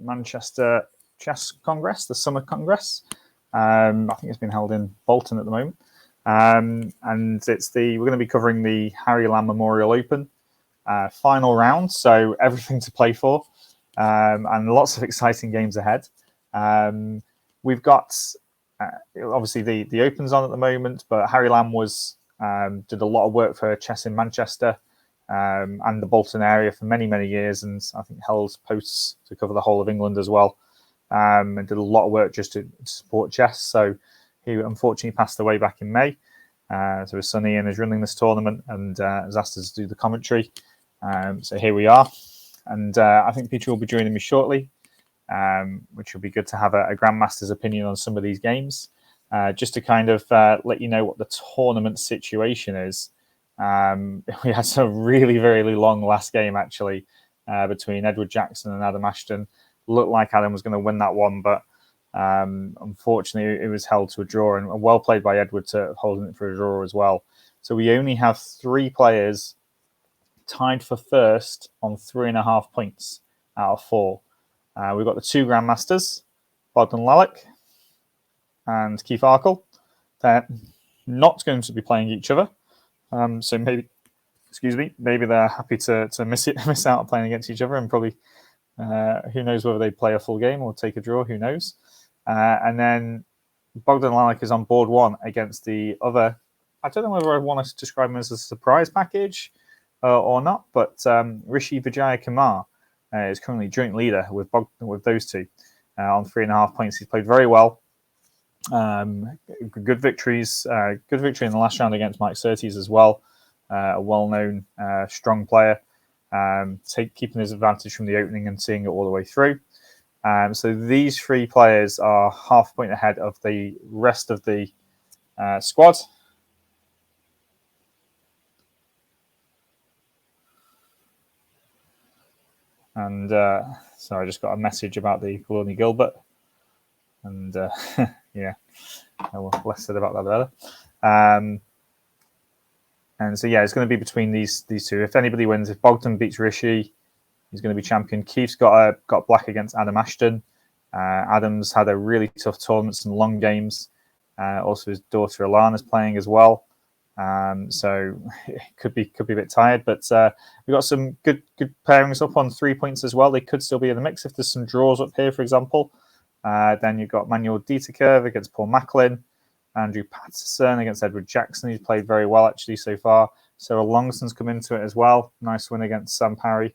Manchester Chess Congress, the Summer Congress. I think it's been held in Bolton at the moment. And we're going to be covering the Harry Lamb Memorial Open final round, so everything to play for, and lots of exciting games ahead. We've got obviously the Open's on at the moment, but Harry Lamb did a lot of work for Chess in Manchester and the Bolton area for many, many years, and I think held posts to cover the whole of England as well, and did a lot of work just to support chess. So he unfortunately passed away back in May. So his son Ian is running this tournament and has asked us to do the commentary. So here we are, and I think Peter will be joining me shortly, which will be good to have a Grandmaster's opinion on some of these games, just to kind of let you know what the tournament situation is. We had a really, really long last game, actually, between Edward Jackson and Adam Ashton. Looked like Adam was going to win that one, but unfortunately, it was held to a draw, and well played by Edward to holding it for a draw as well. So we only have 3 players tied for first on 3.5 points out of 4. We've got the 2 Grandmasters, Bogdan Lalic and Keith Arkle. They're not going to be playing each other. So maybe they're happy to miss out on playing against each other, and probably who knows whether they play a full game or take a draw, who knows. And then Bogdan Lalic is on board 1 against the other. I don't know whether I want to describe him as a surprise package or not, but Rishi Vijaya Kumar is currently joint leader with those 2 on 3.5 points. He's played very well. Good victories. Good victory in the last round against Mike Surtees as well. A well-known, strong player. Keeping his advantage from the opening and seeing it all the way through. So these 3 players are half a point ahead of the rest of the squad. And so I just got a message about the Glorny Gilbert. And yeah, less said about that, the better. And so, yeah, it's going to be between these 2. If anybody wins, if Bogdan beats Rishi, he's going to be champion. Keith's got black against Adam Ashton. Adam's had a really tough tournament, some long games. Also, his daughter Alana's playing as well. So it could be a bit tired, but we've got some good pairings up on 3 points as well. They could still be in the mix if there's some draws up here, for example. Then you've got Manuel Dieterkerv against Paul Macklin, Andrew Patterson against Edward Jackson, who's played very well actually so far. Sarah Longston's come into it as well. Nice win against Sam Parry.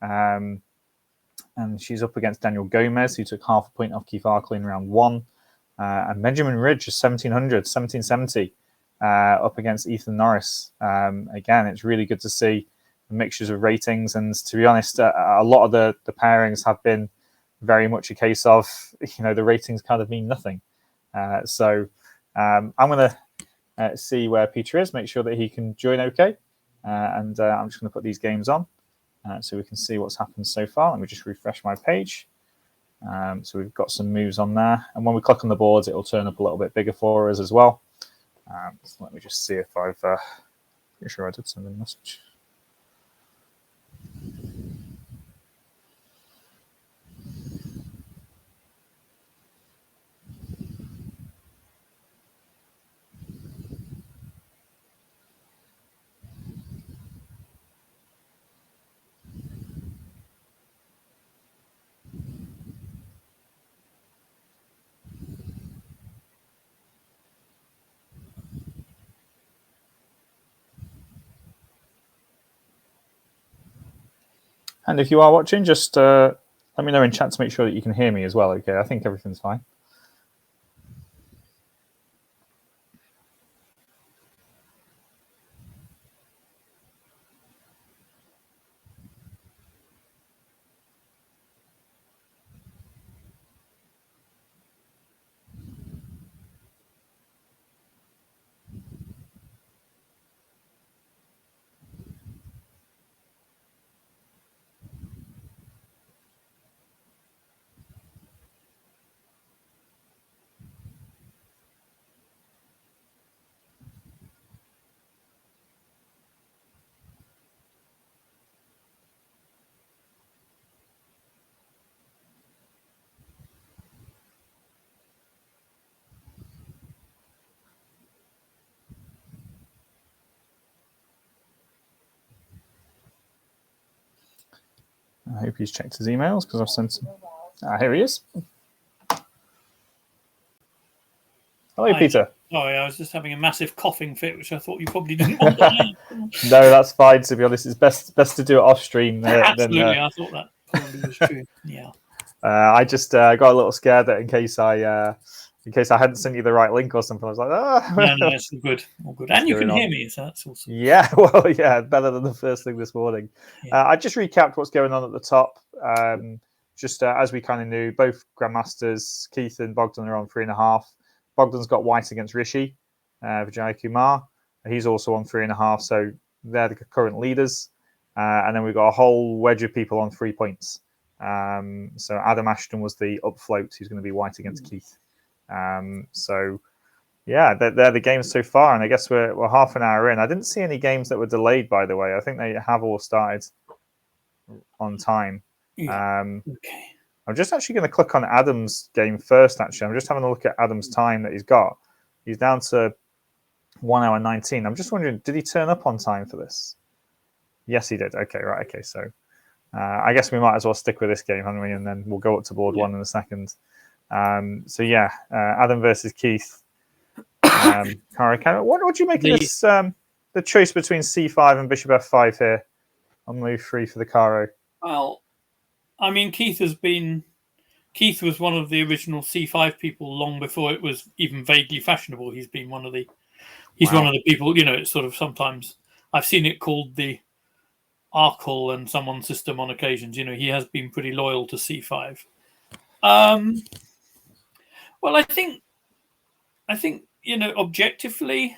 And she's up against Daniel Gomez, who took half a point off Keith Arkle in round 1. And Benjamin Ridge is 1770. Up against Ethan Norris. Again, it's really good to see the mixtures of ratings. And to be honest, a lot of the pairings have been very much a case of, the ratings kind of mean nothing. So I'm going to see where Peter is, make sure that he can join okay. And I'm just going to put these games on so we can see what's happened so far. Let me just refresh my page. So we've got some moves on there. And when we click on the boards, it'll turn up a little bit bigger for us as well. So let me just see if I've pretty sure I did send a message. And if you are watching, just let me know in chat to make sure that you can hear me as well. Okay, I think everything's fine. I hope he's checked his emails because I've sent him. Here he is. Hello, Hi. Peter. Sorry, I was just having a massive coughing fit, which I thought you probably didn't want to have. No, that's fine. To be honest, it's best to do it off stream. Absolutely, I thought that probably was true. Yeah. I just got a little scared that in case I hadn't sent you the right link or something, I was like, oh. No, it's all good, all good. And you can hear me, so that's awesome. Yeah, well, yeah, better than the first thing this morning. Yeah. I just recapped what's going on at the top. As we kind of knew, both Grandmasters, Keith and Bogdan, are on 3.5. Bogdan's got white against Rishi, Vijay Kumar. He's also on 3.5, so they're the current leaders. And then we've got a whole wedge of people on 3 points. So Adam Ashton was the upfloat who's going to be white against Keith. So yeah, they're the games so far, and I guess we're half an hour in. I didn't see any games that were delayed, by the way. I think they have all started on time. Yeah. Okay. I'm just actually going to click on Adam's game first, actually. I'm just having a look at Adam's time that he's got. He's down to 1 hour 19. I'm just wondering, did he turn up on time for this? Yes, he did. Okay, right. Okay, so I guess we might as well stick with this game, haven't we? And then we'll go up to board 1 in a second. So yeah, Adam versus Keith. What do you make of this? The choice between c5 and bishop f5 here on move 3 for the Caro. Well, I mean, Keith was one of the original c5 people long before it was even vaguely fashionable. He's been one of the people. It's sort of sometimes I've seen it called the Arkle and someone's system on occasions. He has been pretty loyal to c5. Well, I think objectively,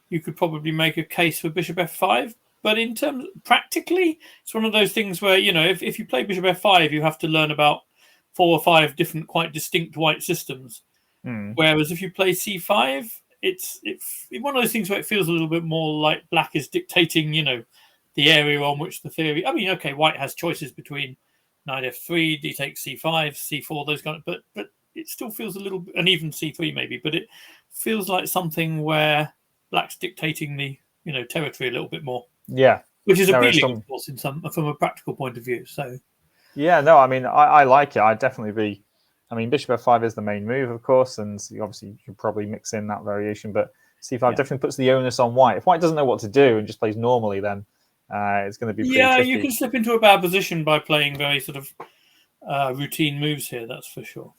you could probably make a case for bishop f5. But in terms practically, it's one of those things where, if you play bishop f5, you have to learn about 4 or 5 different, quite distinct white systems. Whereas if you play c5, it's one of those things where it feels a little bit more like black is dictating, the area on which the theory. I mean, okay, white has choices between knight f3, d takes c5, c4, those kind of. But it still feels a little, and even c3 maybe. But it feels like something where black's dictating the territory a little bit more. Yeah, which is appealing, of course, from a practical point of view. So, yeah, no, I mean, I like it. I'd definitely be. I mean, bishop f5 is the main move, of course, and obviously you can probably mix in that variation. But c5 definitely puts the onus on white. If white doesn't know what to do and just plays normally, then it's going to be pretty tricky. You can slip into a bad position by playing very sort of routine moves here. That's for sure.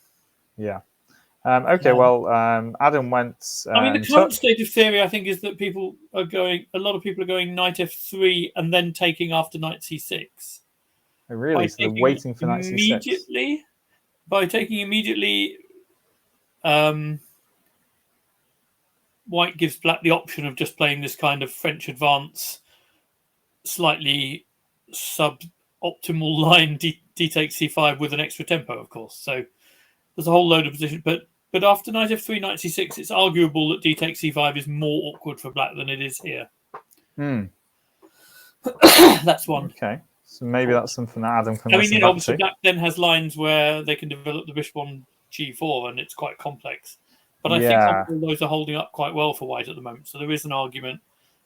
Yeah. Okay, well, Adam went. I mean, the current state of theory, I think, is that a lot of people are going knight f3 and then taking after knight c6. Oh, really? So they're waiting for knight c6? By taking immediately, white gives black the option of just playing this kind of French advance, slightly sub-optimal line d takes c5 with an extra tempo, of course. So there's a whole load of positions, but after knight f3, knight c6, it's arguable that d takes c5 is more awkward for black than it is here. That's one. Okay, so maybe that's something that Adam can. I mean, obviously black then has lines where they can develop the bishop on g4, and it's quite complex. But I think all those are holding up quite well for white at the moment. So there is an argument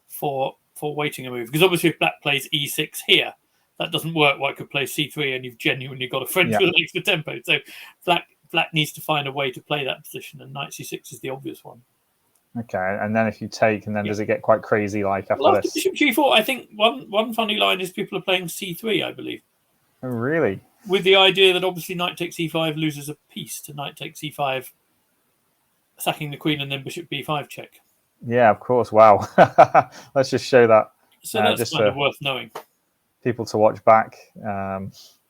for waiting a move, because obviously if black plays e6 here, that doesn't work. White could play c3, and you've genuinely got a French with an extra tempo. So black needs to find a way to play that position, and knight c6 is the obvious one. Okay, and then if you take, and then does it get quite crazy like after this? Bishop g4, I think one funny line is people are playing c3, I believe. Oh, really? With the idea that obviously knight takes e5 loses a piece to knight takes e5, sacking the queen, and then bishop b5 check. Yeah, of course. Wow. Let's just show that. So that's just kind of worth knowing. People to watch back.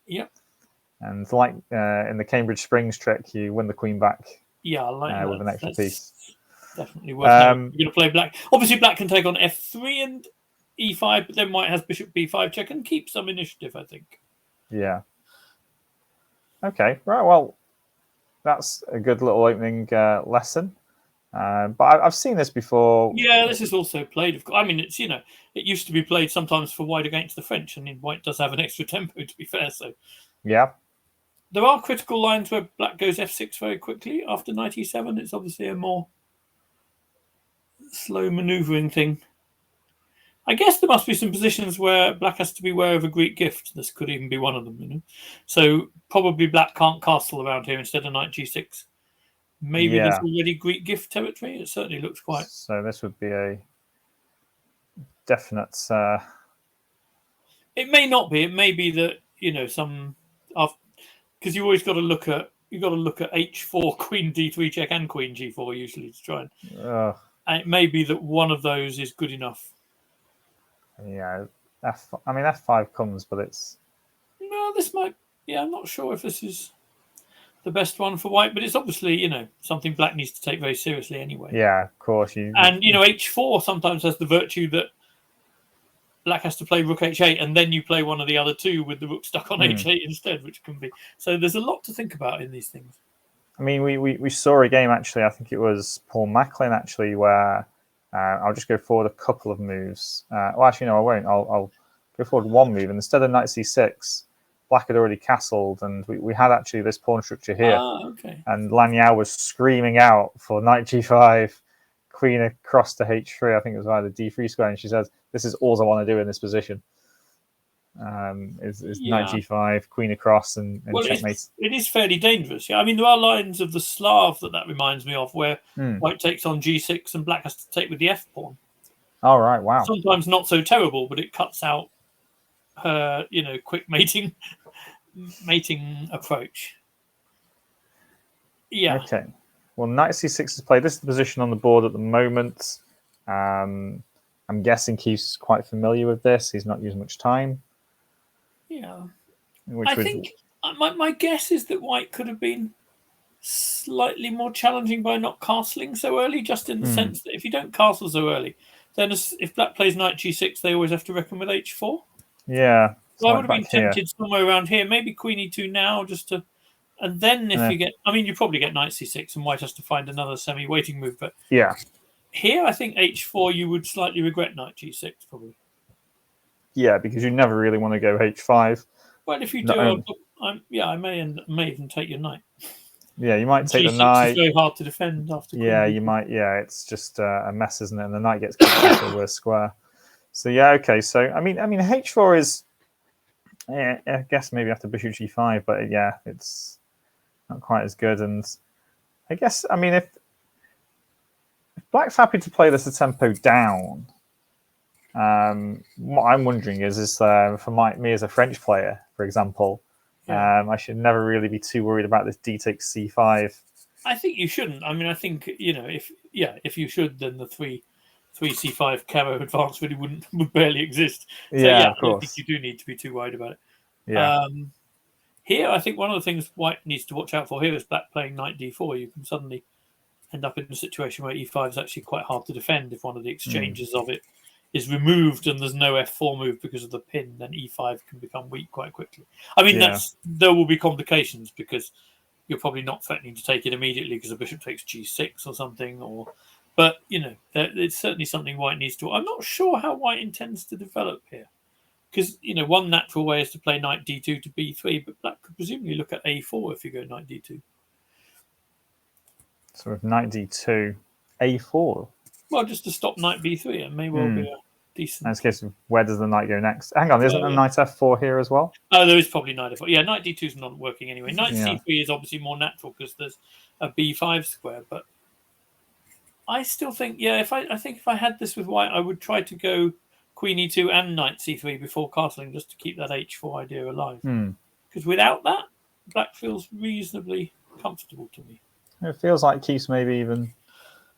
Yep. And like in the Cambridge Springs trick, you win the queen back. Yeah, I like that. With an extra piece. Definitely worth knowing. You're going to play black. Obviously, black can take on f3 and e5, but then white has bishop b5 check and keep some initiative, I think. Yeah. Okay. Right. Well, that's a good little opening lesson. But I've seen this before. Yeah, this is also played. Of course. I mean, it's it used to be played sometimes for white against the French, and white does have an extra tempo, to be fair. So yeah, there are critical lines where black goes f6 very quickly after knight e7. It's obviously a more slow manoeuvring thing. I guess there must be some positions where black has to be wary of a Greek gift. This could even be one of them. So probably black can't castle around here instead of knight g6. Maybe there's Yeah. already Greek gift territory. It certainly looks quite. So this would be a definite. It may not be. It may be that some, because you always got to look at h4, queen d3 check, and queen g4 usually to try and it may be that one of those is good enough. Yeah, f5 comes, but it's no. This might. Yeah, I'm not sure if this is the best one for white, but it's obviously something black needs to take very seriously anyway. Yeah, of course. H4 sometimes has the virtue that black has to play rook h8, and then you play one of the other two with the rook stuck on h8 instead, which can be. So there's a lot to think about in these things. I mean, we saw a game actually. I think it was Paul Macklin actually, where I'll just go forward a couple of moves. Well, actually, no, I won't. I'll go forward one move, and instead of knight c6, black had already castled, and we had actually this pawn structure here. Okay. And Lan Yao was screaming out for knight g5, queen across to h3. I think it was either d3 square, and she says, "This is all I want to do in this position." Is knight g5, queen across, and checkmate. It is fairly dangerous. Yeah, I mean there are lines of the Slav that reminds me of where white takes on g6 and black has to take with the f pawn. All right, wow. Sometimes not so terrible, but it cuts out her quick mating approach. Yeah. Okay. Well, knight c6 is played. This is the position on the board at the moment. I'm guessing Keith's quite familiar with this. He's not using much time. Yeah. I think my guess is that white could have been slightly more challenging by not castling so early, just in the sense that if you don't castle so early, then if black plays knight g6, they always have to reckon with h4. Yeah. So I would have been tempted somewhere around here, maybe queen e2 now, just to, and then if you get, you probably get knight c6, and white has to find another semi-waiting move. But yeah, here I think h4 you would slightly regret knight g6 probably. Yeah, because you never really want to go h5. Well, if you do, I may even take your knight. Yeah, you might take G6 the knight. Is very hard to defend after. Yeah, you might. Yeah, it's just a mess, isn't it? And the knight gets kicked into the worst square. So yeah, okay. So I mean, h4 is. Yeah, I guess maybe after bishop g5, but yeah, it's not quite as good. And I guess if black's happy to play this a tempo down, what I'm wondering is for me as a French player, for example. Yeah. I should never really be too worried about this d takes c5. I think you shouldn't. I think if you should, then the three c5 camo advance really would barely exist. So, yeah, of course. I don't think you do need to be too worried about it. Yeah. Here, I think one of the things white needs to watch out for here is black playing knight d4. You can suddenly end up in a situation where e5 is actually quite hard to defend if one of the exchanges of it is removed and there's no f4 move because of the pin. Then e5 can become weak quite quickly. There will be complications because you're probably not threatening to take it immediately because the bishop takes g6 or something. But it's certainly something white needs to. I'm not sure how white intends to develop here, because one natural way is to play knight d2 to b3, but black could presumably look at a4 if you go knight d2. So with knight d2, a4. Well, just to stop knight b3, it may well be a decent. In this case, where does the knight go next? Hang on, isn't a knight f4 here as well? Oh, there is probably knight f4. Yeah, knight d2 is not working anyway. Knight c3 is obviously more natural because there's a b5 square, but I still think, if I had this with white, I would try to go queen e2 and knight c3 before castling, just to keep that h4 idea alive. Because without that, black feels reasonably comfortable to me. It feels like Keith's maybe even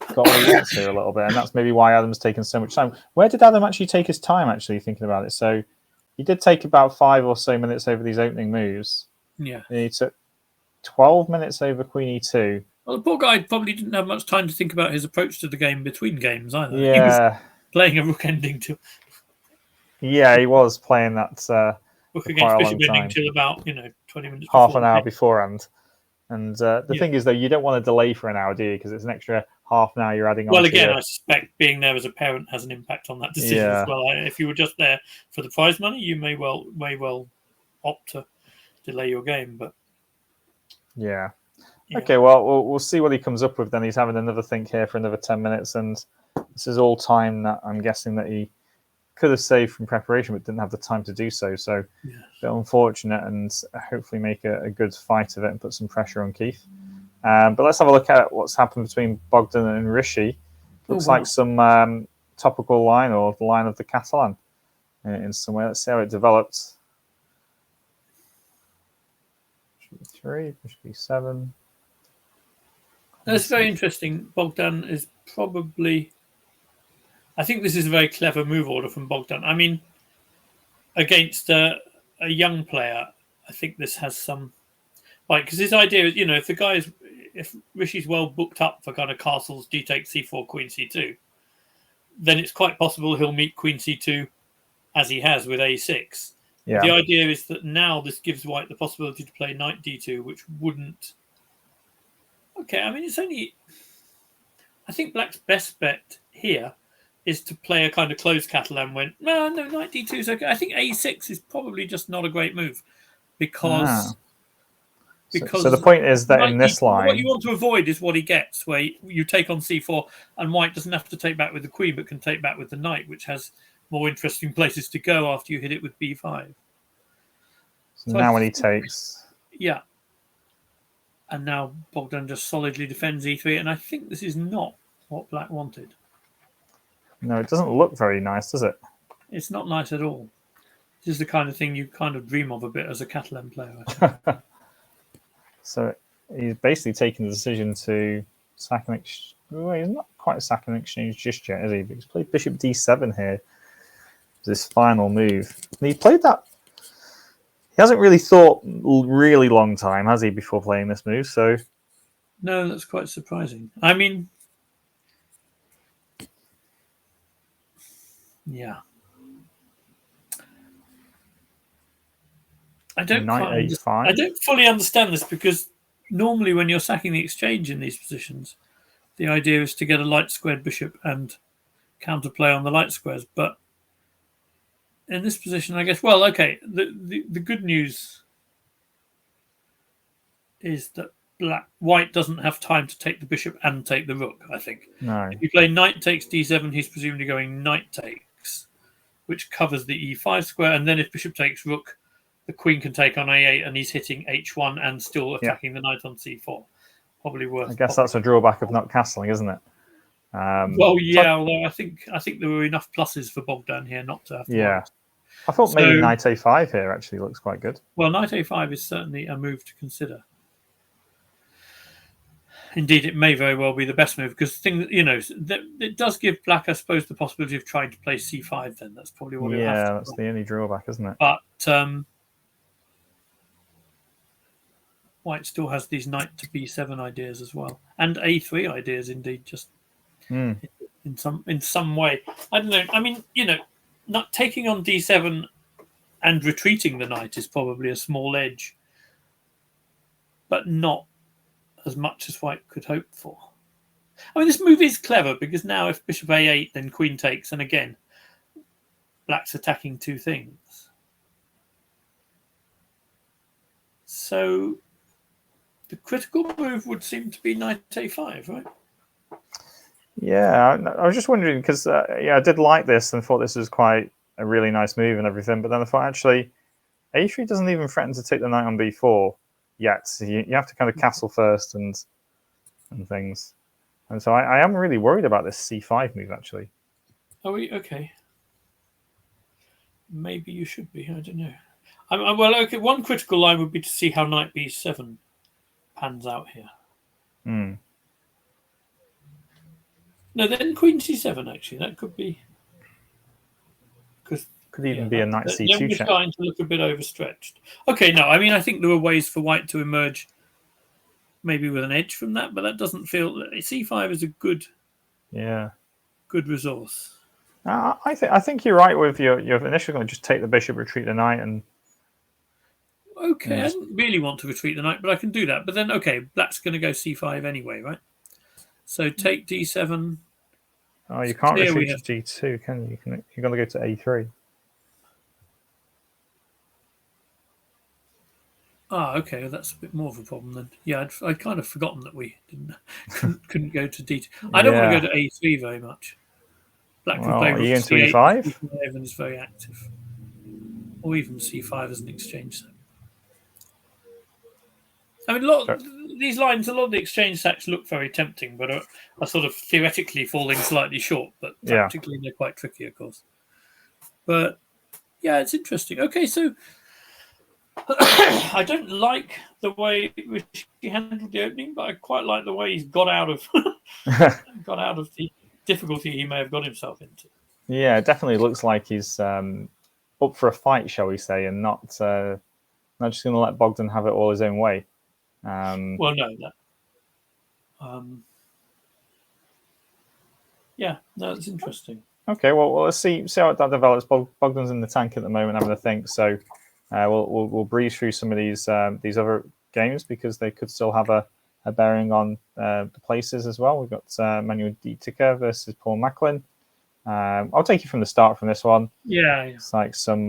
got what he wants here a little bit, and that's maybe why Adam's taken so much time. Where did Adam actually take his time, actually, thinking about it? So he did take about 5 or so minutes over these opening moves. Yeah. And he took 12 minutes over queen e2. Well, the poor guy probably didn't have much time to think about his approach to the game between games either. Yeah. He was playing a rook ending till. Yeah, he was playing that rook against bishop ending till about 20 minutes. Half an hour beforehand. And the thing is, though, you don't want to delay for an hour, do you? Because it's an extra half an hour you're adding on. Well, again, I suspect being there as a parent has an impact on that decision as well. If you were just there for the prize money, you may well opt to delay your game. But yeah. Okay, well, we'll see what he comes up with then. He's having another think here for another 10 minutes, and this is all time that I'm guessing that he could have saved from preparation, but didn't have the time to do so. So, Yes. a bit unfortunate, and hopefully make a good fight of it and put some pressure on Keith. But let's have a look at what's happened between Bogdan and Rishi. Looks like some topical line, or the line of the Catalan in some way. Let's see how it developed. Should be 3, should be 7. That's very interesting. Bogdan is probably... I think this is a very clever move order from Bogdan. I mean, against a young player, I think this has some... Like, because his idea is, if Rishi's well booked up for kind of castles, d takes c4, queen c2, then it's quite possible he'll meet queen c2 as he has with a6. Yeah. The idea is that now this gives white the possibility to play knight d2, which wouldn't... Okay, I mean, it's only... I think black's best bet here is to play a kind of closed Catalan when, no, knight d2 is okay. I think a6 is probably just not a great move because... So the point is that in this line... What you want to avoid is what he gets, where you take on c4 and white doesn't have to take back with the queen, but can take back with the knight, which has more interesting places to go after you hit it with b5. So now when he takes... Yeah. And now Bogdan just solidly defends e3, and I think this is not what black wanted. No, it doesn't look very nice, does it? It's not nice at all. This is the kind of thing you kind of dream of a bit as a Catalan player, I think. So he's basically taken the decision to sack an exchange. Well, he's not quite sacking an exchange just yet, is he? But he's played bishop d7 here. This final move. And he played that. He hasn't really thought really long time, has he, before playing this move? So no, that's quite surprising. I mean, yeah. I don't fully understand this, because normally when you're sacking the exchange in these positions, the idea is to get a light squared bishop and counterplay on the light squares. But in this position, I guess, well, okay, the good news is that white doesn't have time to take the bishop and take the rook, I think. No. If you play knight takes d7, he's presumably going knight takes, which covers the e5 square, and then if bishop takes rook, the queen can take on a8, and he's hitting h1 and still attacking the knight on c4. Probably worth. I guess that's a drawback of not castling, isn't it? Well, yeah. Although I think there were enough pluses for Bogdan here not to have to. Yeah, I thought maybe knight a5 here actually looks quite good. Well, knight a5 is certainly a move to consider. Indeed, it may very well be the best move, because it does give black, I suppose, the possibility of trying to play c5. Then that's probably what. Yeah, that's the only drawback, isn't it? But white still has these knight to b7 ideas as well, and a3 ideas. Indeed, just in some way. I don't know. I mean, not taking on d7 and retreating the knight is probably a small edge, but not as much as white could hope for. I mean, this move is clever, because now if bishop a8, then queen takes, and again, black's attacking two things. So the critical move would seem to be knight a5, right? Yeah, I was just wondering, because I did like this and thought this was quite a really nice move and everything, but then I thought actually a3 doesn't even threaten to take the knight on b4 yet. So you have to kind of castle first and things. And so I am really worried about this c5 move, actually. Are we? Okay. Maybe you should be. I don't know. Well, okay, one critical line would be to see how knight b7 pans out here. No, then queen c7, actually. That could be... Could even be a knight c2 check. check. Starting to look a bit overstretched. Okay, no, I mean, I think there are ways for white to emerge maybe with an edge from that, but that doesn't feel... c5 is a good resource. I think you're right with your initially going to just take the bishop, retreat the knight, and... Okay, I didn't really want to retreat the knight, but I can do that. But then, okay, black's going to go c5 anyway, right? So take d7. Oh, you can't retreat to d2, can you? You're going to go to a3. Ah, okay, that's a bit more of a problem then. Yeah, I'd kind of forgotten that we couldn't go to d2. I don't want to go to a3 very much. Black can Well, play are rook you into c8, E5? c5 and is very active. Or even c5 as an exchange sack. I mean, these lines, a lot of the exchange sacks look very tempting, but are sort of theoretically falling slightly short, but Yeah. practically they're quite tricky, of course. But yeah, it's interesting. Okay, so I don't like the way he handled the opening, but I quite like the way he's got out of the difficulty he may have got himself into. Yeah, it definitely looks like he's up for a fight, shall we say, and not just going to let Bogdan have it all his own way. Well, no, that. Yeah, no, it's interesting. Okay, well, let's see how that develops. Bogdan's in the tank at the moment, having a think. So we'll breeze through some of these other games because they could still have a bearing on the places as well. We've got Manuel Dietika versus Paul Macklin. I'll take you from the start from this one. Yeah. It's like some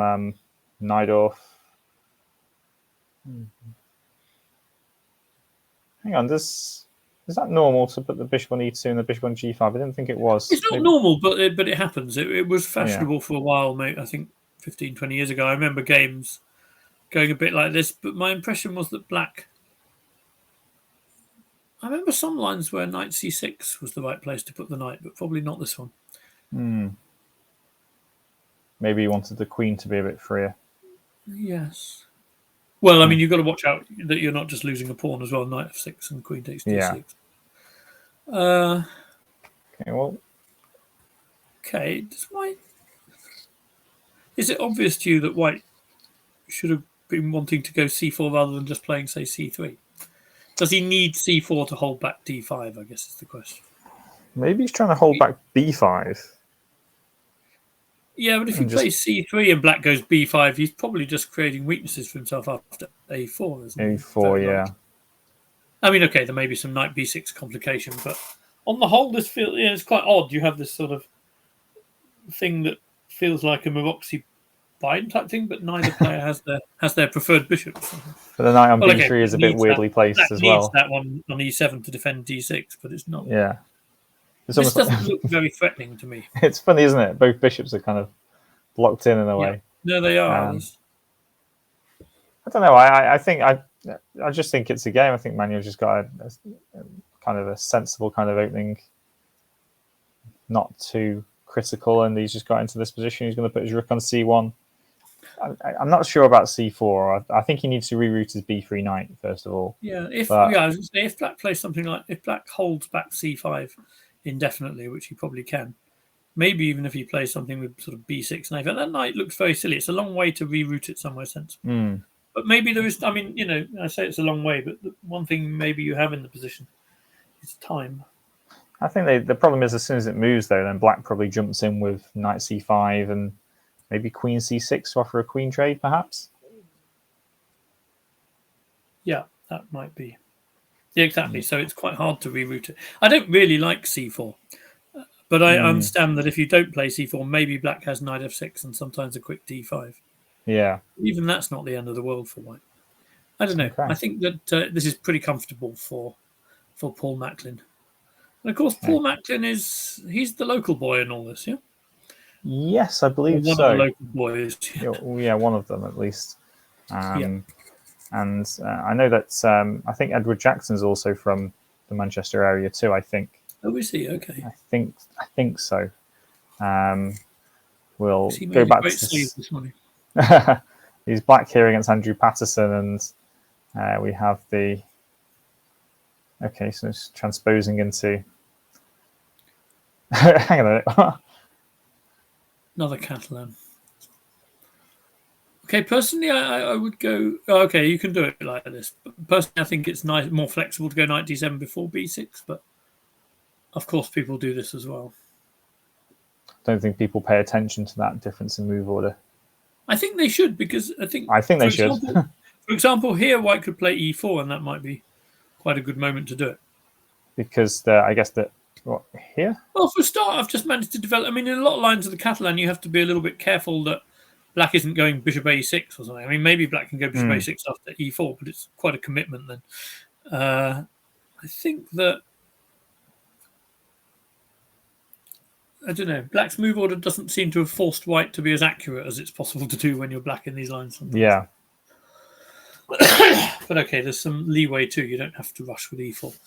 Najdorf. Hang on, is that normal to put the bishop on e2 and the bishop on g5? I didn't think it was. It's not normal, but it happens. It was fashionable for a while, mate. I think 15, 20 years ago. I remember games going a bit like this, but my impression was that black... I remember some lines where knight c6 was the right place to put the knight, but probably not this one. Maybe you wanted the queen to be a bit freer. Yes. Well, I mean, you've got to watch out that you're not just losing a pawn as well. Knight f6 and queen takes d6. Okay, well... Okay, is it obvious to you that white should have been wanting to go c4 rather than just playing, say, c3? Does he need c4 to hold back d5, I guess is the question. Maybe he's trying to hold back b5. Yeah, but if he plays c3 and black goes b5, he's probably just creating weaknesses for himself after a4, isn't he? a4, yeah. I mean, okay, there may be some knight b6 complication, but on the whole, this feels it's quite odd. You have this sort of thing that feels like a Maroczy bind type thing, but neither player has their preferred bishop. But the knight on b3 is a bit weirdly placed as well. Needs that one on e7 to defend d6, but it's not. Yeah. This doesn't look very threatening to me. It's funny, isn't it? Both bishops are kind of blocked in a way. No, they are. I don't know. I think I just think it's a game. I think Manuel's just got a kind of a sensible kind of opening, not too critical, and he's just got into this position. He's going to put his rook on c1. I'm not sure about c4. I think he needs to reroute his b3 knight first of all. Yeah, I was going to say, if black plays something like, if black holds back c5 indefinitely, which he probably can, maybe even if he plays something with sort of b6 knight, that knight looks very silly. It's a long way to reroute it somewhere sensible. But maybe there is, I mean, I say it's a long way, but the one thing maybe you have in the position is time. I think the problem is as soon as it moves, though, then black probably jumps in with knight c5 and maybe queen c6 to offer a queen trade, perhaps. Yeah, that might be. Yeah, exactly. So it's quite hard to reroute it. I don't really like c4, but I understand that if you don't play c4, maybe black has knight f6 and sometimes a quick d5. Yeah. Even that's not the end of the world for white. I don't know. Okay. I think that this is pretty comfortable for Paul Macklin. And of course, Paul Macklin he's the local boy in all this, yeah? Yes, I believe so. One of the local boys. Yeah, one of them at least. And I know that I think Edward Jackson's also from the Manchester area too, I think. Oh, is he? Okay. I think so. We'll go back to this morning. He's black here against Andrew Patterson, and we have the... Okay, so it's transposing into... Hang on a minute. Another Catalan. Okay, personally, I would go... Okay, you can do it like this. Personally, I think it's nice, more flexible to go knight d7 before b6, but of course people do this as well. Don't think people pay attention to that difference in move order. I think they should, because I think they should. For example, here white could play e4, and that might be quite a good moment to do it. Because I guess that... What, here? Well, for a start, I've just managed to develop... I mean, in a lot of lines of the Catalan, you have to be a little bit careful that black isn't going bishop a6 or something. I mean, maybe black can go bishop a6 after e4, but it's quite a commitment then. I think that... I don't know. Black's move order doesn't seem to have forced white to be as accurate as it's possible to do when you're black in these lines sometimes. Yeah. But okay, there's some leeway too. You don't have to rush with e4.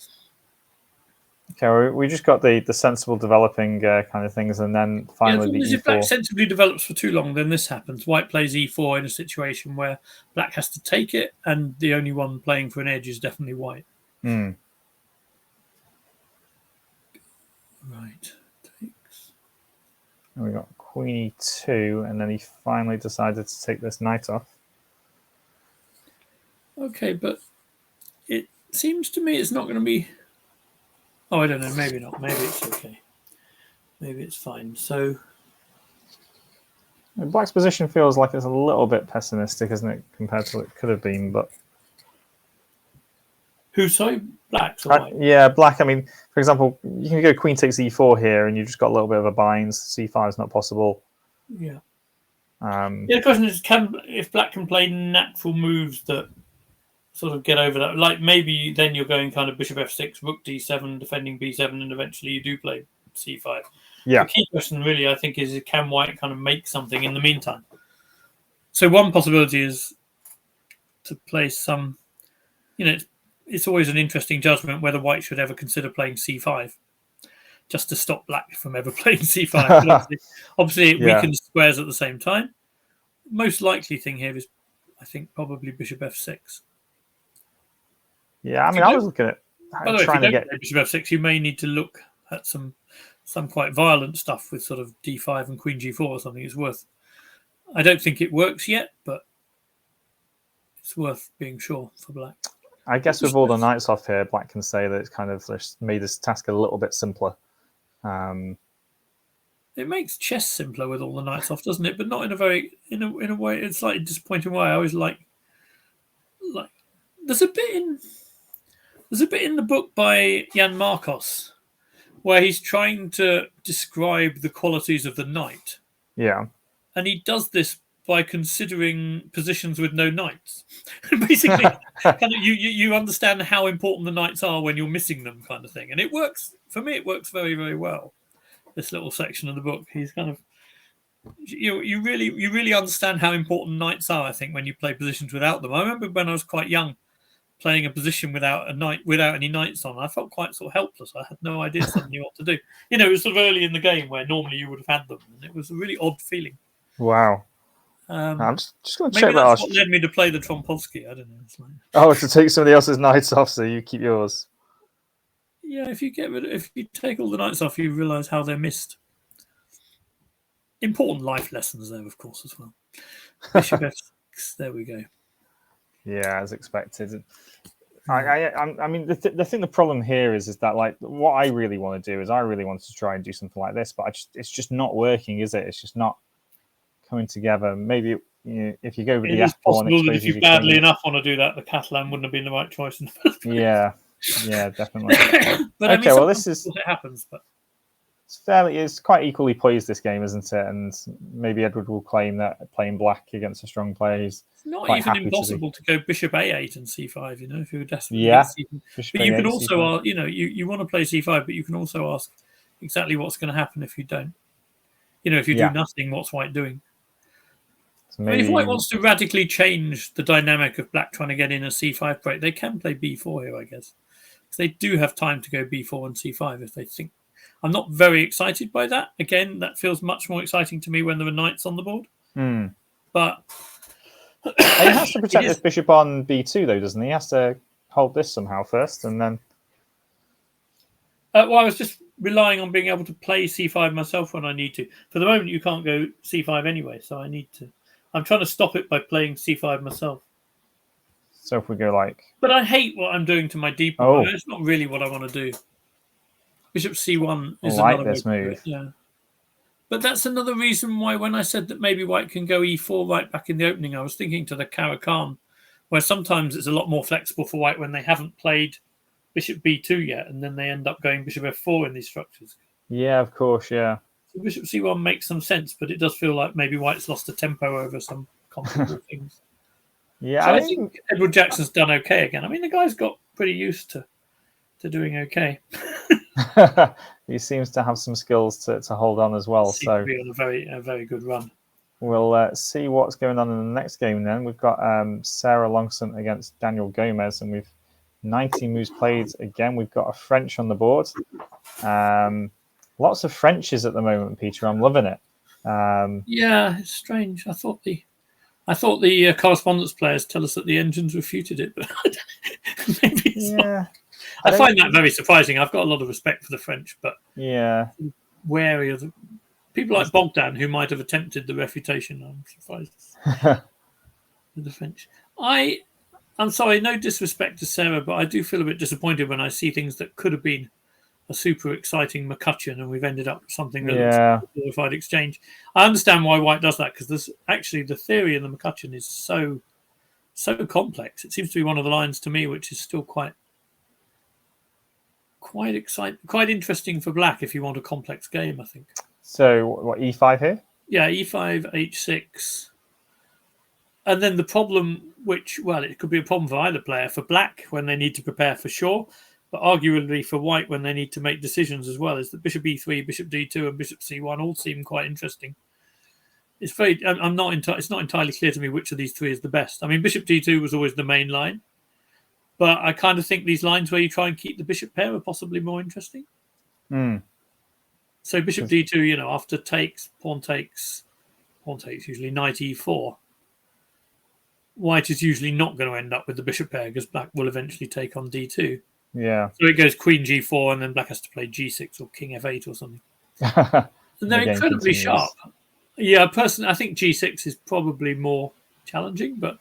Okay, we just got the sensible developing kind of things, and then finally the if black e4. sensibly develops for too long, then this happens. White plays e4 in a situation where black has to take it, and the only one playing for an edge is definitely white. Mm. Right. Takes. And we got queen e2, and then he finally decided to take this knight off. Okay, but it seems to me it's not going to be... Oh, I don't know. Maybe not. Maybe it's okay. Maybe it's fine. So... Black's position feels like it's a little bit pessimistic, isn't it, compared to what it could have been, but... Who, sorry? Black's or white? Yeah, black. I mean, for example, you can go queen takes e4 here, and you've just got a little bit of a bind. c5 is not possible. Yeah. Yeah, the question is, if black can play natural moves that sort of get over that, like maybe then you're going kind of bishop f6, rook d7, defending b7, and eventually you do play c5. Yeah. The key question really, I think, is can white kind of make something in the meantime? So one possibility is to play some, it's always an interesting judgment whether white should ever consider playing c5, just to stop black from ever playing c5. But obviously it weakens squares at the same time. Most likely thing here is, I think, probably bishop f6. Yeah, I mean, I was looking at by the way, if you don't play bishop f6, you may need to look at some quite violent stuff with sort of d5 and queen g4 or something. It's worth. I don't think it works yet, but it's worth being sure for black. I guess with all the knights off here, black can say that it's kind of just made this task a little bit simpler. It makes chess simpler with all the knights off, doesn't it? But not in a very in a way. It's slightly disappointing way. I always like there's a bit in the book by Jan Markos where he's trying to describe the qualities of the knight. Yeah. And he does this by considering positions with no knights. Basically, kind of you understand how important the knights are when you're missing them, kind of thing. And it works for me. It works very, very well. This little section of the book, he's kind of you really understand how important knights are. I think when you play positions without them. I remember when I was quite young, playing a position without any knights on. I felt quite sort of helpless. I had no idea suddenly what to do. It was sort of early in the game where normally you would have had them, and it was a really odd feeling. Wow. I'm just going to check maybe that. That's what led me to play the Trompolsky. I don't know. It's like... Oh, to take somebody else's knights off, so you keep yours. Yeah, if you take all the knights off, you realise how they're missed. Important life lessons there, of course, as well. Bishop f6. There we go. Yeah, as expected. I mean, the problem here is that like what I really want to do is I really want to try and do something like this, but it's just not working, is it? It's just not coming together. Maybe if you go with the It is pawn, possible that if you badly enough want to do that, the Catalan wouldn't have been the right choice in the first place. Yeah, definitely. But okay, well, this is it happens, but it's quite equally poised, this game, isn't it? And maybe Edward will claim that playing black against a strong player, he's not even impossible to go bishop a8 and c5. If you're desperate. Yeah, but you can also, you want to play c5, but you can also ask exactly what's going to happen if you don't. If you do nothing, what's white doing? So if white wants to radically change the dynamic of black trying to get in a c5 break, they can play b4 here, I guess. Because they do have time to go b4 and c5 if they think. I'm not very excited by that. Again, that feels much more exciting to me when there are knights on the board. But he has to protect this bishop on b2, though, doesn't he? He has to hold this somehow first, and then. Well, I was just relying on being able to play c5 myself when I need to. For the moment, you can't go c5 anyway, so I need to. I'm trying to stop it by playing c5 myself. So if we go like. But I hate what I'm doing to my d pawn. It's not really what I want to do. Bishop c1 is another this move. Yeah. But that's another reason why when I said that maybe white can go e4 right back in the opening, I was thinking to the Caro-Kann, where sometimes it's a lot more flexible for white when they haven't played bishop b2 yet, and then they end up going bishop f4 in these structures. Yeah, of course, yeah. So bishop c1 makes some sense, but it does feel like maybe white's lost a tempo over some complicated things. Yeah, so I think Edward Jackson's done okay again. I mean, the guy's got pretty used to doing okay. He seems to have some skills to hold on as well. Seems So to be on a very good run. we'll see what's going on in the next game then. We've got Sarah Longson against Daniel Gomez, and we've 90 moves played again. We've got a French on the board. Lots of Frenches at the moment, Peter. I'm loving it. Yeah, it's strange. I thought the correspondence players tell us that the engines refuted it, but maybe it's not. Yeah, I find that very surprising. I've got a lot of respect for the French, but yeah, wary of people like Bogdan, who might have attempted the refutation. I'm surprised with the French. I'm sorry, no disrespect to Sarah, but I do feel a bit disappointed when I see things that could have been a super exciting McCutcheon, and we've ended up with something that looks like a glorified exchange. I understand why White does that, because there's actually the theory in the McCutcheon is so complex. It seems to be one of the lines to me which is still quite exciting, quite interesting for Black if you want a complex game, I think. So what, E5 here? Yeah, E5, H6. And then the problem, which, well, it could be a problem for either player. For Black, when they need to prepare for sure, but arguably for White, when they need to make decisions as well, is that Bishop E3, Bishop D2, and Bishop C1 all seem quite interesting. It's not entirely clear to me which of these three is the best. I mean, Bishop D2 was always the main line, but I kind of think these lines where you try and keep the bishop pair are possibly more interesting. So Bishop D2, after takes, pawn takes, usually knight E4. White is usually not going to end up with the bishop pair because Black will eventually take on D2. Yeah. So it goes Queen G4 and then Black has to play G6 or King F8 or something. And they're incredibly sharp. Yeah, personally, I think G6 is probably more challenging, but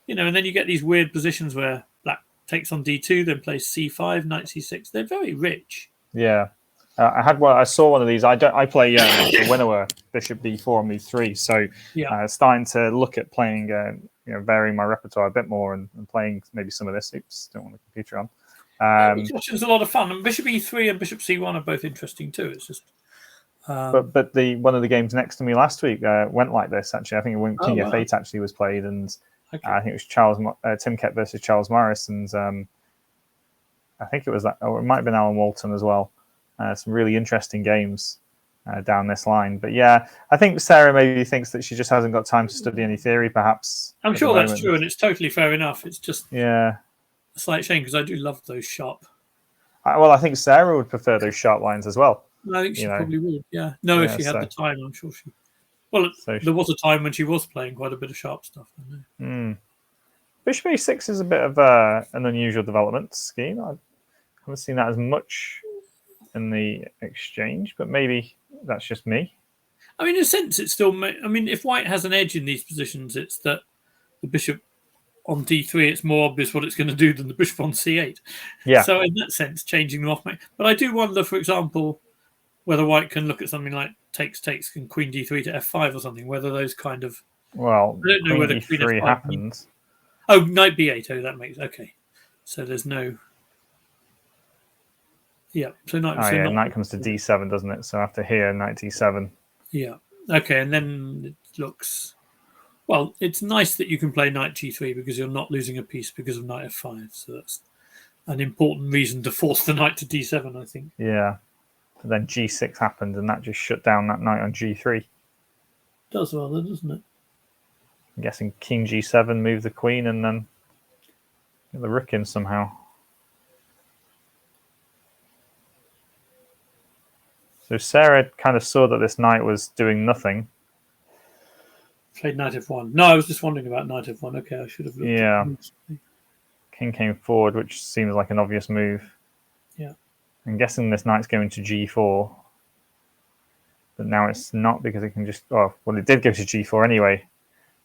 and then you get these weird positions where Black takes on D2, then plays C5, Knight C6. They're very rich. Yeah. I saw one of these. I play the winner Bishop D4 and E3, so starting to look at playing, varying my repertoire a bit more and playing maybe some of this. Oops, don't want the computer on. It's a lot of fun, and Bishop E3 and Bishop C1 are both interesting too. It's just, but the one of the games next to me last week went like this. Actually, I think it went King F8 actually was played, and I think it was Tim Kett versus Charles Morris, and I think it was that, or it might have been Alan Walton as well. Some really interesting games down this line. But yeah, I think Sarah maybe thinks that she just hasn't got time to study any theory, perhaps. I'm sure that's true, and it's totally fair enough. It's just a slight shame because I do love those sharp. I think Sarah would prefer those sharp lines as well. I think she probably would, yeah. No, if she had the time, I'm sure she... Well, there was a time when she was playing quite a bit of sharp stuff. I know. Bishop A6 is a bit of an unusual development scheme. I haven't seen that as much in the exchange, but maybe that's just me. I mean, in a sense, it's still... I mean, if White has an edge in these positions, it's that the bishop on D3, it's more obvious what it's going to do than the bishop on C8. Yeah. So in that sense, changing them off. But I do wonder, for example, whether White can look at something like takes, and Queen D3 to F5 or something, whether those kind of... Well, I don't know whether Queen E3 happens. Oh, Knight B8. Oh, that makes... Okay. So there's no... Yeah. So Knight comes to D7, doesn't it? So after here, Knight D7. Yeah. Okay, and then it looks... Well, it's nice that you can play Knight G3 because you're not losing a piece because of Knight F5. So that's an important reason to force the Knight to D7, I think. Yeah. But then G6 happened and that just shut down that Knight on G3. Does rather, doesn't it? I'm guessing King G7, move the Queen and then get the Rook in somehow. So Sarah kind of saw that this Knight was doing nothing. Played Knight F1. No, I was just wondering about Knight F1. Okay, I should have looked. Yeah. King came forward, which seems like an obvious move. Yeah. I'm guessing this Knight's going to G4. But now it's not because it can just... well, it did go to G4 anyway.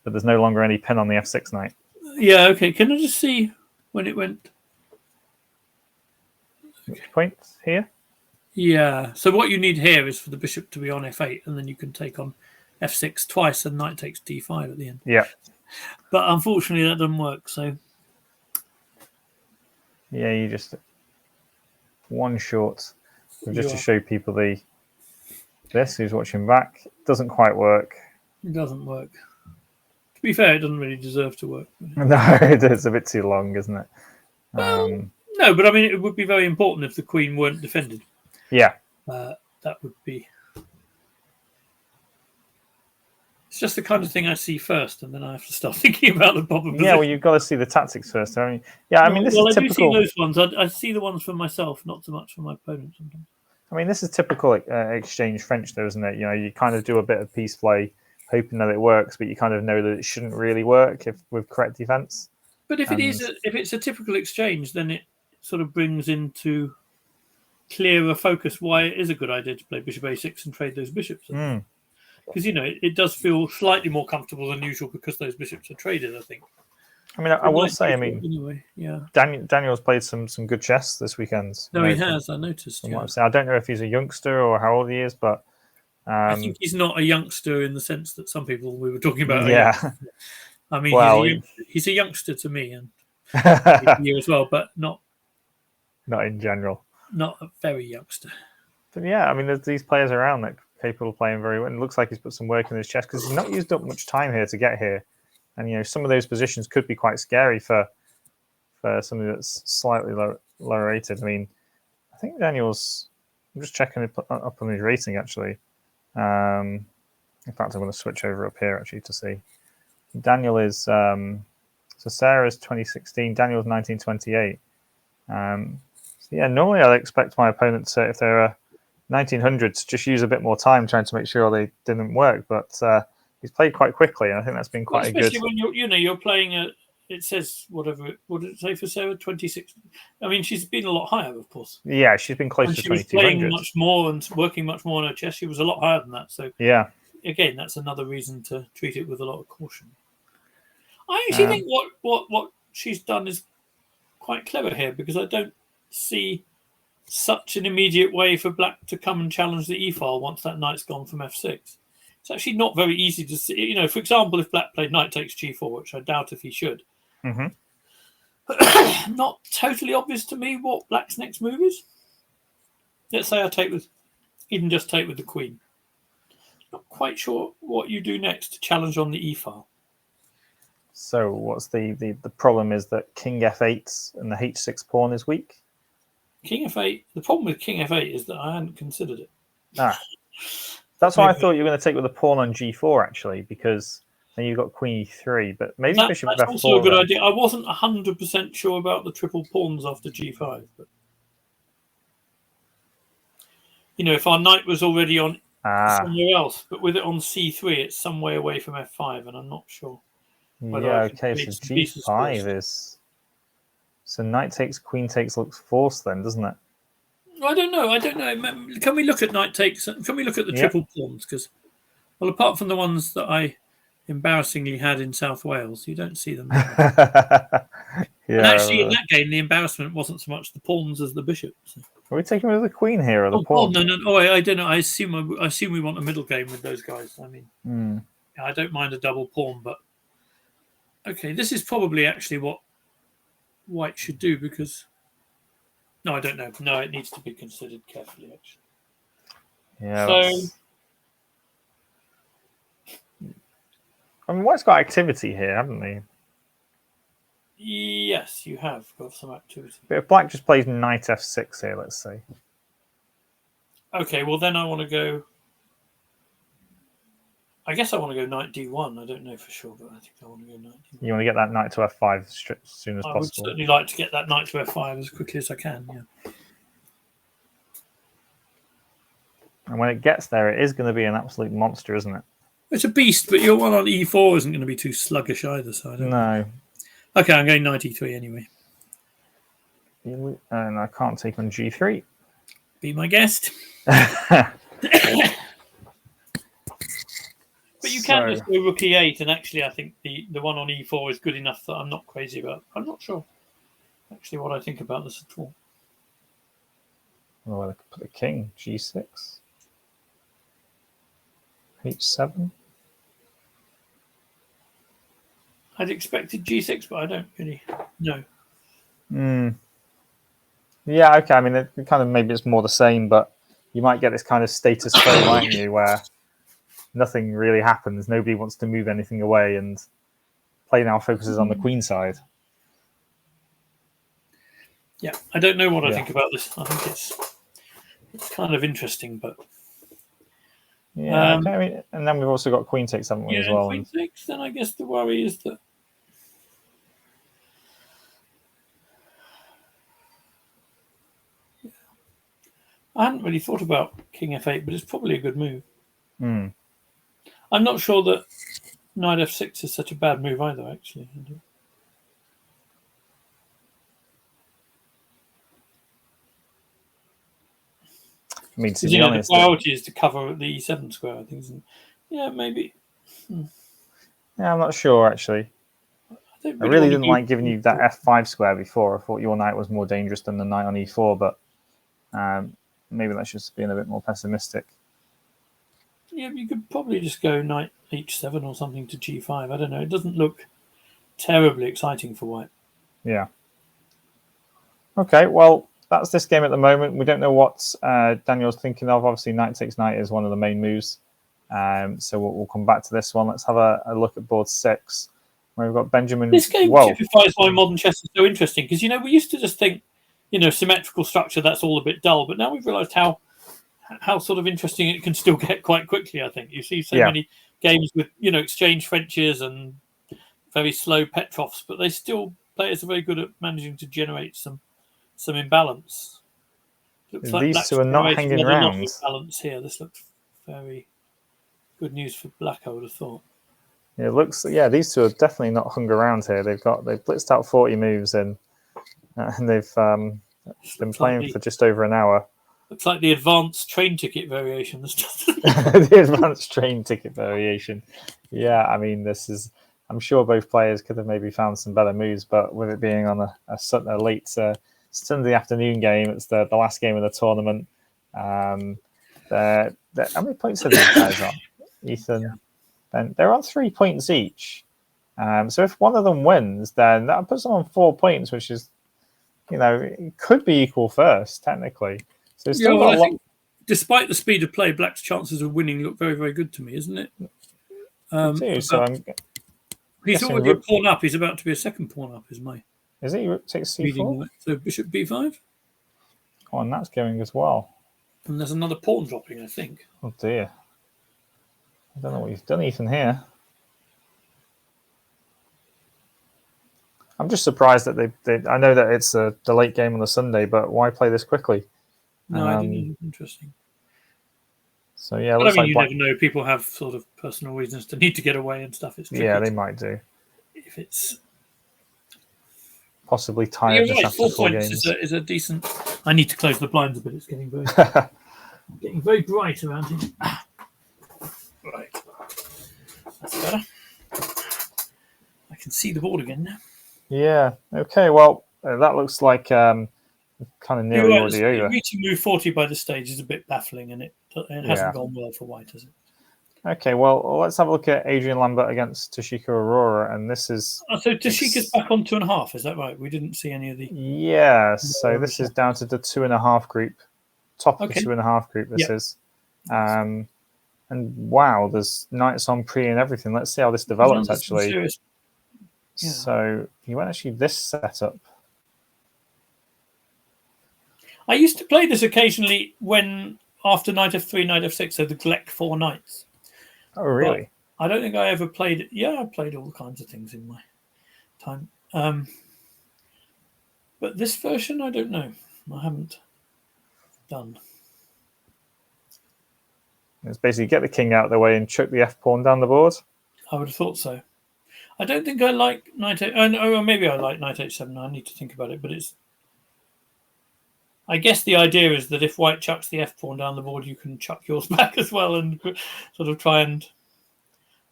But there's no longer any pin on the F6 Knight. Yeah, okay. Can I just see when it went? Which point? Here? Yeah. So what you need here is for the bishop to be on F8, and then you can take on F6 twice, and Knight takes D5 at the end. Yeah. But unfortunately, that doesn't work, so... Yeah, you just... One short. So just to show people this, who's watching back, it doesn't quite work. It doesn't work. To be fair, it doesn't really deserve to work. No, it's a bit too long, isn't it? Well, No, but I mean, it would be very important if the queen weren't defended. Yeah. That would be. It's just the kind of thing I see first, and then I have to start thinking about the proper position. Yeah, well, you've got to see the tactics first. I mean, yeah, I mean, this is I typical. do see those ones. I see the ones for myself, not so much for my opponent sometimes. I mean, this is typical exchange French, though, isn't it? You know, you kind of do a bit of piece play, hoping that it works, but you kind of know that it shouldn't really work with correct defense. But if it's a typical exchange, then it sort of brings into clearer focus why it is a good idea to play bishop a6 and trade those bishops. Because it does feel slightly more comfortable than usual because those bishops are traded, I think. I mean, I will say, anyway, yeah. Daniel's played some good chess this weekend. No, he has. I noticed. Yeah. I don't know if he's a youngster or how old he is, but I think he's not a youngster in the sense that some people we were talking about. Yeah. I mean, he's a youngster to me, and you as well, but not in general. Not a very youngster. But yeah, I mean, there's these players around that are capable of playing very well. And it looks like he's put some work in his chess because he's not used up much time here to get here. And some of those positions could be quite scary for somebody that's slightly lower rated. I mean, I think Daniel's. I'm just checking up on his rating actually. In fact, I'm going to switch over up here actually to see. Daniel is so Sarah's 2016. Daniel's 1928. Yeah, normally I'd expect my opponent to, if they're 1900s, just use a bit more time trying to make sure they didn't work. But he's played quite quickly, and I think that's been quite especially good. When you're playing it says whatever. What did it say for Sarah? 26. I mean, she's been a lot higher, of course. Yeah, she's been close to 2200. She was playing much more and working much more on her chess. She was a lot higher than that. So yeah, again, that's another reason to treat it with a lot of caution. I actually think what she's done is quite clever here because I don't see such an immediate way for black to come and challenge the e-file once that knight's gone from f6. It's actually not very easy to see. For example, if black played knight takes g4, which I doubt if he should, not totally obvious to me what black's next move is. Let's say I take with the queen. Not quite sure what you do next to challenge on the e-file. So what's the problem is that king f8 and the h6 pawn is weak? King f8. The problem with king f8 is that I hadn't considered it. That's why I thought you were going to take with the pawn on g4 actually, because then you've got queen e3. But maybe bishop that's f4. Also a good idea. I wasn't 100% sure about the triple pawns after g5, but if our knight was already on somewhere else, but with it on c3, it's some way away from f5, and I'm not sure. Yeah. Okay. So g5 is. So knight takes, queen takes looks forced then, doesn't it? I don't know. Can we look at knight takes? Can we look at the triple pawns? Because, well, apart from the ones that I embarrassingly had in South Wales, you don't see them. And actually, in that game, the embarrassment wasn't so much the pawns as the bishop. So. Are we taking with the queen here or the pawn? No. Oh, I don't know. I assume we want a middle game with those guys. I mean, I don't mind a double pawn, but okay, this is probably actually what white should do because no, I don't know. No, it needs to be considered carefully actually. Yeah. So I mean, white's got activity here, haven't they? Yes, you have got some activity. But if black just plays knight f6 here, let's say. Okay, well then I want to go. I guess I want to go knight d1. I don't know for sure, but I think I want to go knight d1. You want to get that knight to f5 as soon as possible? I would certainly like to get that knight to f5 as quickly as I can, yeah. And when it gets there, it is going to be an absolute monster, isn't it? It's a beast, but your one on e4 isn't going to be too sluggish either, so I don't know. Okay, I'm going knight e3 anyway. And I can't take on g3. Be my guest. But you can just go rook e8, and actually I think the one on e4 is good enough that I'm not crazy about. I'm not sure actually what I think about this at all. Well, I could put the king, g6. h7. I'd expected g6, but I don't really know. Yeah, okay. I mean, it kind of maybe it's more the same, but you might get this kind of status quo, mightn't you, where nothing really happens. Nobody wants to move anything away, and play now focuses on the queen side. Yeah, I don't know what I Yeah. think about this. I think it's kind of interesting, but Yeah, okay. I mean, and then we've also got queen takes, haven't we, yeah, as well? queen takes. Then I guess the worry is that I hadn't really thought about king f8, but it's probably a good move. Mm. I'm not sure that knight f6 is such a bad move either, actually. I mean, to Because, be the honest, priority is to cover the e7 square, I think, isn't it? Yeah, maybe. yeah, I'm not sure actually. I don't I really really want to didn't go. like giving you that f5 square before. I thought your knight was more dangerous than the knight on e4, but maybe that's just being a bit more pessimistic. Yeah, you could probably just go knight h7 or something to g5. I don't know. It doesn't look terribly exciting for white. Yeah. Okay, well, that's this game at the moment. We don't know what Daniel's thinking of. Obviously, knight takes knight is one of the main moves. So we'll come back to this one. Let's have a look at board 6, where we've got Benjamin. This game Whoa. typifies why modern chess is so interesting because we used to just think, symmetrical structure, that's all a bit dull, but now we've realised how sort of interesting it can still get quite quickly. I think you see so many games with exchange Frenches and very slow Petrovs, but players are very good at managing to generate some imbalance. Looks like These Black's two are not generated hanging a lot of round. imbalance here. This looks very good news for Black, I would have thought. It looks, these two are definitely not hung around here. They've blitzed out 40 moves and they've been playing for just over an hour. Looks like the advanced train ticket variation. The advanced train ticket variation. Yeah, I mean, I'm sure both players could have maybe found some better moves, but with it being on a late Sunday afternoon game, it's the last game of the tournament. How many points have these guys on? Ethan, and they're on 3 points each. So if one of them wins, then that puts them on 4 points, which is, it could be equal first, technically. So still I think despite the speed of play, Black's chances of winning look very, very good to me, isn't it? So he's already a pawn up. He's about to be a second pawn up, is my... Is it rook takes c4? So bishop b5? Oh, and that's going as well. And there's another pawn dropping, I think. Oh, dear. I don't know what you've done, Ethan, here. I'm just surprised that I know that it's the late game on the Sunday, but why play this quickly? No, I didn't. Interesting. So, yeah, but you never know. People have sort of personal reasons to need to get away and stuff. It's tricky. Yeah, they might do. If it's possibly tired just after 4 games. Is a decent... I need to close the blinds a bit. It's getting very getting very bright around here. Right. That's better. I can see the board again now. Yeah. Okay. Well, that looks like kind of nearly already over. Reaching move 40 by this stage is a bit baffling, and it hasn't gone well for white, has it? Okay. Well, let's have a look at Adrian Lambert against Toshiko Aurora, and this is. So Toshika's back on 2.5. Is that right? We didn't see any of the. Yeah. So this is down to the 2.5 group, top of the 2.5 group. This is. And wow, there's knights on pre and everything. Let's see how this develops, actually. Yeah. So he went actually this setup. I used to play this occasionally when after knight f3, knight f6, so the Gleck 4 knights. Oh, really? But I don't think I ever played it. Yeah, I played all kinds of things in my time. But this version, I don't know. I haven't done. It's basically get the king out of the way and chuck the f pawn down the board. I would have thought so. I don't think I like knight 8. Oh, maybe I like knight h7. I need to think about it, but it's. I guess the idea is that if white chucks the f pawn down the board, you can chuck yours back as well and sort of try and.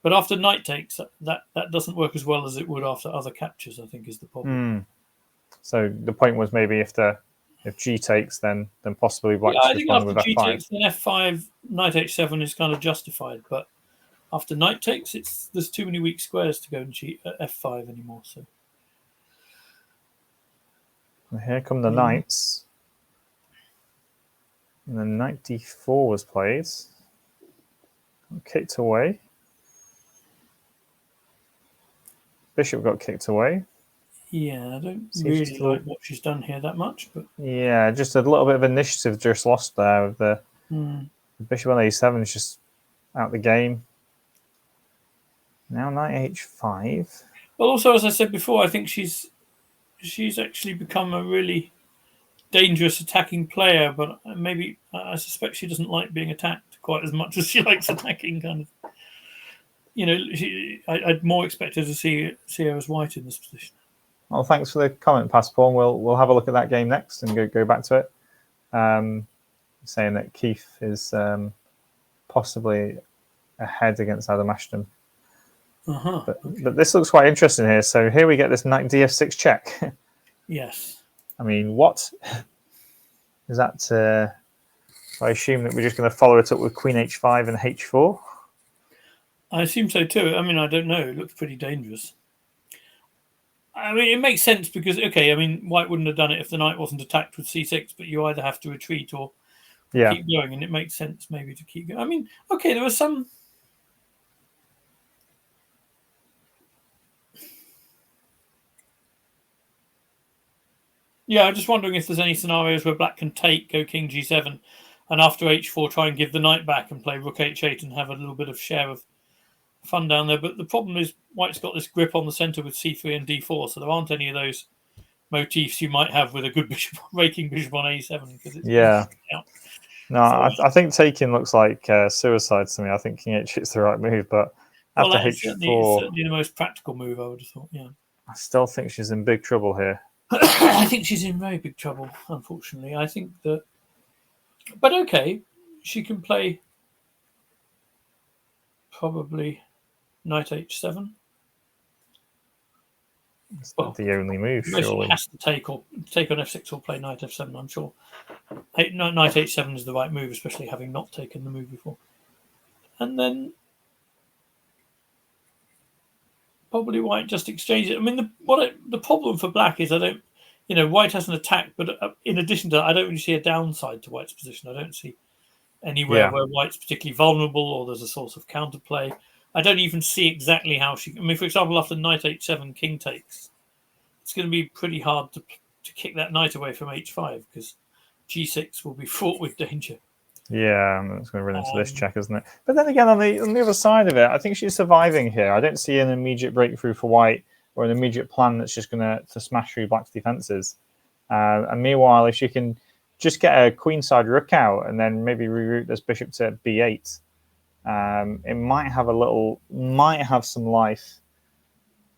But after knight takes, that doesn't work as well as it would after other captures, I think, is the problem. So the point was maybe if g takes, then possibly black. Yeah, I think after g takes, then f5, knight h7 is kind of justified. But after knight takes, there's too many weak squares to go in f5 anymore. So and here come the knights. And then knight d4 was played. Kicked away. Bishop got kicked away. Yeah, I don't See, really just like what she's done here that much, but yeah, just a little bit of initiative just lost there. With the bishop on a7 is just out the game. Now knight h5. well, also as I said before, I think she's actually become a really dangerous attacking player, but maybe I suspect she doesn't like being attacked quite as much as she likes attacking. Kind of, I'd more expect her to see her as white in this position. Well, thanks for the comment, Passport. We'll have a look at that game next and go back to it. Saying that Keith is possibly ahead against Adam Ashton. But this looks quite interesting here. So here we get this knight df6 check. Yes. I mean, what is that? I assume that we're just going to follow it up with queen h5 and h4. I assume so too. I mean, I don't know. It looks pretty dangerous. I mean, it makes sense because, okay, I mean, white wouldn't have done it if the knight wasn't attacked with c6, but you either have to retreat or keep going, and it makes sense maybe to keep going. I mean, okay, there was some... Yeah, I'm just wondering if there's any scenarios where black can take, go king g7, and after h4 try and give the knight back and play rook h8 and have a little bit of share of fun down there. But the problem is white's got this grip on the center with c3 and d4, so there aren't any of those motifs you might have with a good bishop, raking bishop on a7. Because it's no, I think taking looks like suicide to me. I think king h8 is the right move, but after h4, certainly the most practical move, I would have thought. Yeah, I still think she's in big trouble here. I think she's in very big trouble, unfortunately. I think that, but okay, she can play probably knight h7. It's not the only move, surely. Has to take on f6 or play knight f7, I'm sure. Knight h7 is the right move, especially having not taken the move before. And then probably white just exchanges it. I mean, the problem for black is white has an attack, but in addition to that, I don't really see a downside to white's position. I don't see anywhere where white's particularly vulnerable or there's a source of counterplay. I don't even see exactly how she... I mean, for example, after knight h7, king takes, it's going to be pretty hard to kick that knight away from h5 because g6 will be fraught with danger. Yeah, it's going to run into this check, isn't it? But then again, on the other side of it, I think she's surviving here. I don't see an immediate breakthrough for white or an immediate plan that's just going to smash through black's defenses. And meanwhile, if she can just get a queenside rook out and then maybe reroute this bishop to b8, it might have some life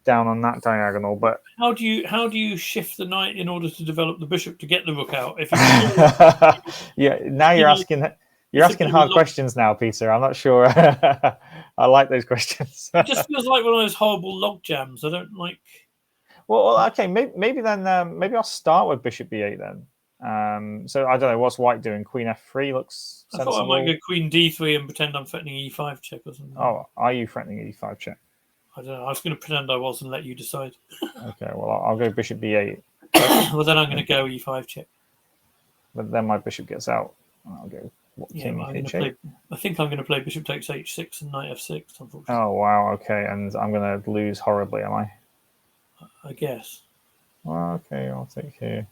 down on that diagonal. But how do you shift the knight in order to develop the bishop to get the rook out? If now you're asking hard questions now, Peter. I'm not sure. I like those questions. It just feels like one of those horrible log jams. I don't like. Well, okay, maybe then maybe I'll start with bishop b8 then. So I don't know what's white doing. Queen f3 looks sensible. I thought I might go queen d3 and pretend I'm threatening e5 check or something. Oh, are you threatening e5 check? I don't know. I was going to pretend I was and let you decide. Okay, well, I'll go bishop b8. Well, then I'm going to go e5 check. But then my bishop gets out. I'll go king h8. I think I'm going to play bishop takes h6 and knight f6, unfortunately. Oh, wow, okay. And I'm going to lose horribly, am I? I guess. Well, okay, I'll take here.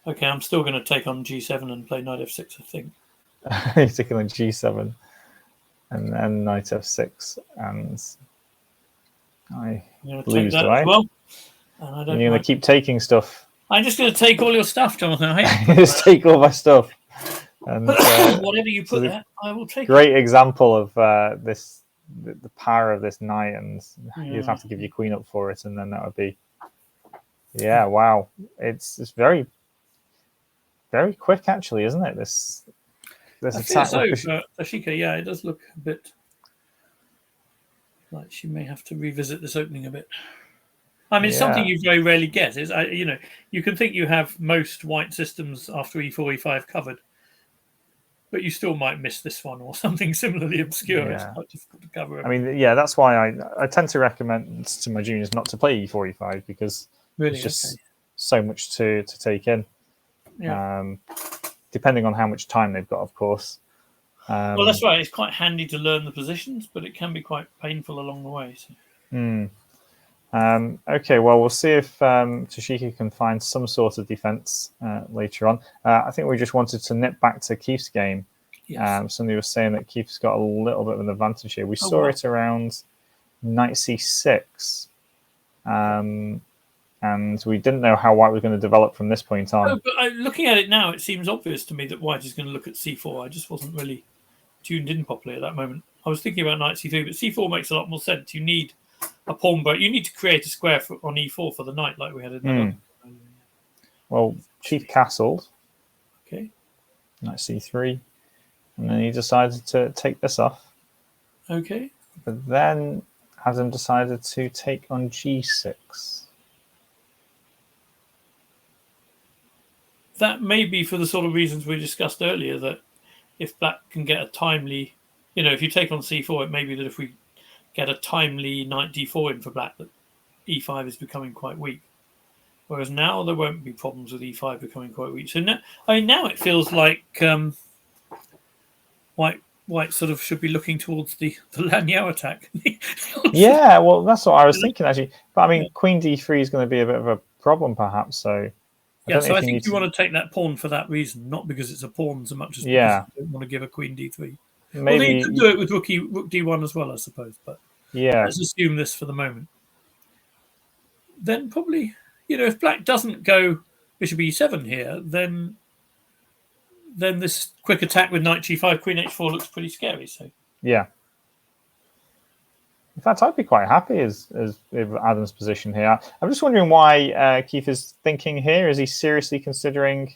Okay, I'm still going to take on g7 and play knight f6, I think. You're taking on g7 and then knight f6 and I lose, do I? Well, and you're going to keep taking stuff. I'm just going to take all your stuff, Jonathan. Just take all my stuff. And whatever you put there, I will take. Great example of the power of this knight, and you'd have to give your queen up for it, and then that would be. Yeah, wow. It's very, very quick, actually, isn't it? This attack. So, Ashika, yeah, it does look a bit like she may have to revisit this opening a bit. I mean, it's something you very rarely get. Is you can think you have most white systems after e4, e5 covered, but you still might miss this one or something similarly obscure. It's quite difficult to cover. I mean, yeah, that's why I tend to recommend to my juniors not to play e4, e5 because there's just so much to take in. Yeah. Depending on how much time they've got, of course. Well, that's right. It's quite handy to learn the positions, but it can be quite painful along the way. So. Okay, well, we'll see if Toshiki can find some sort of defense later on. I think we just wanted to nip back to Keith's game. Yes. Somebody was saying that Keith's got a little bit of an advantage here. We saw wow. it around knight c6. And we didn't know how white was going to develop from this point on. No, but looking at it now, it seems obvious to me that white is going to look at c4. I just wasn't really tuned in properly at that moment. I was thinking about knight c3, but c4 makes a lot more sense. You need a pawn break. You need to create a square on e4 for the knight, like we had in that. Well, Keith castled. Okay. Knight c3. And then he decided to take this off. Okay. But then Adam decided to take on g6. That may be for the sort of reasons we discussed earlier, that if black can get a timely, if you take on c4, it may be that if we get a timely knight d4 in for black, that e5 is becoming quite weak. Whereas now there won't be problems with e5 becoming quite weak. So now it feels like white sort of should be looking towards the Lanyao attack. Yeah, well, that's what I was thinking, actually. But I mean, queen d3 is going to be a bit of a problem, perhaps. So I think you want to take that pawn for that reason, not because it's a pawn so much as because you don't want to give a queen d3. Maybe you could do it with rook d1 as well, I suppose. But let's assume this for the moment. Then probably, if black doesn't go bishop e7 here, then this quick attack with knight g5, queen h4 looks pretty scary. So yeah. In fact, I'd be quite happy as Adam's position here. I'm just wondering why Keith is thinking here. Is he seriously considering?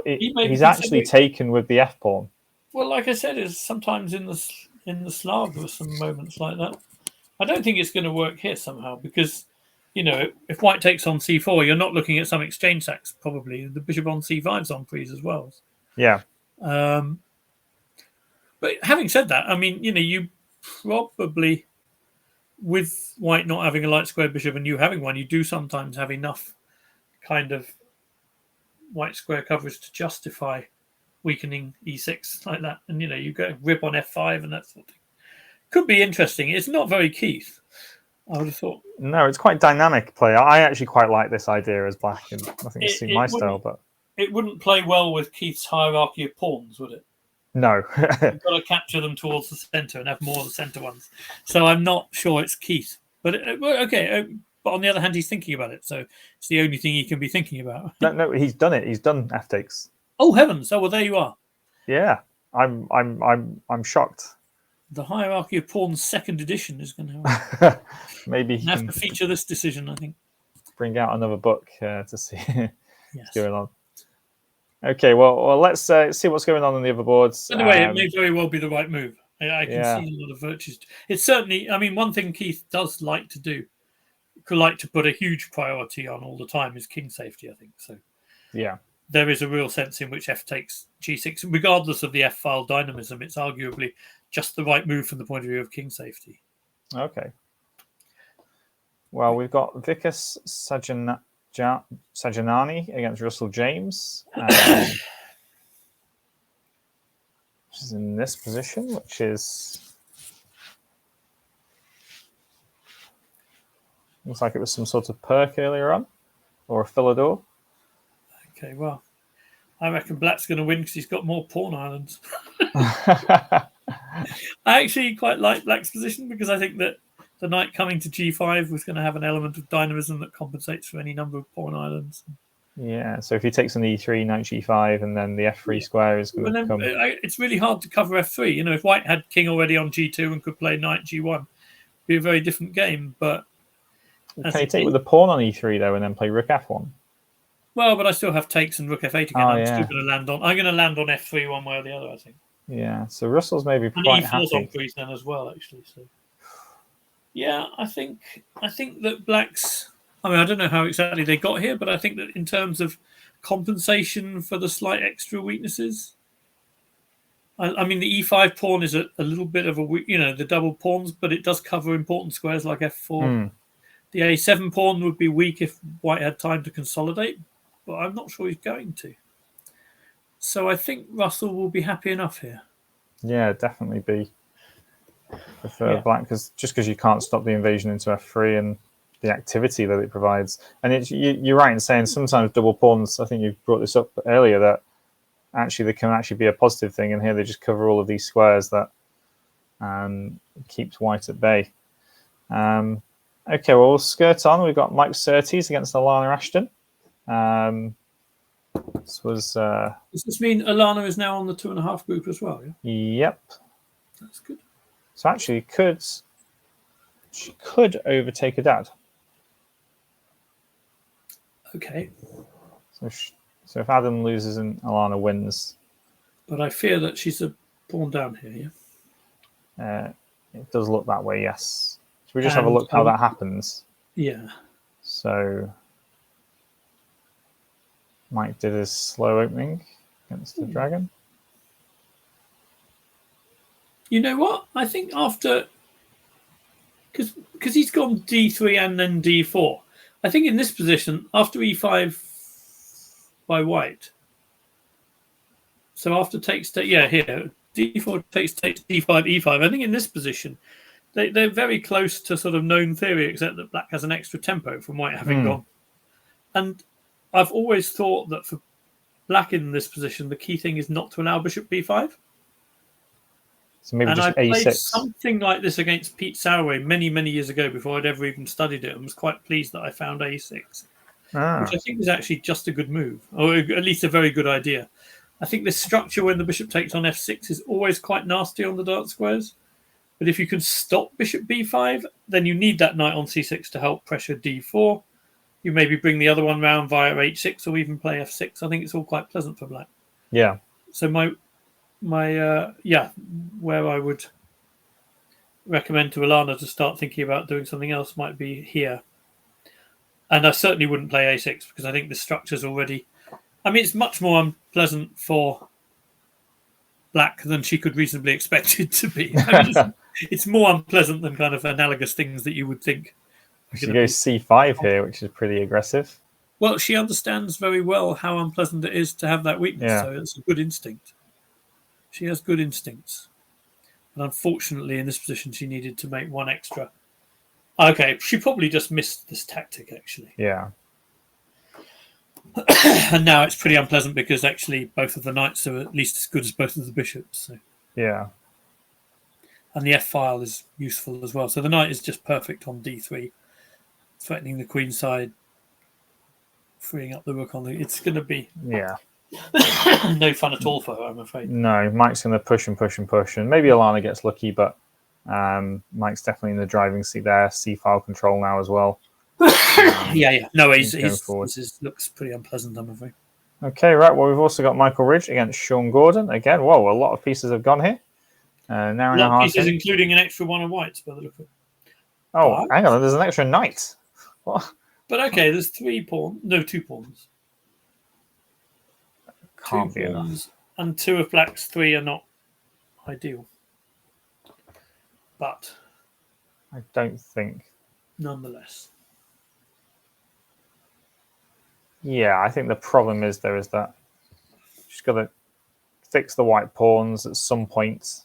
He's actually taken with the f pawn. Well, like I said, is sometimes in the Slav there are some moments like that. I don't think it's going to work here somehow because, if white takes on c4, you're not looking at some exchange sacks. Probably the bishop on c5's on freeze as well. Yeah. But having said that, I mean, you probably, with white not having a light square bishop and you having one, you do sometimes have enough kind of white square coverage to justify weakening e6 like that. And, you go rip on f5 and that sort of thing. Could be interesting. It's not very Keith, I would have thought. No, it's quite dynamic play. I actually quite like this idea as black, and I think it's my style. But it wouldn't play well with Keith's hierarchy of pawns, would it? No. You've got to capture them towards the centre and have more of the centre ones. So I'm not sure it's Keith. But okay. But on the other hand, he's thinking about it. So it's the only thing he can be thinking about. No, he's done it. He's done f takes. Oh heavens! Oh well, there you are. Yeah, I'm shocked. The hierarchy of pawns second edition is going to maybe have to feature this decision. I think bring out another book to see what's going on. Okay, well, let's see what's going on the other boards. Anyway, it may very well be the right move. I can see a lot of virtues. It's certainly, I mean, one thing Keith does like to do, like to put a huge priority on all the time, is king safety, I think. So yeah, there is a real sense in which f takes g6, regardless of the f-file dynamism. It's arguably just the right move from the point of view of king safety. Okay. Well, we've got Vikas Sajanani against Russell James, which is in this position, which is looks like it was some sort of perk earlier on, or a Philidor. Okay, well, I reckon black's going to win because he's got more pawn islands. I actually quite like black's position because I think that the knight coming to g5 was going to have an element of dynamism that compensates for any number of pawn islands. Yeah, so if he takes an e3, knight g5, and then the f3 square is going to come. It's really hard to cover f3. If white had king already on g2 and could play knight g1, it'd be a very different game. But can he take with the pawn on e3 though, and then play rook f1? Well, but I still have takes and rook f8 again. I'm still going to land on. I'm going to land on f3 one way or the other, I think. Yeah, so Russell's maybe and quite e4's happy. on freeze then as well, actually. So yeah, I think that black's. I mean, I don't know how exactly they got here, but I think that in terms of compensation for the slight extra weaknesses, I mean, the e5 pawn is a little bit of the double pawns, but it does cover important squares like f4. The a7 pawn would be weak if white had time to consolidate, but I'm not sure he's going to. So I think Russell will be happy enough here. Yeah, definitely be. prefer black because you can't stop the invasion into f3 and the activity that it provides. And you're right in saying sometimes double pawns, I think you brought this up earlier, that actually there can actually be a positive thing, and here they just cover all of these squares that keeps white at bay. Okay, well, we'll skirt on. We've got Mike Surtees against Alana Ashton. Does this mean Alana is now on the 2.5 group as well? Yeah. Yep. That's good. So actually, she could overtake her dad. Okay. So if Adam loses and Alana wins, but I fear that she's a pawn down here. Yeah. It does look that way. Yes. Should we just have a look how that happens? Yeah. So Mike did his slow opening against the dragon. You know what? I think after, because he's gone d3 and then d4. I think in this position, after e5 by white. So after takes, here, d4 takes d5, e5. I think in this position, they're very close to sort of known theory, except that black has an extra tempo from white having gone. And I've always thought that for black in this position, the key thing is not to allow bishop b5. So maybe and just I played a6. something like this against Pete Sauerway many, many years ago before I'd ever even studied it, and was quite pleased that I found a6, which I think is actually just a good move, or at least a very good idea. I think this structure when the bishop takes on f6 is always quite nasty on the dark squares. But if you can stop bishop b5, then you need that knight on c6 to help pressure d4. You maybe bring the other one round via h6 or even play f6. I think it's all quite pleasant for black. Yeah. So where I would recommend to Alana to start thinking about doing something else might be here. And I certainly wouldn't play a6 because I think the structure's already... I mean, it's much more unpleasant for black than she could reasonably expect it to be. I mean, it's more unpleasant than kind of analogous things that you would think. She goes c5 here, which is pretty aggressive. Well, she understands very well how unpleasant it is to have that weakness, so it's a good instinct. She has good instincts. But unfortunately, in this position, she needed to make one extra. Okay, she probably just missed this tactic, actually. Yeah. And now it's pretty unpleasant because actually both of the knights are at least as good as both of the bishops. So. Yeah. And the f-file is useful as well. So the knight is just perfect on d3, threatening the queen side, freeing up the rook on the... It's going to be... Yeah. no fun at all for her, I'm afraid. No, Mike's going to push and push and push. And maybe Alana gets lucky, but Mike's definitely in the driving seat there. C-file control now as well. Yeah. No, this looks pretty unpleasant, I'm afraid. Okay, right. Well, we've also got Michael Ridge against Sean Gordon. Again, whoa, a lot of pieces have gone here. A lot of pieces, including an extra one of whites, by the look of it. Oh, hang on. There's an extra knight. What? But okay, there's 2 pawns. Can't be enough. And 2 of black's 3 are not ideal. But I don't think. Nonetheless. Yeah, I think the problem is that she's got to fix the white pawns at some point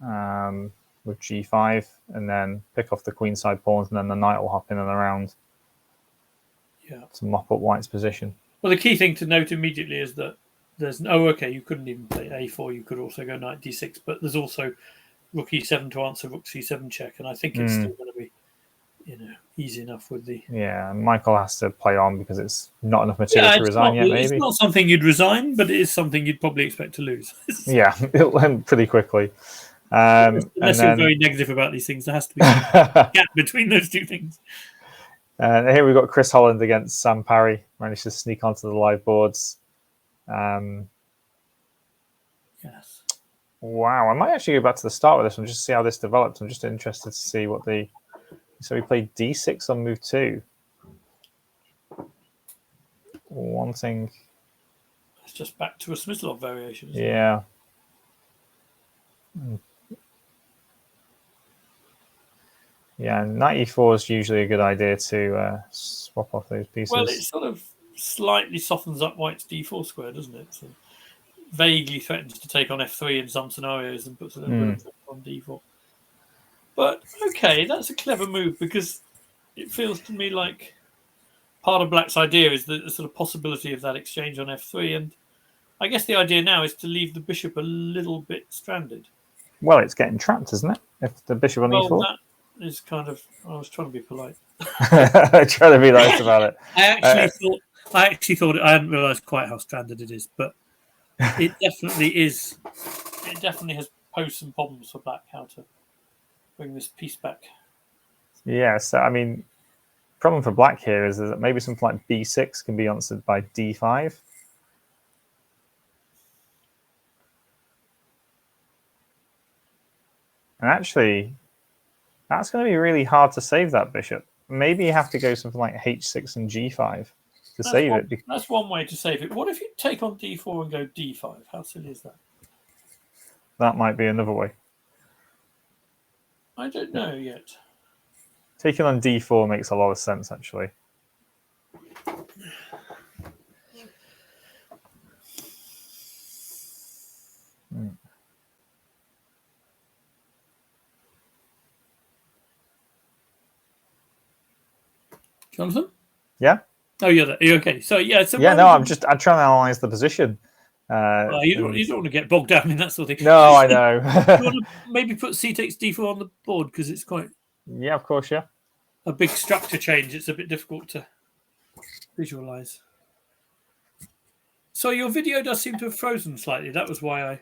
with g5, and then pick off the queenside pawns, and then the knight will hop in and around to mop up white's position. Well, the key thing to note immediately is that there's you couldn't even play a4. You could also go knight d6, but there's also rook e7 to answer rook c7 check, and I think it's still going to be easy enough with the... Yeah, Michael has to play on because it's not enough material to resign yet, maybe. It's not something you'd resign, but it is something you'd probably expect to lose. Yeah, it'll end pretty quickly. Unless you're very negative about these things, there has to be a gap between those two things. And here we've got Chris Holland against Sam Parry. Managed to sneak onto the live boards. Yes. Wow, I might actually go back to the start with this one just to see how this developed. I'm just interested to see what the... So we played d6 on move 2. Wanting... It's just back to a Smyslov variation. Yeah. Yeah, knight e4 is usually a good idea to swap off those pieces. Well, it sort of slightly softens up white's d4 square, doesn't it? So vaguely threatens to take on f3 in some scenarios and puts a little bit of on d4. But okay, that's a clever move because it feels to me like part of Black's idea is the sort of possibility of that exchange on f3, and I guess the idea now is to leave the bishop a little bit stranded. Well, it's getting trapped, isn't it? If the bishop on Well, e4. that is kind of. I was trying to be polite. Trying to be nice about it. I actually thought I hadn't realised quite how stranded it is, but it definitely is. It definitely has posed some problems for Black how to bring this piece back. Yeah, so I mean, problem for Black here is that maybe something like b6 can be answered by d5. And actually, that's going to be really hard to save that bishop. Maybe you have to go something like h6 and g5 to save it. That's one way to save it. What if you take on d4 and go d5? How silly is that? That might be another way. I don't know yet. Taking on d4 makes a lot of sense, actually. Jonathan? Yeah? Oh, you're there. You're okay. So, yeah. So yeah, no, I'm trying to analyze the position. You don't want to get bogged down in that sort of thing. No, I know. You want to maybe put c takes d4 on the board because it's quite Yeah, of course, yeah. a big structure change. It's a bit difficult to visualize. So your video does seem to have frozen slightly. That was why I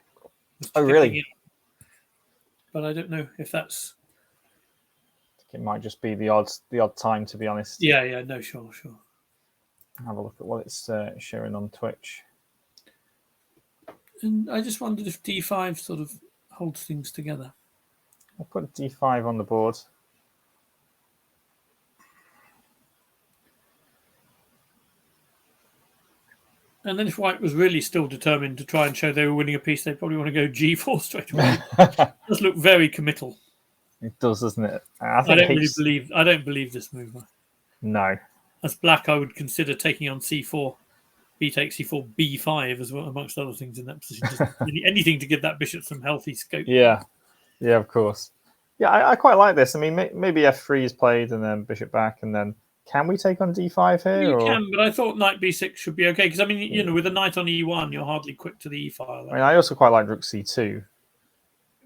was Oh, really? it. But I don't know if that's. It might just be the odd time, to be honest. Yeah, no, sure. Have a look at what it's showing on Twitch. And I just wondered if d5 sort of holds things together. I'll put d5 on the board. And then if White was really still determined to try and show they were winning a piece, they'd probably want to go g4 straight away. It does look very committal. It does, doesn't it? I don't believe this move. No. As Black, I would consider taking on c4, b takes c4, b5 as well, amongst other things in that position. Just anything to give that bishop some healthy scope. Yeah, of course. Yeah, I quite like this. I mean, maybe f3 is played and then bishop back, and then can we take on d5 here? You can, but I thought knight b6 should be okay because I mean, with a knight on e1, you're hardly quick to the e file. I mean, I also quite like rook c2.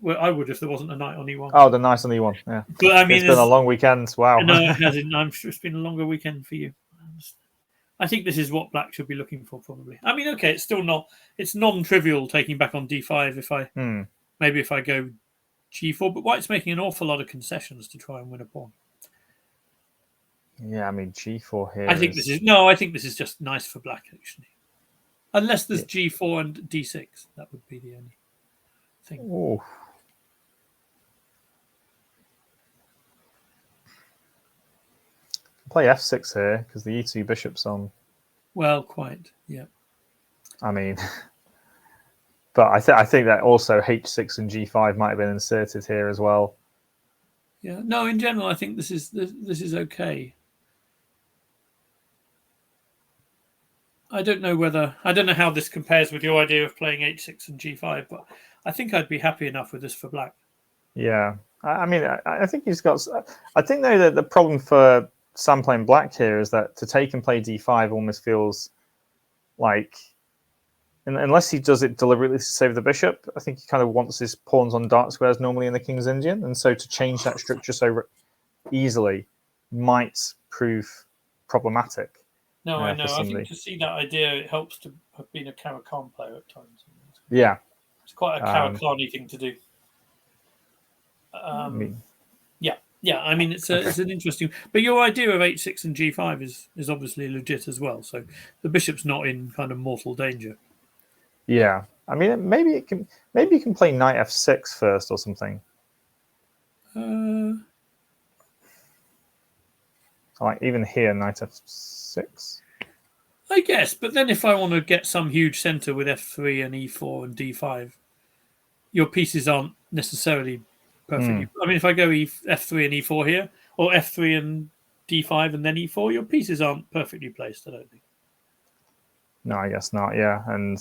Well, I would if there wasn't a knight on e1. Oh, the knight on e1. Yeah, but I mean, it's been a long weekend. Wow. No, it hasn't. I'm sure it's been a longer weekend for you. I think this is what Black should be looking for, probably. I mean, okay, it's still not. It's non-trivial taking back on d5 if I maybe if I go g4, but White's making an awful lot of concessions to try and win a pawn. Yeah, I mean g4 here. I think this is just nice for Black actually, unless there's g4 and d6. That would be the only thing. Ooh. Play f6 here because the e2 bishop's on. Well, quite, yeah. I mean, but I think that also h6 and g5 might have been inserted here as well. Yeah, no. In general, I think this is okay. I don't know how this compares with your idea of playing h6 and g5, but I think I'd be happy enough with this for Black. Yeah, I mean, I think he's got. I think though that the problem for Sam playing Black here is that to take and play d5 almost feels like, unless he does it deliberately to save the bishop, I think he kind of wants his pawns on dark squares normally in the King's Indian, and so to change that structure so easily might prove problematic. No, I know. I think to see that idea, it helps to have been a Caro-Kann player at times. Yeah, it's quite a Caro-Kann-y thing to do. Yeah. I mean, it's an interesting. But your idea of h6 and g5 is obviously legit as well. So the bishop's not in kind of mortal danger. Yeah, I mean, maybe you can play knight f6 first or something. Like even here, knight f6. I guess, but then if I want to get some huge center with f3 and e4 and d5, your pieces aren't necessarily perfectly. I mean, if I go f3 and e4 here, or f3 and d5 and then e4, your pieces aren't perfectly placed, I don't think. No, I guess not. Yeah, and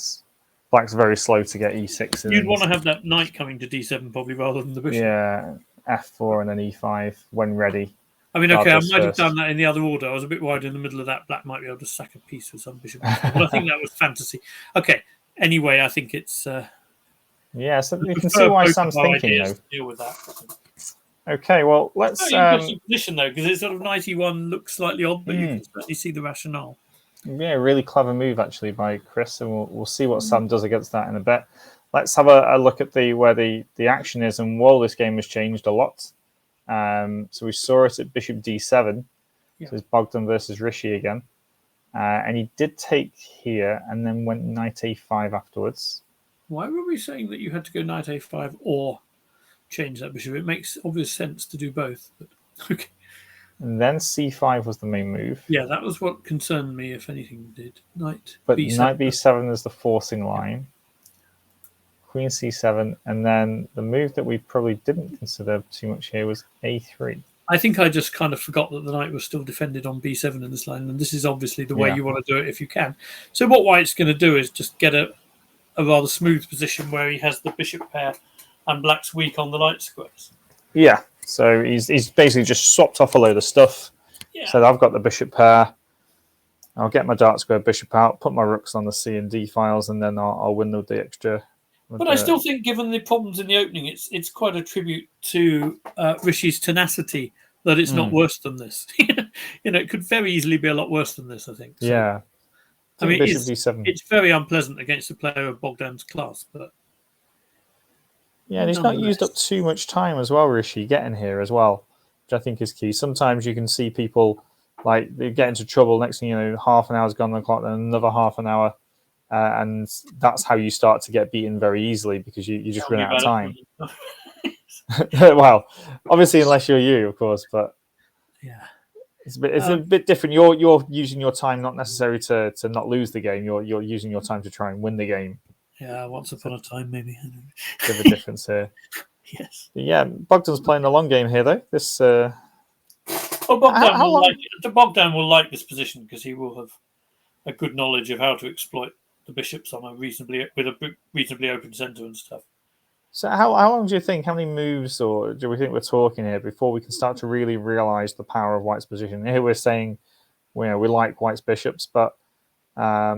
Black's very slow to get e6. You'd want to have that knight coming to d7 probably rather than the bishop. Yeah, f4 and then e5 when ready. I mean, okay, I Guard might have first. done that in the other order. I was a bit wide in the middle of that. Black might be able to sack a piece with some bishop. But I think that was fantasy. Okay. Anyway, I think it's. Yeah, so you can see prefer why both Sam's of our thinking, ideas though. to deal with that. Okay, well, let's. Very interesting position though, because it's sort of 91 looks slightly odd, but you can certainly see the rationale. Yeah, really clever move actually by Chris, and we'll see what Sam does against that in a bit. Let's have a look at where the action is, and while this game has changed a lot. So we saw it at Bishop D7. Yeah. So it's Bogdan versus Rishi again, and he did take here, and then went Knight A5 afterwards. Why were we saying that you had to go Knight A5 or change that bishop? It makes obvious sense to do both. But okay. And then C5 was the main move. Yeah, that was what concerned me, if anything did. Knight But B7. Knight B7 is the forcing line. Queen C7, and then the move that we probably didn't consider too much here was A3. I think I just kind of forgot that the knight was still defended on B7 in this line, and this is obviously the way you want to do it if you can. So what White's going to do is just get a rather smooth position where he has the bishop pair and Black's weak on the light squares. Yeah, so he's basically just swapped off a load of stuff. Yeah. So I've got the bishop pair. I'll get my dark square bishop out, put my rooks on the C and D files, and then I'll win the extra. But I still think, given the problems in the opening, it's quite a tribute to Rishi's tenacity that it's not worse than this. It could very easily be a lot worse than this, I think. So, yeah. I mean, Bishop D7. It's very unpleasant against a player of Bogdan's class, but yeah, and he's not used up too much time as well, Rishi, getting here as well, which I think is key. Sometimes you can see people like they get into trouble. Next thing you know, half an hour's gone on the clock, then another half an hour. And that's how you start to get beaten very easily because you just run out of time. Well, obviously, unless you're you, of course, but yeah, it's a bit different. You're using your time not necessarily to not lose the game. You're using your time to try and win the game. Yeah, once upon a time, maybe. Bit of a difference here. Yes. But yeah, Bogdan's playing the long game here, though. This. Bogdan will like this position because he will have a good knowledge of how to exploit the bishops on a reasonably open centre and stuff. So how long do you think? How many moves, or do we think we're talking here before we can start to really realise the power of White's position? Here we're saying, we like White's bishops, but how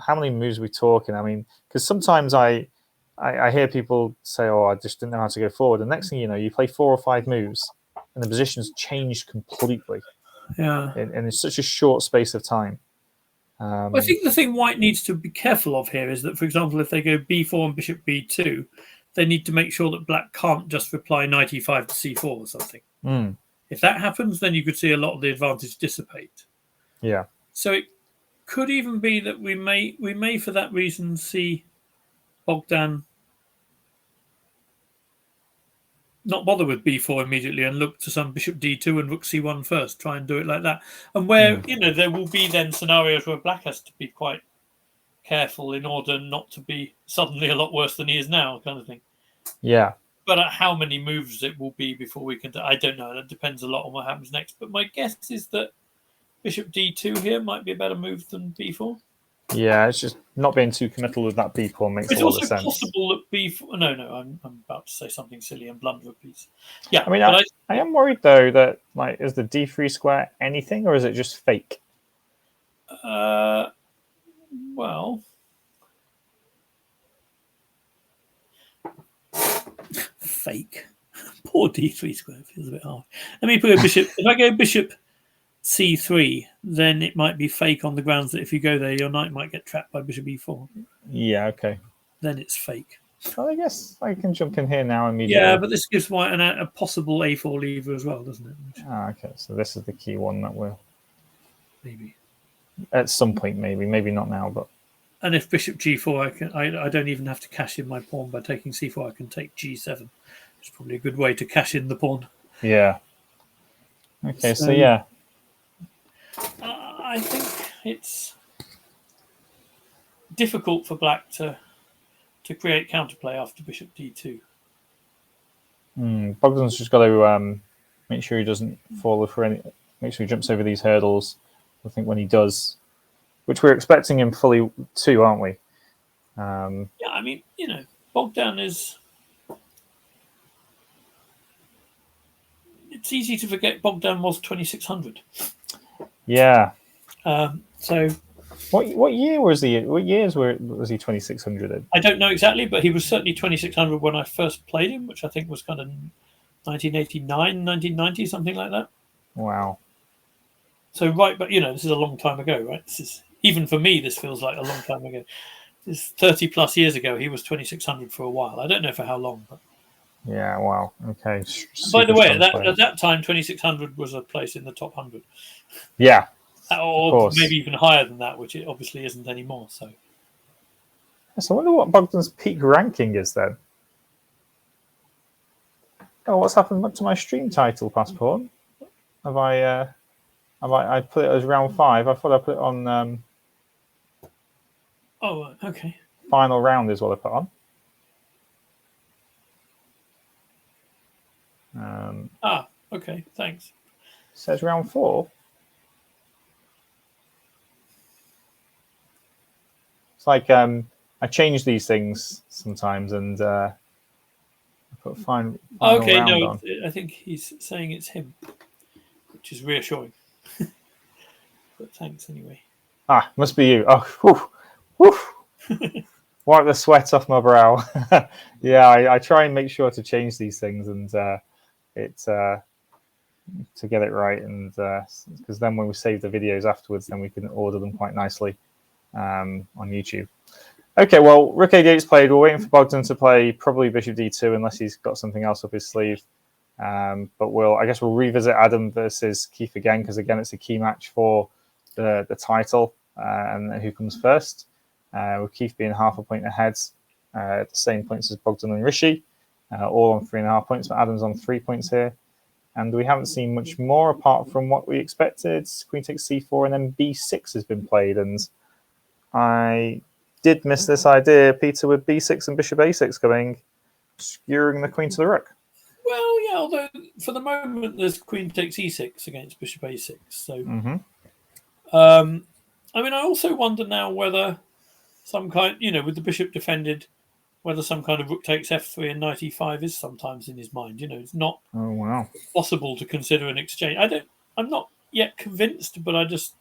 many moves are we talking? I mean, because sometimes I hear people say, "Oh, I just didn't know how to go forward." The next thing you know, you play 4 or 5 moves, and the position's changed completely. Yeah, in such a short space of time. I think the thing White needs to be careful of here is that, for example, if they go b4 and bishop b2, they need to make sure that Black can't just reply knight e5 to c4 or something. If that happens, then you could see a lot of the advantage dissipate. Yeah. So it could even be that we may for that reason see Bogdan not bother with b4 immediately and look to some bishop d2 and rook c1 first, try and do it like that. And where, there will be then scenarios where Black has to be quite careful in order not to be suddenly a lot worse than he is now, kind of thing. Yeah. But at how many moves it will be before we can... I don't know. That depends a lot on what happens next. But my guess is that bishop d2 here might be a better move than b4. Yeah, it's just not being too committal with that b4 makes a lot of sense. It's also possible that b4... No, I'm about to say something silly and blunder a pice. Yeah, I mean, I am worried, though, that, is the d3 square anything, or is it just fake? Well... Fake. Poor d3 square feels a bit hard. Let me put a bishop... If I go bishop c3, then it might be fake on the grounds that if you go there, your knight might get trapped by bishop e4. Yeah, okay. Then it's fake. Well, I guess I can jump in here now immediately. Yeah, but this gives White a possible a4 lever as well, doesn't it? Okay, so this is the key one that we'll... Maybe. At some point, maybe not now, but... And if bishop g4, I don't even have to cash in my pawn by taking c4. I can take g7. It's probably a good way to cash in the pawn. Yeah. Okay, so yeah. I think it's difficult for Black to create counterplay after bishop d2. Bogdan's just got to make sure he doesn't fall for any... Make sure he jumps over these hurdles. I think when he does... Which we're expecting him fully to, aren't we? Yeah, I mean, Bogdan is... it's easy to forget Bogdan was 2600. Yeah. So What year was he? What years was he 2600 in? I don't know exactly, but he was certainly 2600 when I first played him, which I think was kind of 1989, 1990, something like that. Wow. So right, but this is a long time ago, right? This is, even for me, this feels like a long time ago. This is 30 plus years ago. He was 2600 for a while. I don't know for how long, but Yeah. Wow. Okay. by the way, at Super that time, 2600 was a place in the top 100. Yeah. Of Or course. maybe even higher than that, which it obviously isn't anymore. So I wonder what Bogdan's peak ranking is then. Oh, what's happened to my stream title, Passport? Have I put it as round 5? I thought I put it on. oh, okay. Final round is what I put on. Okay. Thanks. Says round 4. It's like I change these things sometimes, and I put final Okay, round no, on. I think he's saying it's him, which is reassuring. But thanks anyway. Must be you. Oh, whew. Wipe the sweat off my brow. Yeah, I try and make sure to change these things and to get it right, and because then when we save the videos afterwards, then we can order them quite nicely on YouTube. Okay, well, Rook A8's played. We're waiting for Bogdan to play probably Bishop D2 unless he's got something else up his sleeve. But I guess we'll revisit Adam versus Keith again, because again it's a key match for the title and who comes first. With Keith being half a point ahead, at the same points as Bogdan and Rishi, all on 3.5 points, but Adam's on 3 points here. And we haven't seen much more apart from what we expected. Queen takes C4 and then B6 has been played. And I did miss this idea, Peter, with B6 and Bishop A6 coming, skewering the Queen to the Rook. Well, yeah, although for the moment there's Queen takes E6 against Bishop A6. So, I mean, I also wonder now whether some kind, with the Bishop defended, whether some kind of Rook takes F3 and Knight E5 is sometimes in his mind. It's not possible to consider an exchange. I'm not yet convinced, but I just,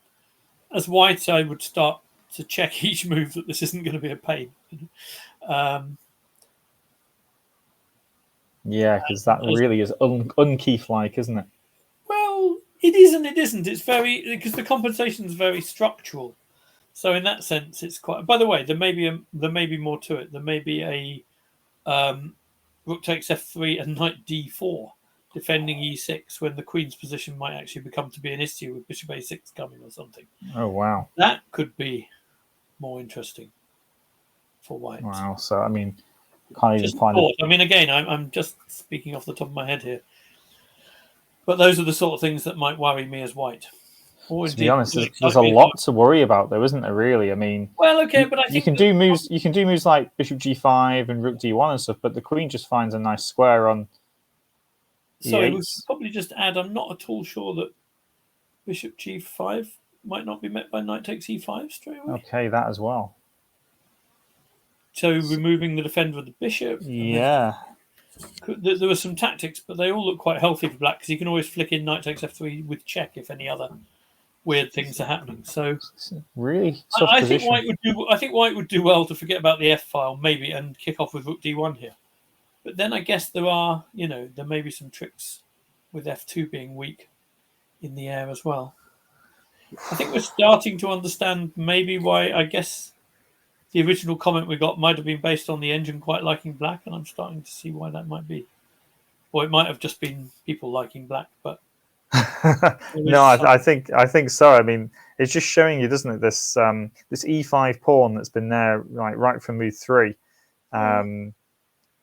as white, I would start to check each move that this isn't going to be a pain. Yeah, because that really is un-Keith-like, isn't it? Well, it is and it isn't. It's because the compensation is very structural. So in that sense, it's quite. By the way, there may be more to it. There may be a Rook takes F3 and Knight D4, defending E6, when the Queen's position might actually become to be an issue with Bishop A6 coming or something. Oh wow, that could be more interesting for white. Wow. So I mean, can't even find it. I mean, again, I'm just speaking off the top of my head here, but those are the sort of things that might worry me as white. To be honest, there's a lot to worry about, though, isn't there? Really, I mean, well, okay, but I think you can do moves. You can do moves like Bishop G5 and Rook D1 and stuff, but the Queen just finds a nice square on. Sorry, we should probably just add. I'm not at all sure that Bishop G5 might not be met by Knight takes E5 straight away. Okay, that as well. So removing the defender of the bishop. Yeah. There were some tactics, but they all look quite healthy for black because you can always flick in Knight takes F3 with check if any other weird things are happening. So really tough I position. think white would do well to forget about the F file maybe and kick off with Rook D1 here. But then I guess there may be some tricks with F2 being weak in the air as well. I think we're starting to understand maybe why, I guess, the original comment we got might have been based on the engine quite liking black, and I'm starting to see why that might be. Or it might have just been people liking black, but no, I think so. I mean, it's just showing you, doesn't it? This this E5 pawn that's been there right from move 3. When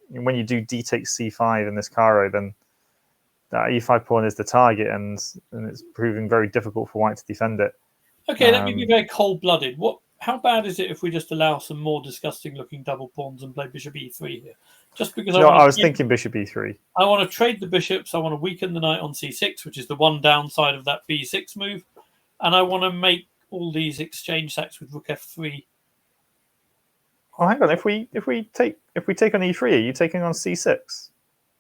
you do D takes C5 in this Caro, then that E5 pawn is the target, and it's proving very difficult for white to defend it. Okay, let me be very cold-blooded. How bad is it if we just allow some more disgusting-looking double pawns and play Bishop E3 here? Just because I was thinking Bishop E3. I want to trade the bishops. I want to weaken the knight on C6, which is the one downside of that B6 move, and I want to make all these exchange sacks with Rook F3. Oh, hang on. If we take on E3, are you taking on C6?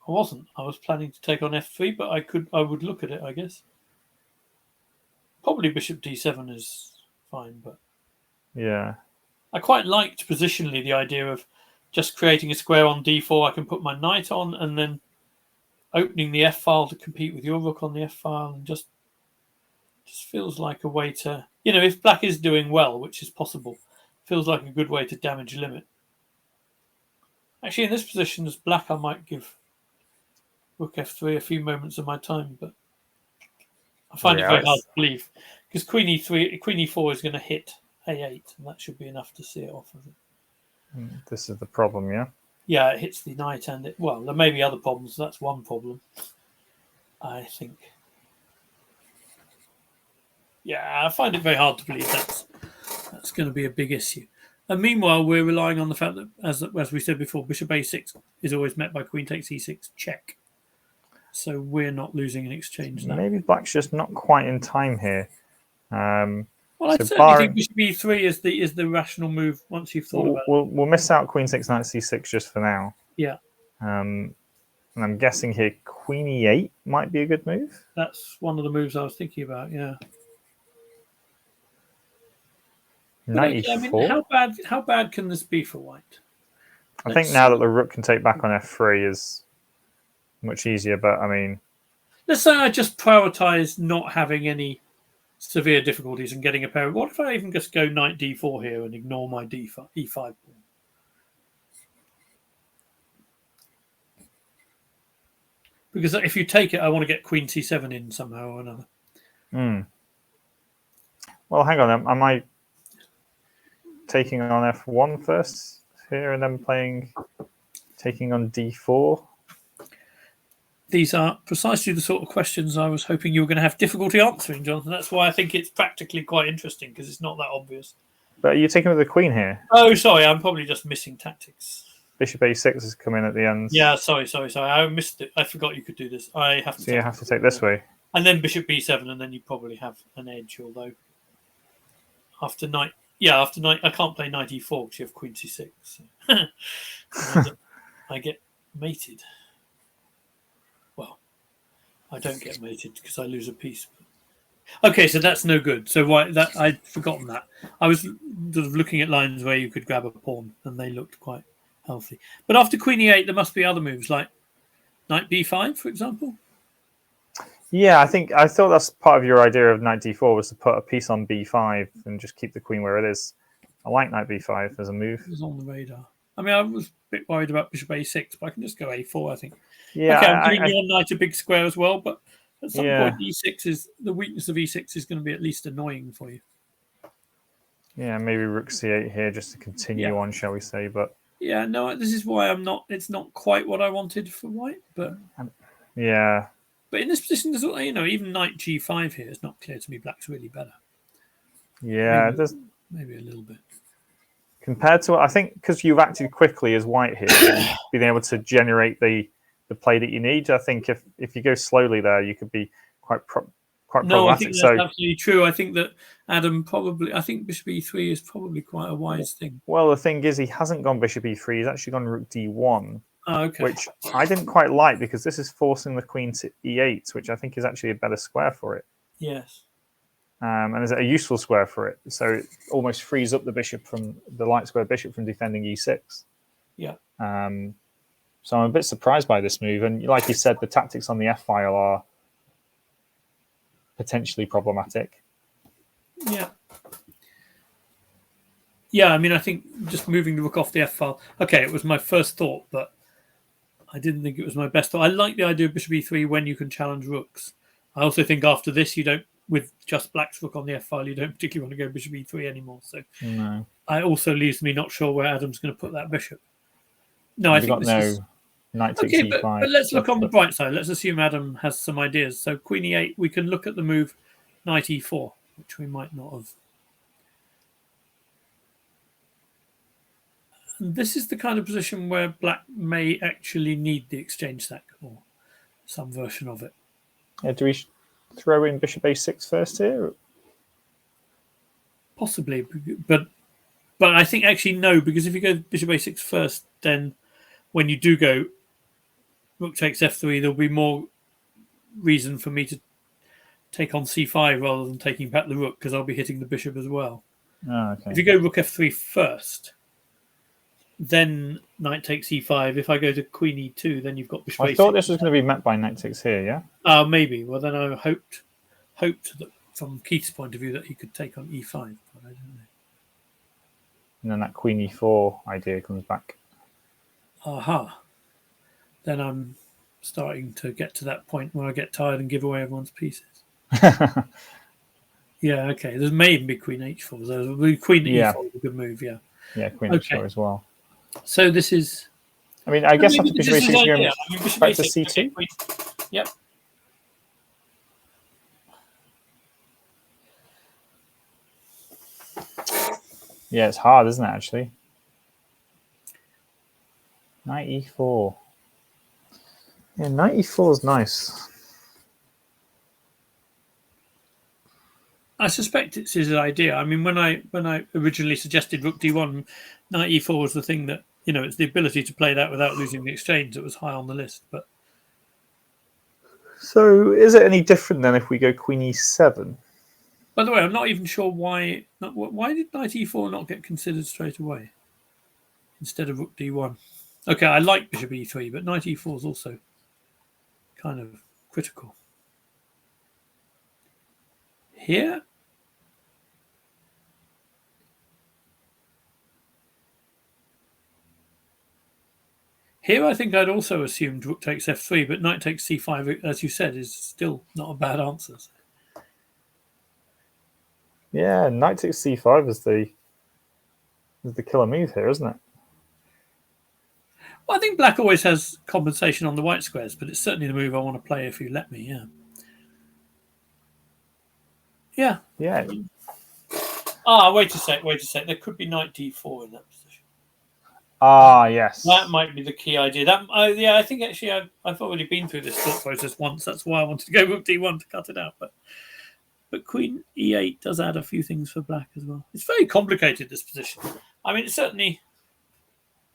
I wasn't. I was planning to take on f3, but I would look at it, I guess. Probably bishop d7 is fine, but Yeah. I quite liked positionally the idea of just creating a square on d4 I can put my knight on, and then opening the f-file to compete with your rook on the f-file, and just feels like a way to, if black is doing well, which is possible, feels like a good way to damage limit. Actually, in this position as black, I might give rook f3 a few moments of my time, but I find it very hard to believe, because queen e4 is going to hit a8, and that should be enough to see it off of it. This is the problem, yeah? Yeah, it hits the knight, and there may be other problems. That's one problem, I think. Yeah, I find it very hard to believe that's going to be a big issue. And meanwhile, we're relying on the fact that, as we said before, bishop a6 is always met by queen takes e6 check. So we're not losing an exchange now. Maybe black's just not quite in time here. Well, I certainly think bishop e3 is the rational move once you've thought about it. We'll miss out queen 6, knight c6 just for now. Yeah. And I'm guessing here queen e8 might be a good move. That's one of the moves I was thinking about, yeah. Knight e4. I mean, how bad can this be for white? I think now that the rook can take back on f3 is much easier, but I mean... Let's say I just prioritize not having any severe difficulties and getting a pair. What if I even just go knight d4 here and ignore my e5 pawn? Because if you take it, I want to get queen c7 in somehow or another. Well, hang on. Am I taking on f1 first here and then taking on d4? These are precisely the sort of questions I was hoping you were going to have difficulty answering, Jonathan. That's why I think it's practically quite interesting, because it's not that obvious. But are you taking with the queen here? Oh, sorry. I'm probably just missing tactics. Bishop a6 has come in at the end. Yeah, sorry. I missed it. I forgot you could do this. So you have to take this way. And then bishop b7, and then you probably have an edge, although after knight... Yeah, after knight... I can't play knight e4 because you have queen c6. So I get mated. Well, I don't get mated because I lose a piece. Okay, so that's no good. So why that I'd forgotten that. I was sort of looking at lines where you could grab a pawn, and they looked quite healthy. But after queen e8, there must be other moves like knight b5, for example. Yeah, I thought that's part of your idea of knight d4 was to put a piece on b5 and just keep the queen where it is. I like knight b5 as a move. It was on the radar. I mean, I was a bit worried about bishop a6, but I can just go a4, I think. Yeah, okay, I'm giving your knight a big square as well, but at some Yeah. point, e6 is the weakness of e6 is going to be at least annoying for you. Yeah, maybe rook c8 here just to continue on, shall we say? But yeah, no, this is why I'm not. It's not quite what I wanted for white, but yeah. But in this position, there's, even knight g5 here is not clear to me. Black's really better. Yeah, maybe a little bit. Compared to, I think, because you've acted quickly as white here, and been able to generate the play that you need. I think if you go slowly there, you could be quite problematic. No, I think that's absolutely true. I think that Adam I think bishop e3 is probably quite a wise thing. Well, the thing is, he hasn't gone bishop e3. He's actually gone rook d1. Oh, okay. Which I didn't quite like, because this is forcing the queen to e8, which I think is actually a better square for it. Yes. And is a useful square for it. So it almost frees up the light square bishop from defending e6. Yeah. So I'm a bit surprised by this move. And like you said, the tactics on the f-file are potentially problematic. Yeah. Yeah, I mean, I think just moving the rook off the f-file. Okay, it was my first thought, but I didn't think it was my best thought. I like the idea of bishop e3 when you can challenge rooks. I also think after this, you don't, with just black's rook on the f-file, you don't particularly want to go bishop e3 anymore. So no. It also leaves me not sure where Adam's going to put that bishop. No, I think this is... Knight takes e5. But let's look on the bright side. Let's assume Adam has some ideas. So queen e8, we can look at the move knight e4, which we might not have. And this is the kind of position where black may actually need the exchange sack or some version of it. Yeah, do we throw in bishop a6 first here? Possibly, but I think actually no, because if you go bishop a6 first, then when you do go rook takes f3, there'll be more reason for me to take on c5 rather than taking back the rook, because I'll be hitting the bishop as well. Oh, okay. If you go rook f3 first, then knight takes e5. If I go to queen e2, then you've got bishop I a6. thought this was going to be met by knight takes here, yeah? Maybe. Well, then I hoped that from Keith's point of view that he could take on e5, but I don't know. And then that queen e4 idea comes back. Aha. Then I'm starting to get to that point where I get tired and give away everyone's pieces. Yeah, okay. There may even be queen h4. So queen e4 is a good move, yeah. Yeah, queen Okay. h4 as well. So this is... I mean, I guess maybe after this bishop is a6, you're idea. I mean, bishop back to a6, okay, c2. queen. Yep. Yeah, it's hard, isn't it, actually? Knight e4. Yeah, knight e4 is nice. I suspect it's his idea. I mean, when I originally suggested rook d1, knight e4 was the thing that, it's the ability to play that without losing the exchange that was high on the list. But So is it any different then if we go queen e7? by the way, I'm not even sure why did knight e4 not get considered straight away instead of rook d1. Okay, I like bishop e3, but knight e4 is also kind of critical. Here, I think I'd also assumed rook takes f3, but knight takes c5, as you said, is still not a bad answer. Yeah, knight takes c5 is the killer move here, isn't it? Well, I think black always has compensation on the white squares, but it's certainly the move I want to play if you let me, yeah. Yeah. Yeah. Wait a sec. There could be knight d4 in that position. Yes. That might be the key idea. I think actually I've already been through this thought process once. That's why I wanted to go rook d1 to cut it out. But queen e8 does add a few things for black as well. It's very complicated, this position. I mean, it certainly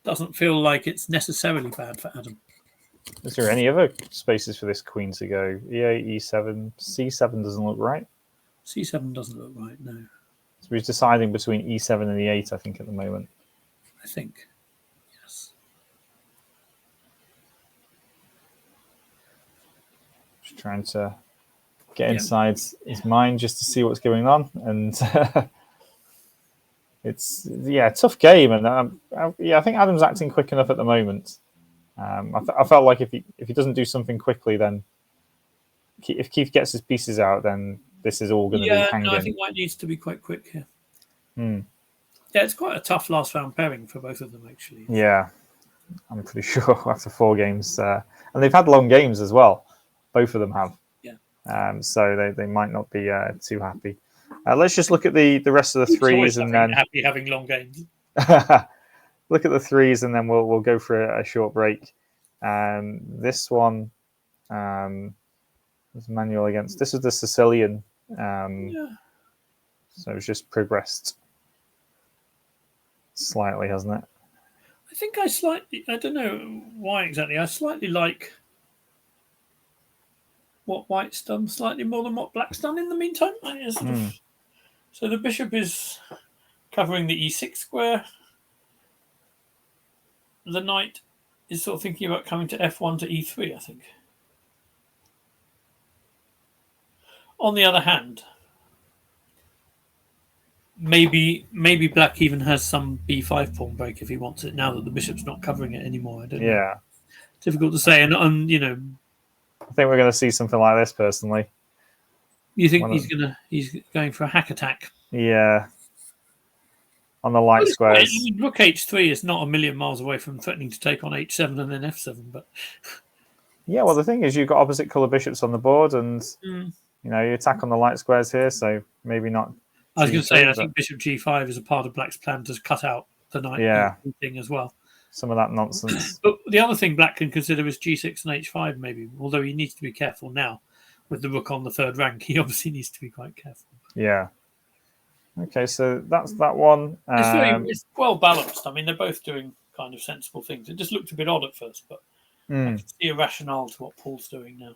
doesn't feel like it's necessarily bad for Adam. Is there any other spaces for this queen to go? e8, e7, c7 doesn't look right. c7 doesn't look right, no. So he's deciding between e7 and e8, I think, at the moment. I think, yes. Just trying to get inside his mind just to see what's going on. And it's, a tough game. And I think Adam's acting quick enough at the moment. I felt like if he doesn't do something quickly, then if Keith gets his pieces out, then this is all going to be hanging. I think white needs to be quite quick here. Hmm. Yeah, it's quite a tough last round pairing for both of them, actually. Yeah, I'm pretty sure after 4 games. And they've had long games as well. Both of them have. Yeah. So they might not be too happy. Let's just look at the rest of the threes and then happy having long games. Look at the threes and then we'll go for a short break. This one was Manuel against. This is the Sicilian. So it's just progressed slightly, hasn't it? I think I don't know why exactly. I slightly like what white's done slightly more than what black's done in the meantime. So the bishop is covering the e6 square. The knight is sort of thinking about coming to f1 to e3, I think. On the other hand, maybe black even has some b5 pawn break if he wants it, now that the bishop's not covering it anymore. I don't know. Yeah. Difficult to say. And I think we're going to see something like this, personally. You think he's going for a hack attack? Yeah. On the light squares. Rook h3 is not a million miles away from threatening to take on h7 and then f7, but yeah, well, the thing is, you've got opposite color bishops on the board, and you attack on the light squares here, so maybe not. I was going to say, I think bishop g5 is a part of black's plan to cut out the knight thing as well. Some of that nonsense. But the other thing black can consider is g6 and h5, maybe. Although he needs to be careful now with the rook on the third rank. He obviously needs to be quite careful. Yeah. Okay, so that's that one. It's well balanced. I mean, they're both doing kind of sensible things. It just looked a bit odd at first, but I can see a rationale to what Paul's doing now.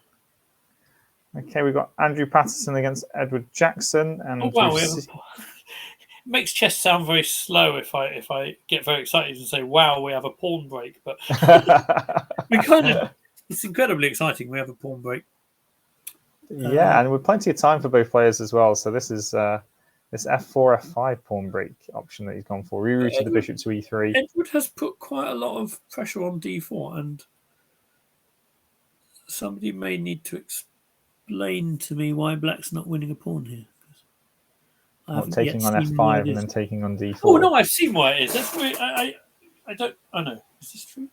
Okay, we've got Andrew Patterson against Edward Jackson, and Oh wow, it makes chess sound very slow if I get very excited and say, "Wow, we have a pawn break." But it's incredibly exciting. We have a pawn break. Yeah, and with plenty of time for both players as well. So this is this f4, f5 pawn break option that he's gone for. Rerouted the bishop to e3. Edward has put quite a lot of pressure on d4, and somebody may need to explain to me why black's not winning a pawn here. Taking on f5 and then taking on d4. Oh no, I've seen why it is. That's weird. I don't. I know. Is this true?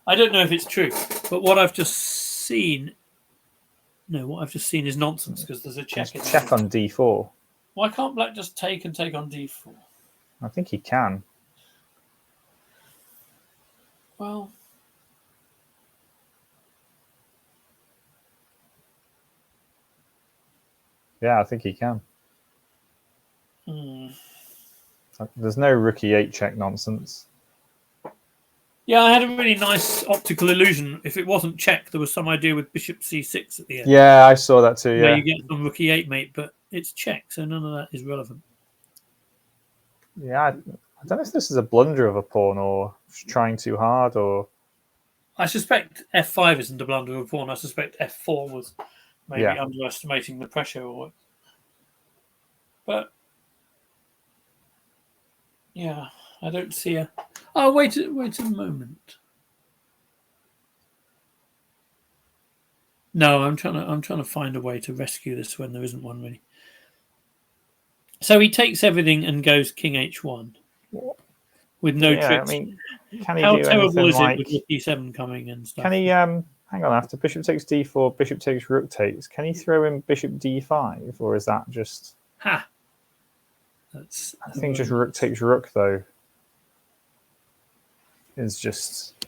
I don't know if it's true, but what I've just seen. No, what I've just seen is nonsense because there's a check. Check on d4. Why can't black just take and take on d4? I think he can. Well, yeah, I think he can. Hmm. There's no rook e8 check nonsense. Yeah, I had a really nice optical illusion. If it wasn't check, there was some idea with bishop c6 at the end. Yeah, I saw that too. Yeah, where you get some rook e8 mate, but it's check, so none of that is relevant. Yeah, I don't know if this is a blunder of a pawn or trying too hard, or I suspect f5 isn't a blunder of a pawn. I suspect f4 was maybe underestimating the pressure, or. But yeah, I don't see a. Oh, wait a moment. No, I'm trying to find a way to rescue this when there isn't one really. So he takes everything and goes king h1 with no tricks. I mean, can he How do terrible is like, it with rook e7 coming and stuff? Can he? Hang on. After bishop takes d4, bishop takes rook takes. Can he throw in bishop d5, or is that just? Ha. I think just rook takes rook though. Is just.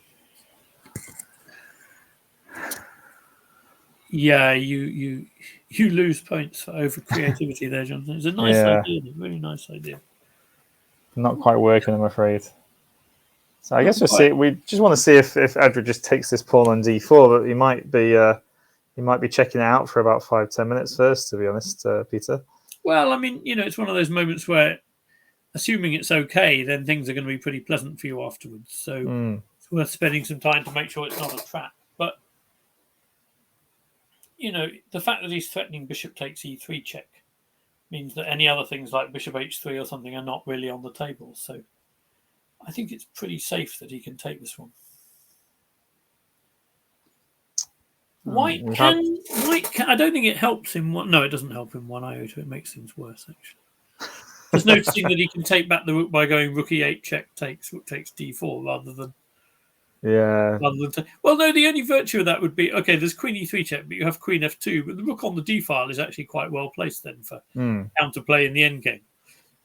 Yeah, you lose points for over creativity there, Jonathan. It's a nice idea, a really nice idea. Not quite working, I'm afraid. So I guess we just want to see if Edward just takes this pawn on d4, but he might be checking it out for about 5-10 minutes first, to be honest, Peter. Well, I mean, it's one of those moments where, assuming it's okay, then things are going to be pretty pleasant for you afterwards. So it's worth spending some time to make sure it's not a trap. But the fact that he's threatening bishop takes e3 check means that any other things like bishop h3 or something are not really on the table. So I think it's pretty safe that he can take this one. White can. I don't think it helps him. No, it doesn't help him 1 iota. It makes things worse, actually. Just noticing that he can take back the rook by going rook e8 check takes rook takes d4 rather than. Well, no, the only virtue of that would be okay. There's queen e3 check, but you have queen f2. But the rook on the d file is actually quite well placed then for counterplay in the endgame.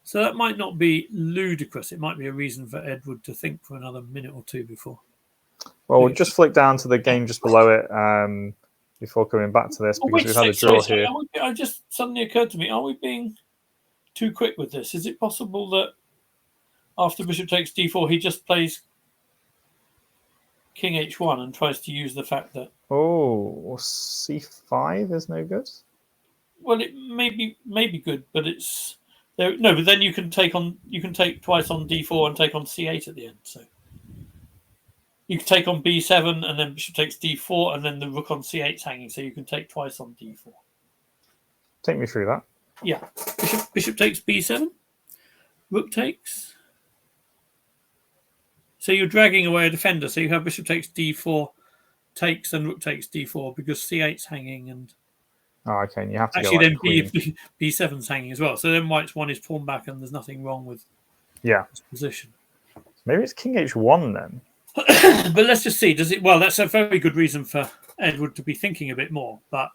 So that might not be ludicrous. It might be a reason for Edward to think for another minute or two before. Well, we'll just flick down to the game just below it before coming back to this, because we've had a draw here. I just suddenly occurred to me: are we being too quick with this? Is it possible that after bishop takes d4, he just plays king h1 and tries to use the fact that c5 is no good? Well, it may be good, but it's there. No, but then you can take twice on d4 and take on c8 at the end. So you can take on b7 and then bishop takes d4 and then the rook on c8 is hanging, so you can take twice on d4. Take me through that. Yeah, bishop takes b7, rook takes. So you're dragging away a defender. So you have bishop takes d4, takes, and rook takes d4 because c8's hanging and. Oh, okay. And you have to actually go like then b7's hanging as well. So then white's won his pawn back, and there's nothing wrong with his position. Maybe it's king h1 then. But let's just see. Does it? Well, that's a very good reason for Edward to be thinking a bit more. But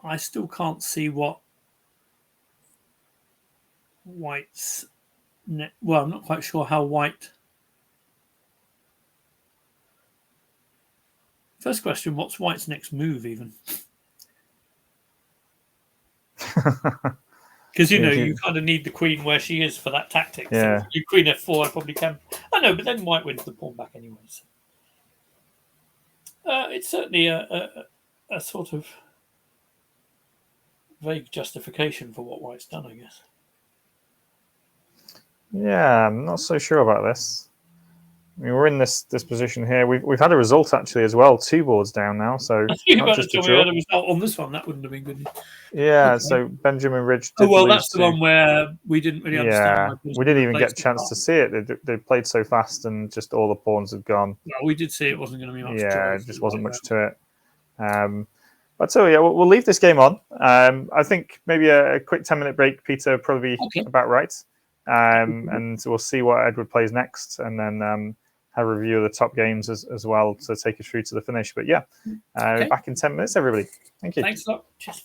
I still can't see what white's. Well, I'm not quite sure how white. First question: what's white's next move, even? Because you kind of need the queen where she is for that tactic. Yeah. So you queen f4, I probably can. I know, but then white wins the pawn back anyway. So. It's certainly a sort of vague justification for what White's done, I guess. Yeah, I'm not so sure about this. I mean, we're in this position here. We've had a result actually as well. 2 boards down now, so I think not about the just a time we draw. had a result on this one, that wouldn't have been good. Yeah, Okay. so Benjamin Ridge Oh did well, lose that's the to. one where we didn't really understand Yeah, why we didn't Brisbane even played get a so chance fast. to see it. They played so fast, and just all the pawns had gone. Well, we did see it wasn't going to be much Yeah, joy. it just wasn't much to it. But so yeah, we'll leave this game on. I think maybe a quick 10-minute break, Peter, would probably be Okay. about right. And we'll see what Edward plays next, and then have a review of the top games as well to take us through to the finish. But yeah, Okay. back in 10 minutes, everybody. Thank you. Thanks a lot. Cheers.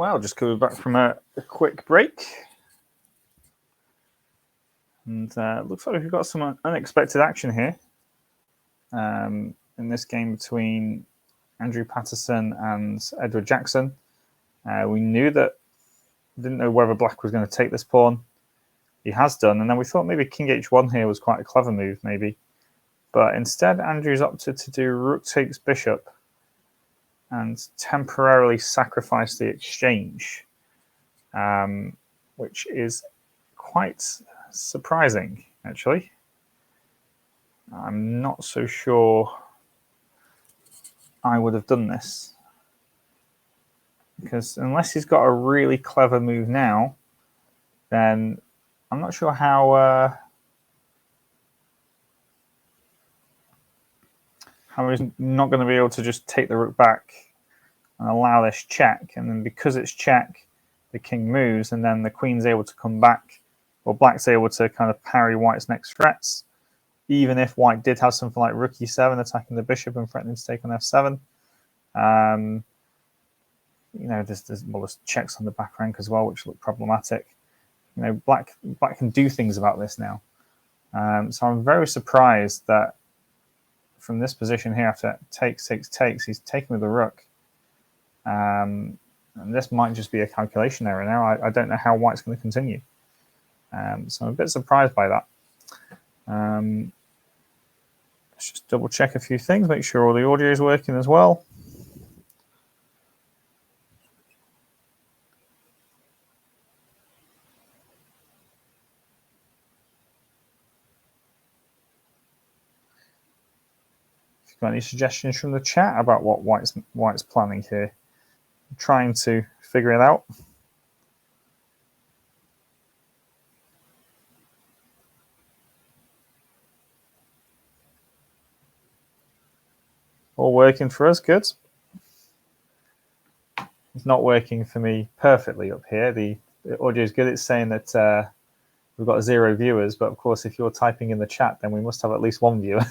Well, just coming back from a quick break. And looks like we've got some unexpected action here in this game between Andrew Patterson and Edward Jackson. We didn't know whether Black was going to take this pawn. He has done, and then we thought maybe King H1 here was quite a clever move, maybe. But instead, Andrew's opted to do Rook takes Bishop and temporarily sacrifice the exchange, which is quite surprising, actually. I'm not so sure I would have done this, because unless he's got a really clever move now, then I'm not sure how he's not going to be able to just take the rook back and allow this check, and then because it's check, the king moves, and then the queen's able to come back, or Black's able to kind of parry White's next threats, even if White did have something like Rook E7 attacking the bishop and threatening to take on F7. There's checks on the back rank as well, which look problematic. Black can do things about this now. So I'm very surprised that from this position here, after takes, he's taken with the rook. And this might just be a calculation error now. I don't know how White's going to continue. So I'm a bit surprised by that. Let's just double check a few things, make sure all the audio is working as well. If you've got any suggestions from the chat about what White's planning here, I'm trying to figure it out. All working for us, good. It's not working for me perfectly up here. The audio is good. It's saying that we've got 0 viewers, but of course, if you're typing in the chat, then we must have at least 1 viewer.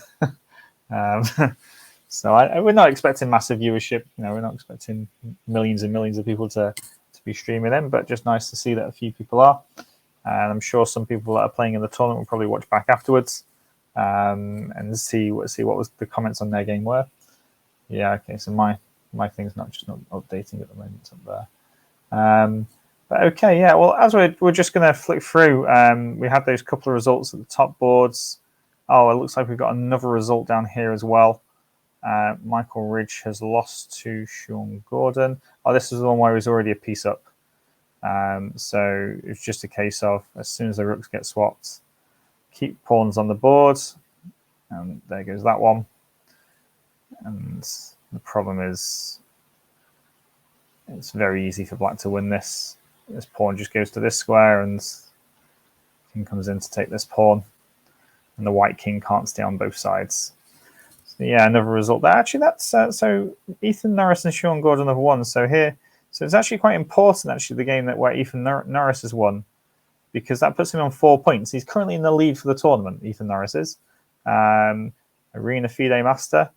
So we're not expecting massive viewership. We're not expecting millions and millions of people to be streaming in, but just nice to see that a few people are. And I'm sure some people that are playing in the tournament will probably watch back afterwards and see what was the comments on their game were. Yeah, okay. So my thing's not updating at the moment up there. But okay, yeah. Well, as we're just going to flick through, we had those couple of results at the top boards. Oh, it looks like we've got another result down here as well. Michael Ridge has lost to Sean Gordon. Oh, this is the one where he's already a piece up. So it's just a case of, as soon as the rooks get swapped, keep pawns on the board. And there goes that one. And the problem is, it's very easy for Black to win this. This pawn just goes to this square, and king comes in to take this pawn. And the white king can't stay on both sides. So yeah, another result there. Actually, that's so Ethan Norris and Sean Gordon have won. So it's actually quite important, actually, the game where Ethan Norris has won, because that puts him on 4 points. He's currently in the lead for the tournament, Ethan Norris is. Arena FIDE Master.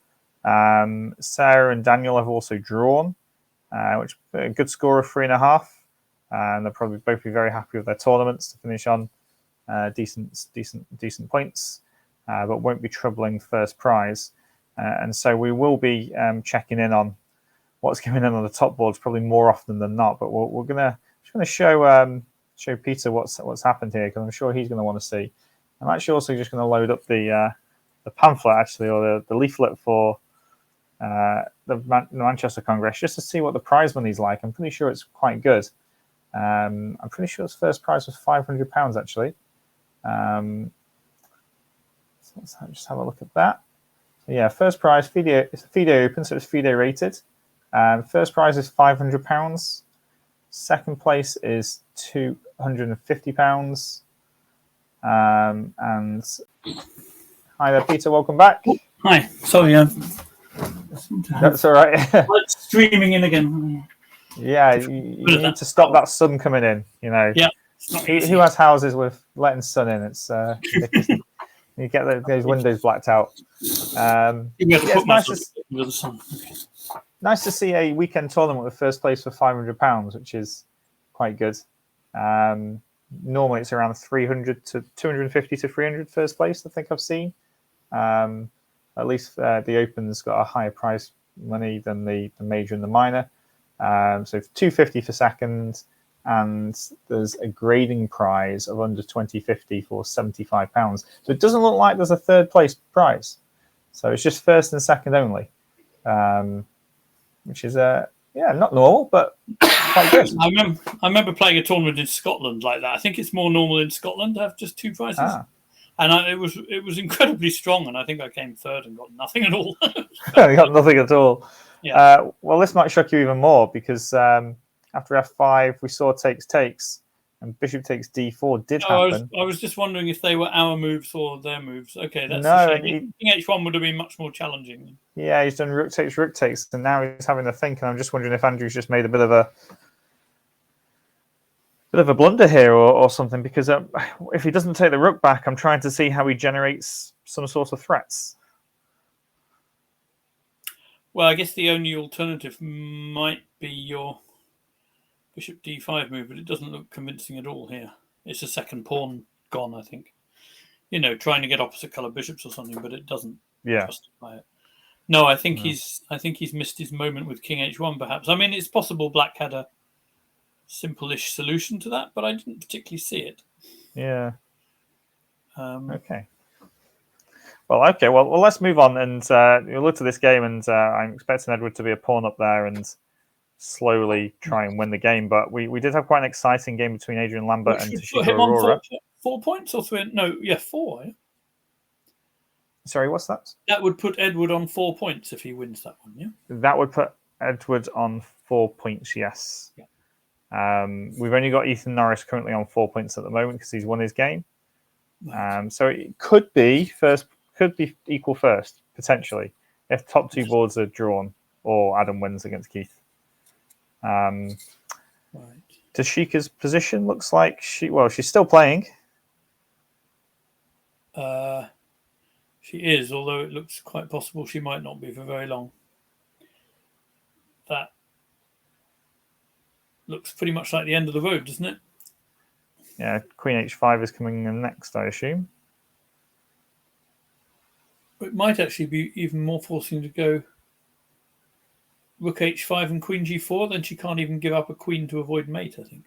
Sarah and Daniel have also drawn, which a good score of 3.5. And they'll probably both be very happy with their tournaments to finish on decent points, but won't be troubling first prize. And so we will be checking in on what's going on the top boards probably more often than not. But we're gonna show Peter what's happened here, because I'm sure he's going to want to see. I'm actually also just going to load up the pamphlet, actually, or the leaflet for the Manchester Congress, just to see what the prize money's like. I'm pretty sure it's quite good. I'm pretty sure its first prize was £500, actually. So let's just have a look at that. So yeah, first prize, it's a FIDE Open, so it's FIDE rated. First prize is £500. Second place is £250. And hi there, Peter. Welcome back. Hi. Sorry, that's all right. Streaming in again. Yeah, you need to stop that sun coming in. Yeah. Who has houses with letting sun in? It's you get those windows blacked out. It's nice to... nice to see a weekend tournament with first place for £500, which is quite good. Normally it's around 300 to 250 to 300 first place, I think I've seen. At least the Open's got a higher prize money than the major and the minor. So 250 for second, and there's a grading prize of under 2050 for £75. So it doesn't look like there's a third place prize. So it's just first and second only, which is not normal, but quite good. I remember playing a tournament in Scotland like that. I think it's more normal in Scotland to have just two prizes. And it was incredibly strong, and I think I came third and got nothing at all. You got nothing at all. Yeah. Well, this might shock you even more because after F5 we saw takes, and Bishop takes D4 did happen. I was just wondering if they were our moves or their moves. Okay, that's no. a shame. King H1 would have been much more challenging. Yeah, he's done rook takes, and now he's having to think. And I'm just wondering if Andrew's just made a bit of a blunder here or something, because if he doesn't take the rook back, I'm trying to see how he generates some sort of threats. Well, I guess the only alternative might be your Bishop D5 move, but it doesn't look convincing at all here. It's a second pawn gone, I think. Trying to get opposite color bishops or something, but it doesn't justify it. No, I think he's missed his moment with King H1, perhaps. I mean, it's possible Black had a simple-ish solution to that, but I didn't particularly see it. Yeah. Okay. Well, let's move on and we'll look to this game, and I'm expecting Edward to be a pawn up there and slowly try and win the game. But we did have quite an exciting game between Adrian Lambert and Toshiko Aurora. 4 points or 3? No, 4. Yeah? Sorry, what's that? That would put Edward on 4 points if he wins that one, yeah? That would put Edward on 4 points, yes. Yeah. We've only got Ethan Norris currently on 4 points at the moment because he's won his game. Right. So it could be equal first, potentially, if top two boards are drawn or Adam wins against Keith. Right. Toshika's position looks like she's still playing. She is, although it looks quite possible she might not be for very long. That looks pretty much like the end of the road, doesn't it? Yeah, Queen H5 is coming in next, I assume. It might actually be even more forcing to go Rook H5 and Queen G4, then she can't even give up a queen to avoid mate, I think.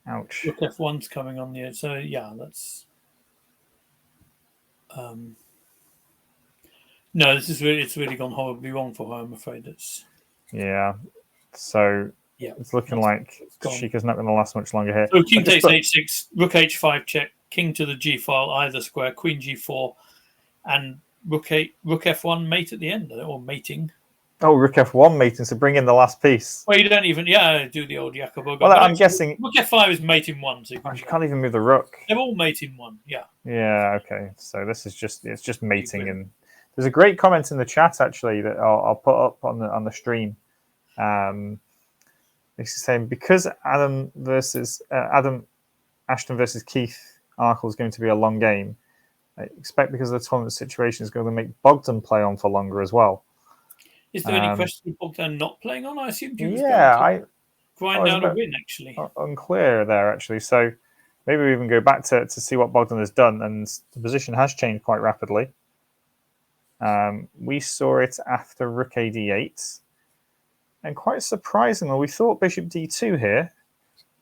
Ouch. Rook F1's coming on the edge. So, yeah, that's... No, it's really gone horribly wrong for her, I'm afraid. Yeah. So, it's looking like Toshika's not going to last much longer here. So, king takes H6, Rook H5 check, king to the G file, either square, Queen G4, and Rook F1 mate at the end, or mating. Oh, Rook F1 mating, so bring in the last piece. Well, you don't even, do the old Jacobo. Well, I'm guessing... Rook F5 is mating 1. So you can't even move the rook. They're all mating 1, yeah. Yeah, okay. So this is just mating. And there's a great comment in the chat, actually, that I'll put up on the stream. This is saying, because Adam Ashton versus Keith Arkle is going to be a long game, I expect because of the tournament situation is going to make Bogdan play on for longer as well. Is there any question of Bogdan not playing on? I assumed he was going to grind out a win, actually. Unclear there, actually. So maybe we even go back to see what Bogdan has done, and the position has changed quite rapidly. We saw it after Rook AD8. And quite surprisingly, we thought Bishop D2 here.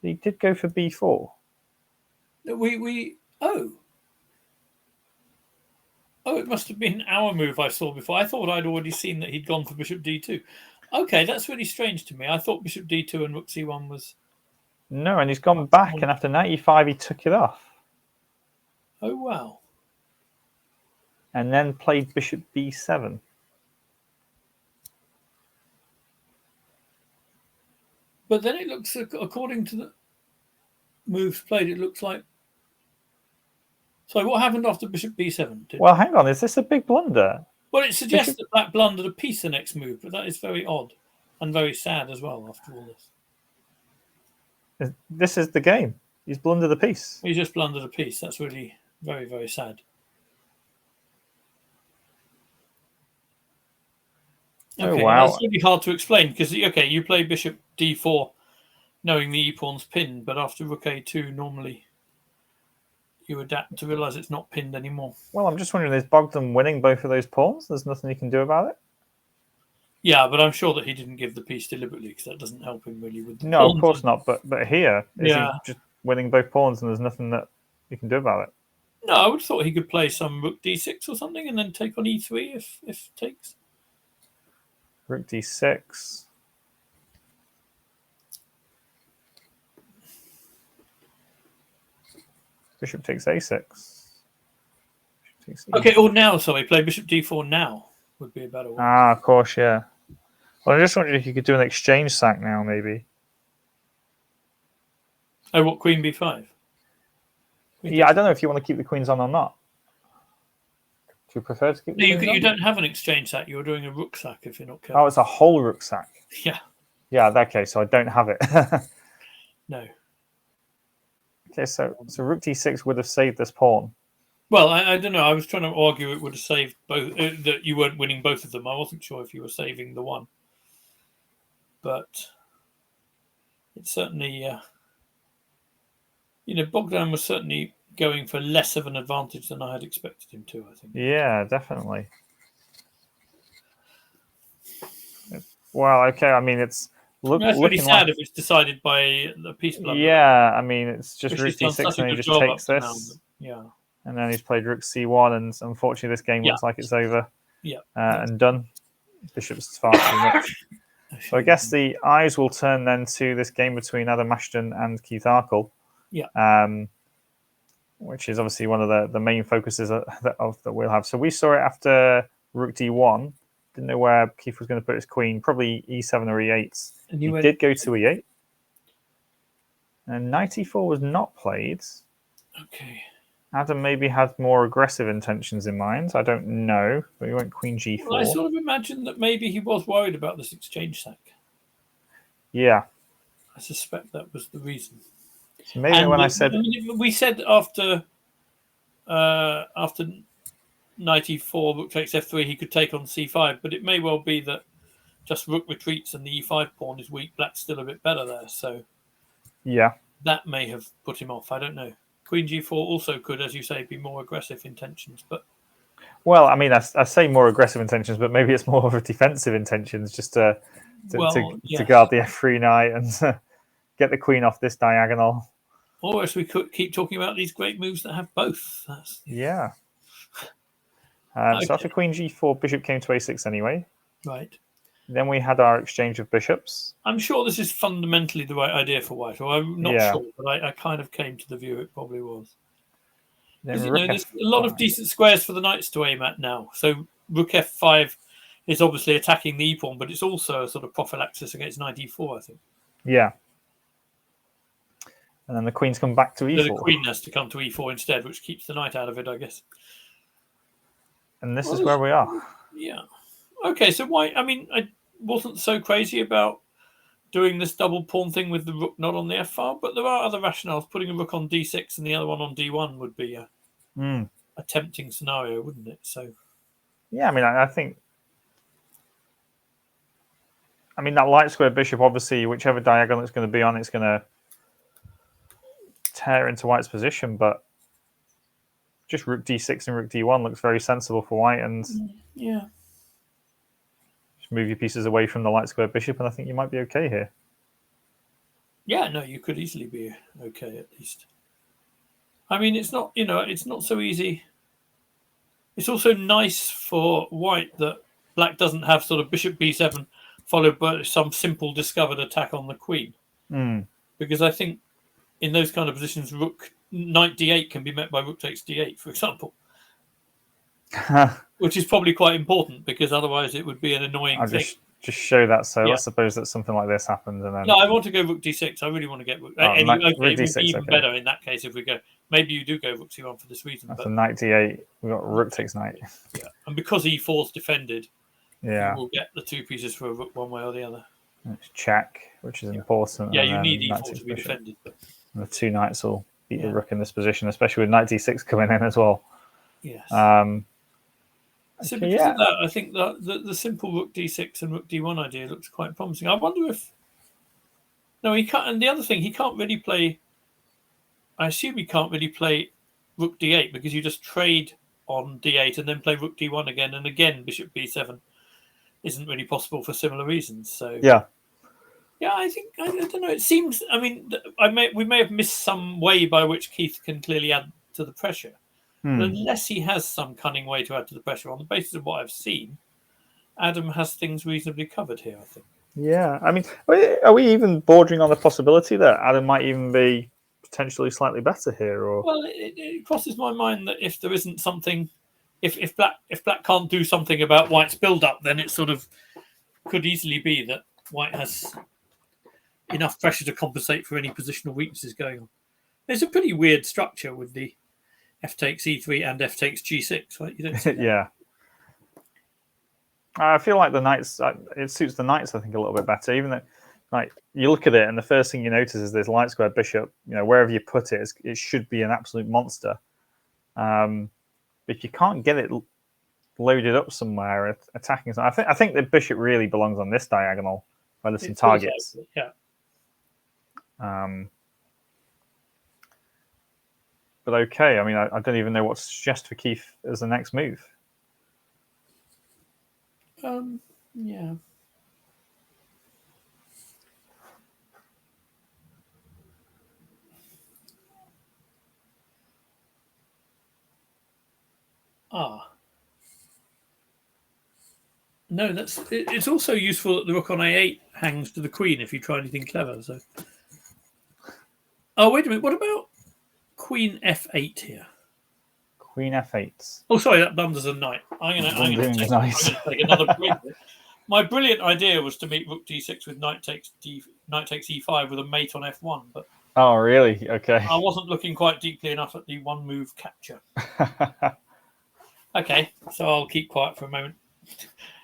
He did go for B4. Oh, it must have been our move I saw before. I thought I'd already seen that he'd gone for Bishop D2. Okay, that's really strange to me. I thought Bishop D2 and Rook C1 was... No, and he's gone back, and after 95, he took it off. Oh, wow. And then played Bishop B7. But then it looks, according to the moves played, it looks like... So what happened after Bishop B7? Well, hang on. Is this a big blunder? Well, it suggests that Black blundered a piece the next move, but that is very odd and very sad as well after all this. This is the game. He's blundered a piece. He just blundered a piece. That's really very, very sad. Oh, Okay, wow. that's really hard to explain because okay, you play bishop d4, knowing the e-pawn's pinned, but after rook a2, normally you adapt to realise it's not pinned anymore. Well, I'm just wondering, is Bogdan winning both of those pawns? There's nothing he can do about it? Yeah, but I'm sure that he didn't give the piece deliberately because that doesn't help him really with the No, pawns. of course not. But here, is Yeah. he just winning both pawns and there's nothing that he can do about it? No, I would have thought he could play some rook d6 or something and then take on e3 if takes. Rook d6. Bishop takes a6. Bishop takes Okay, or now, sorry, play bishop d4 now would be a better one. Of course, yeah. Well, I just wondered if you could do an exchange sack now, maybe. Oh, what, queen b5? Yeah, I don't know if you want to keep the queens on or not. Do you prefer to keep the queens on? You don't have an exchange sack. You're doing a rook sack if you're not careful. Oh, it's a whole rook sack. Yeah. Yeah, in that case, so I don't have it. No. Okay, so rook d6 would have saved this pawn. Well, I don't know. I was trying to argue it would have saved both, that you weren't winning both of them. I wasn't sure if you were saving the one. But it's certainly, Bogdan was certainly going for less of an advantage than I had expected him to, I think. Yeah, definitely. Well, okay, I mean, it's That's really sad if it's decided by the peace blunder. Yeah, I mean, it's just rook He's done d6 such a and he good just job takes up to now, this. but, yeah. And then he's played rook c1, and unfortunately this game looks like it's over and done. Bishop's far too much. So I guess the eyes will turn then to this game between Adam Ashton and Keith Arkle. Yeah. Which is obviously one of the main focuses that we'll have. So we saw it after rook d1. Didn't know where Keith was going to put his queen. Probably e7 or e8. And he did go to e8. And knight e4 was not played. Okay. Adam maybe had more aggressive intentions in mind. I don't know. But he went queen g4. Well, I sort of imagined that maybe he was worried about this exchange sack. Yeah. I suspect that was the reason. So maybe when I said... we said after knight e4, rook takes f3, he could take on c5, but it may well be that just rook retreats and the e5 pawn is weak. Black's still a bit better there, so yeah, that may have put him off. I don't know. Queen g4 also could, as you say, be more aggressive intentions, but well, I mean, I say more aggressive intentions, but maybe it's more of a defensive intentions, just to guard the f3 knight and get the queen off this diagonal. Or as we could keep talking about these great moves that have both. Yeah. So after queen g4, bishop came to a6 anyway. Right. Then we had our exchange of bishops. I'm sure this is fundamentally the right idea for white, or I'm not sure, but I kind of came to the view it probably was. There's a lot of decent squares for the knights to aim at now. So rook f5 is obviously attacking the e-pawn, but it's also a sort of prophylaxis against knight e4, I think. Yeah. And then the queen's come back to e4. So the queen has to come to e4 instead, which keeps the knight out of it, I guess. And this is where we are. Yeah. Okay, so white, I mean, I wasn't so crazy about doing this double pawn thing with the rook not on the f-file, but there are other rationales. Putting a rook on d6 and the other one on d1 would be a tempting scenario, wouldn't it? So, yeah, I mean, I think... I mean, that light square bishop, obviously, whichever diagonal it's going to be on, it's going to tear into white's position, but just rook d6 and rook d1 looks very sensible for white, and yeah, just move your pieces away from the light square bishop, and I think you might be okay here. Yeah, no, you could easily be okay at least. I mean, it's not, it's not so easy. It's also nice for white that black doesn't have sort of bishop b7 followed by some simple discovered attack on the queen, because I think in those kind of positions, knight d8 can be met by rook takes d8, for example, which is probably quite important because otherwise it would be an annoying thing. Just show that. So let's suppose that something like this happens, and then no, I want to go rook d6. I really want to get rook. Rook it would d6, be even better in that case if we go. Maybe you do go rook c1 for this reason. After knight d8, we've got rook takes knight. Yeah, and because e4 is defended, yeah, we'll get the two pieces for a rook one way or the other. It's check, which is important. Yeah, you need e4 to be defended. But... And the two knights will beat the rook in this position, especially with knight d6 coming in as well. Yes. So Okay, because yeah. of that, I think that the simple rook d6 and rook d1 idea looks quite promising. I wonder if no, he can't. And the other thing, he can't really play. I assume he can't really play rook d8 because you just trade on d8 and then play rook d1 again and again bishop b7 isn't really possible for similar reasons. So Yeah. yeah, I think I don't know. It seems. I mean, we may have missed some way by which Keith can clearly add to the pressure. But unless he has some cunning way to add to the pressure, on the basis of what I've seen, Adam has things reasonably covered here, I think. Yeah. I mean, are we even bordering on the possibility that Adam might even be potentially slightly better here? Or Well, it crosses my mind that if there isn't something, if black can't do something about White's build-up, then it sort of could easily be that White has enough pressure to compensate for any positional weaknesses going on. There's a pretty weird structure with the f takes e3 and f takes g6, right? You don't see that. yeah. I feel like the knights. It suits the knights, I think, a little bit better. Even though, like, you look at it, and the first thing you notice is this light square bishop. You know, wherever you put it, it should be an absolute monster. If you can't get it loaded up somewhere, attacking, I think the bishop really belongs on this diagonal where there's some targets. Yeah. But okay, I mean, I don't even know what to suggest for Keith as the next move. Yeah. No, it's also useful that the rook on a8 hangs to the queen if you try anything clever. So, oh wait a minute, what about queen f8 here? Queen f8. Oh, sorry, that blunders a knight. I'm going to take another break. My brilliant idea was to meet rook d6 with knight takes e5 with a mate on f1, but oh really? Okay. I wasn't looking quite deeply enough at the one move capture. Okay, so I'll keep quiet for a moment.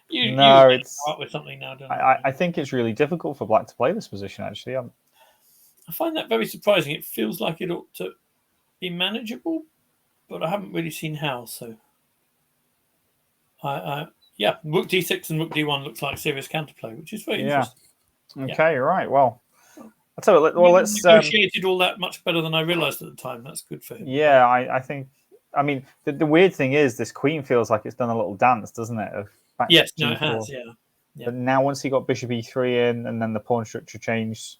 You start with something now, don't I think it's really difficult for black to play this position. Actually, I find that very surprising. It feels like it ought to be manageable, but I haven't really seen how. So, yeah, rook d6 and rook d1 looks like serious counterplay, which is very interesting. Okay, right. Well, I'll tell you. Well, let's negotiated all that much better than I realised at the time. That's good for him. Yeah, I think. I mean, the weird thing is, this queen feels like it's done a little dance, doesn't it? Yes, no, it has. Yeah. But now, once he got bishop e3 in, and then the pawn structure changed,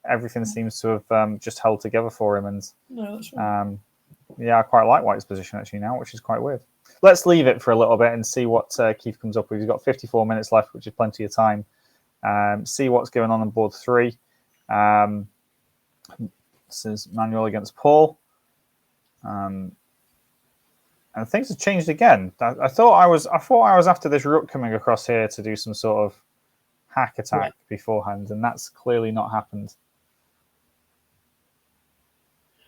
everything seems to have just held together for him. And no, that's right. Yeah, I quite like White's position actually now, which is quite weird. Let's leave it for a little bit and see what Keith comes up with. He's got 54 minutes left, which is plenty of time. See what's going on board 3. This is Manuel against Paul. And things have changed again. I thought I was after this rook coming across here to do some sort of hack attack beforehand, and that's clearly not happened.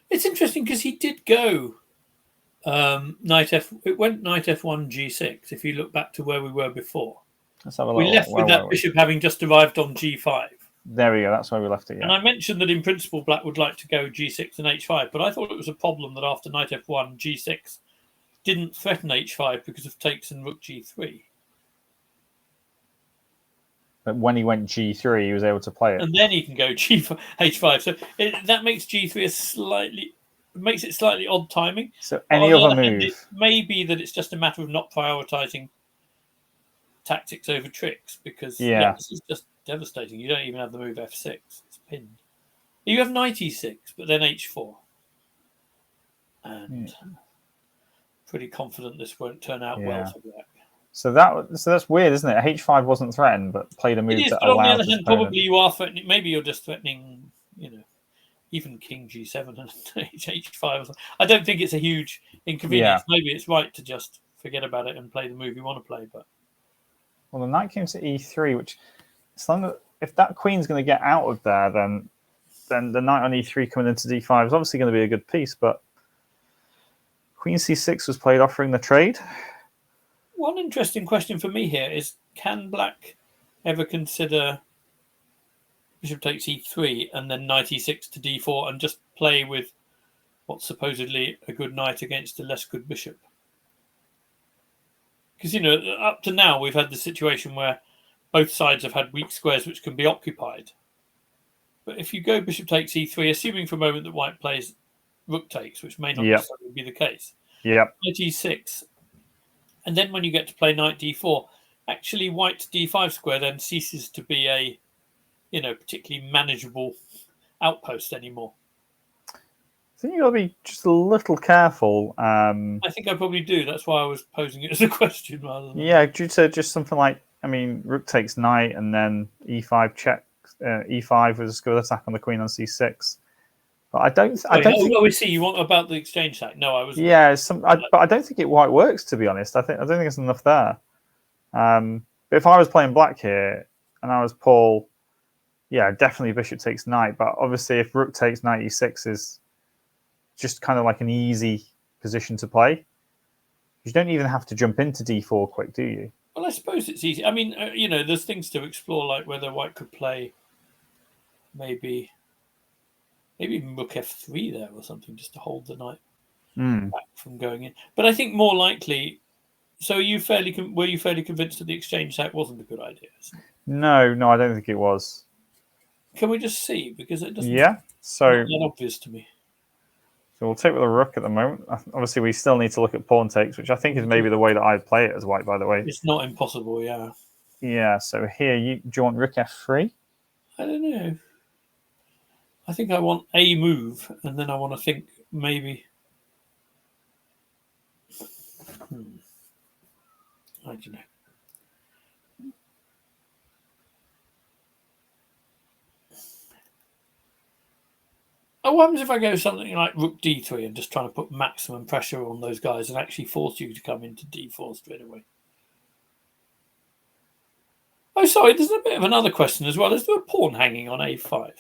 It's interesting because he did go knight f. It went knight f1 g6. If you look back to where we were before, Let's have a we left with that bishop having just arrived on g5. There we go. That's where we left it. Yeah. And I mentioned that in principle, black would like to go g6 and h5, but I thought it was a problem that after knight f1, g6 didn't threaten h5 because of takes and rook g3. But when he went g3, he was able to play it, and then he can go g5, h5. So that makes g3 makes it slightly odd timing. So any other move, it may be that it's just a matter of not prioritizing tactics over tricks, because this is just devastating. You don't even have the move f6; it's pinned. You have knight e6, but then h4, and pretty confident this won't turn out well for black. So that's weird, isn't it? H5 wasn't threatened, but played a move that allowed. On the other hand, probably you are threatening. Maybe you're just threatening, even king g7 and h5. I don't think it's a huge inconvenience. Yeah. Maybe it's right to just forget about it and play the move you want to play. But the knight came to e3, which if that queen's going to get out of there, then the knight on e3 coming into d5 is obviously going to be a good piece. But queen c6 was played, offering the trade. One interesting question for me here is, can black ever consider bishop takes e3 and then knight e6 to d4 and just play with what's supposedly a good knight against a less good bishop? Because, up to now, we've had the situation where both sides have had weak squares which can be occupied. But if you go bishop takes e3, assuming for a moment that white plays rook takes, which may not necessarily be the case, Yep. knight e6, and then when you get to play knight d4, actually white's d5 square then ceases to be a, particularly manageable outpost anymore. I think you've got to be just a little careful. I think I probably do. That's why I was posing it as a question rather than... Yeah, due to just something like, rook takes knight and then e5 check, e5 with a skilled attack on the queen on c6. But I don't think... we see you want about the exchange sack. No, I was... Yeah, but I don't think it quite works, to be honest. I don't think there's enough there. But if I was playing black here and I was Paul, yeah, definitely bishop takes knight. But obviously if rook takes knight e6 is just kind of like an easy position to play. You don't even have to jump into d4 quick, do you? Well, I suppose it's easy. I mean, there's things to explore, like whether white could play maybe even rook f3 there or something, just to hold the knight back from going in. But I think more likely... So were you fairly convinced that the exchange sack wasn't a good idea? No, I don't think it was. Can we just see? Because it doesn't seem that obvious to me. So we'll take with a rook at the moment. Obviously, we still need to look at pawn takes, which I think is maybe the way that I'd play it as white, by the way. It's not impossible, yeah. Yeah, so here, do you want rook f3? I don't know. I think I want a move, and then I want to think maybe... I don't know. Oh, what happens if I go something like rook d3 and just trying to put maximum pressure on those guys and actually force you to come into d4 straight away? Oh, sorry, there's a bit of another question as well. Is there a pawn hanging on a5?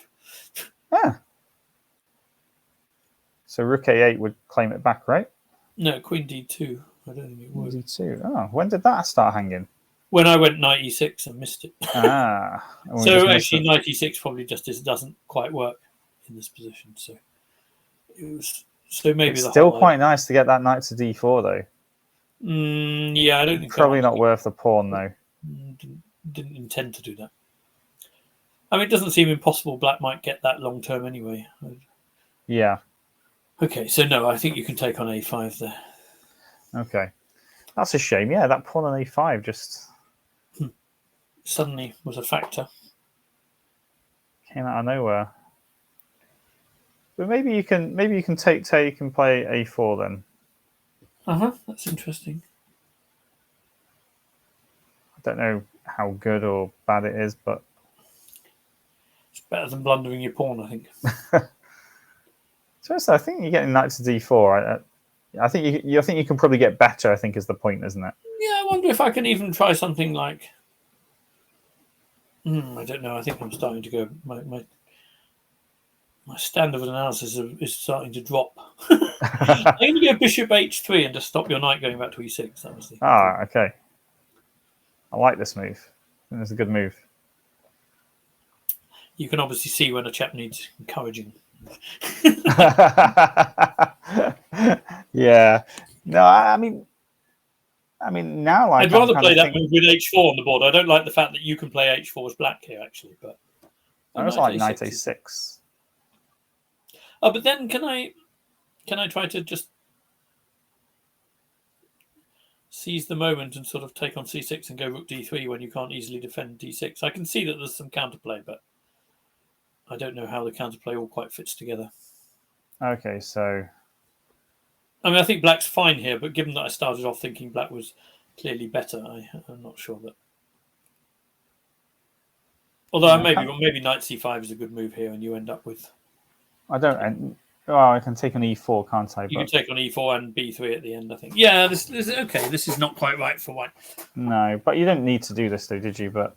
Yeah. So rook a8 would claim it back, right? No, queen d2. I don't think it would. d2. Oh, when did that start hanging? When I went knight e6 and missed it. So actually, knight e6 probably just doesn't quite work in this position. So it was. So maybe it's still quite nice to get that knight to d4 though. Yeah, I don't think probably not worth the pawn though. Didn't intend to do that. I mean, it doesn't seem impossible black might get that long term anyway. Yeah. Okay, so no, I think you can take on a5 there. Okay. That's a shame. Yeah, that pawn on a5 just suddenly was a factor. Came out of nowhere. But maybe you can take and play a4 then. That's interesting. I don't know how good or bad it is, but it's better than blundering your pawn, I think. So I think you're getting knight to d4. I think you can probably get better. I think is the point, isn't it? Yeah, I wonder if I can even try something like. I don't know. I think I'm starting to go. My standard of analysis is starting to drop. I'm going to go bishop h3 and just stop your knight going back to e6. Obviously. Okay. I like this move. I think it's a good move. You can obviously see when a chap needs encouraging. Yeah. No, I mean now I'd rather play that move with h4 on the board. I don't like the fact that you can play h4 as black here, actually. But I was like knight a6. Oh, but then can I try to just seize the moment and sort of take on c6 and go rook d3 when you can't easily defend d6? I can see that there's some counterplay, but I don't know how the counterplay all quite fits together. Okay, so I mean, I think black's fine here, but given that I started off thinking black was clearly better, I'm not sure that. Although maybe knight c5 is a good move here, and you end up with. I can take on e4, can't I? You can take on e4 and b3 at the end, I think. Yeah, this okay. This is not quite right for white. No, but you didn't need to do this, though, did you? But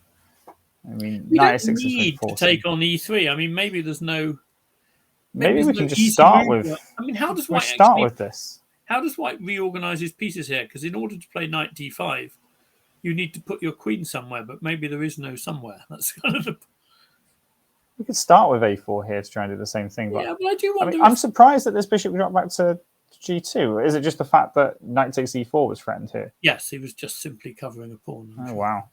I mean, we don't need to take on e3. I mean, maybe there's no. Maybe we can just start with. I mean, how does white start with this? How does white reorganize his pieces here? Because in order to play knight d5, you need to put your queen somewhere, but maybe there is no somewhere. That's kind of the. We could start with a4 here to try and do the same thing. But, yeah, but I do wonder. I'm surprised that this bishop dropped back to G2? Is it just the fact that knight takes e4 was threatened here? Yes, he was just simply covering a pawn. Oh, wow.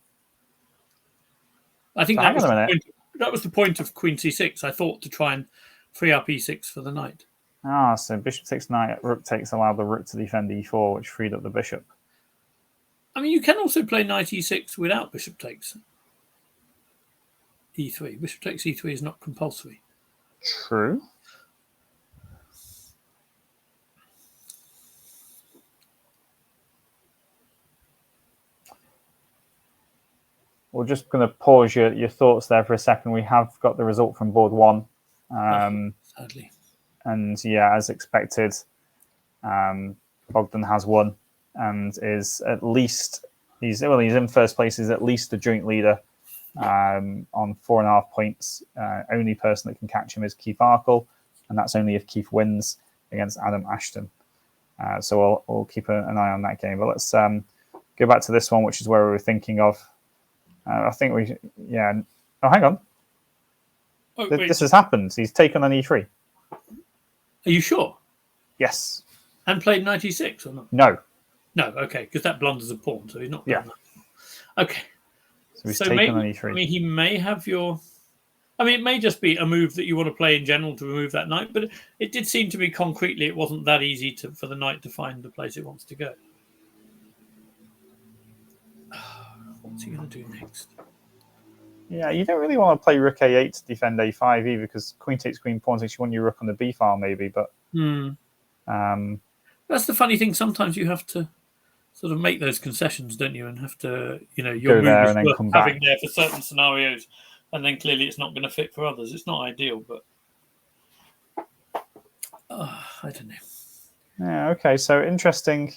I think So that hang was on a the minute. point, that was the point of queen c6. I thought to try and free up e6 for the knight. So bishop takes knight, rook takes allowed the rook to defend e4, which freed up the bishop. I mean, you can also play knight e6 without bishop takes e3. Bishop takes e3 is not compulsory. True. We're just going to pause your thoughts there for a second. We have got the result from board one. Sadly. And yeah, as expected, Bogdan has won and is at least, he's in first place, he's at least the joint leader on 4.5 points. Only person that can catch him is Keith Arkle, and that's only if Keith wins against Adam Ashton. So we'll keep an eye on that game. But let's go back to this one, which is where we were thinking of. I think Oh, hang on. Oh, this has happened. He's taken on e3. Are you sure? Yes. And played knight e6 or not? No. No, okay, because that blunders a pawn, so he's not. Yeah. Okay. So he's taken maybe, on e3. I mean, he may have your. I mean, it may just be a move that you want to play in general to remove that knight, but it did seem to me concretely it wasn't that easy for the knight to find the place it wants to go. What's he going to do next? Yeah, you don't really want to play rook a8 to defend a5 either, because queen takes queen, pawn takes you want your rook on the b file maybe, but that's the funny thing. Sometimes you have to sort of make those concessions, don't you? And have to, your go move there is and then worth come having back there for certain scenarios, and then clearly it's not going to fit for others. It's not ideal, but I don't know. Yeah, okay, so interesting.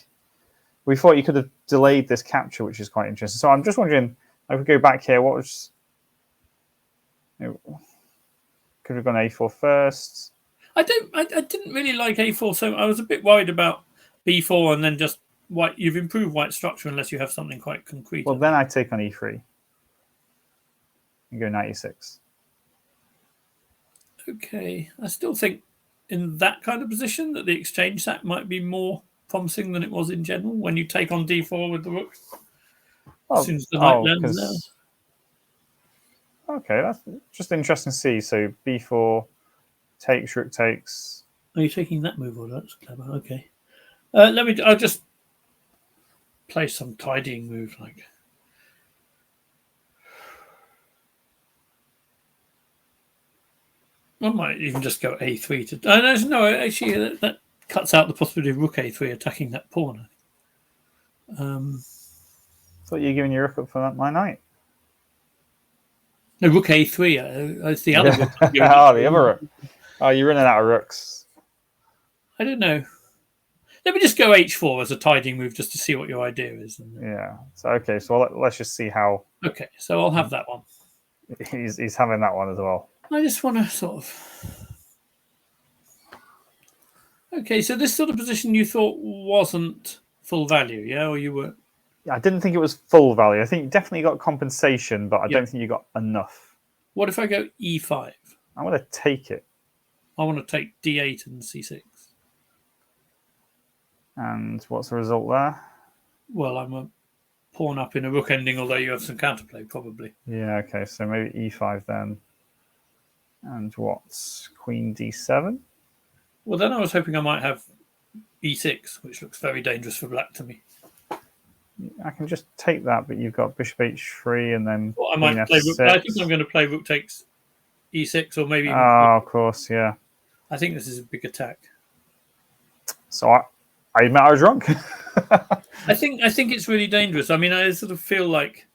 We thought you could have delayed this capture, which is quite interesting. So I'm just wondering, if we go back here, what was... Could have gone a4 first. I didn't really like a4, so I was a bit worried about b4 and then just white. You've improved white structure unless you have something quite concrete. Well, then I take on e3 and go knight e6. Okay, I still think in that kind of position that the exchange sack might be more promising than it was in general when you take on d4 with the rook. As soon as the knight lands there. Okay, that's just interesting to see. So b4 takes, rook takes. Are you taking that move order? That's clever. Okay. I'll just play some tidying move like. I might even just go a3 to. No, actually, that cuts out the possibility of rook a3 attacking that pawn. Thought you were giving your rook up for my knight. No, rook a3. It's the other rook. The other rook. Oh, you're running out of rooks. I don't know. Let me just go h4 as a tidying move just to see what your idea is. Yeah. So okay. So let's just see how. Okay. So I'll have that one. He's having that one as well. I just want to sort of. Okay. So this sort of position you thought wasn't full value, yeah, or you were. I didn't think it was full value. I think you definitely got compensation, but I don't think you got enough. What if I go e5? I want to take it. I want to take d8 and c6. And what's the result there? Well, I'm a pawn up in a rook ending, although you have some counterplay, probably. Yeah, okay, so maybe e5 then. And what's queen d7? Well, then I was hoping I might have e6, which looks very dangerous for black to me. I can just take that, but you've got bishop h3 and then I might play rook. I think I'm going to play rook takes e6 or maybe. Of course, yeah. I think this is a big attack. So I admit I was wrong. I think it's really dangerous. I mean, I sort of feel like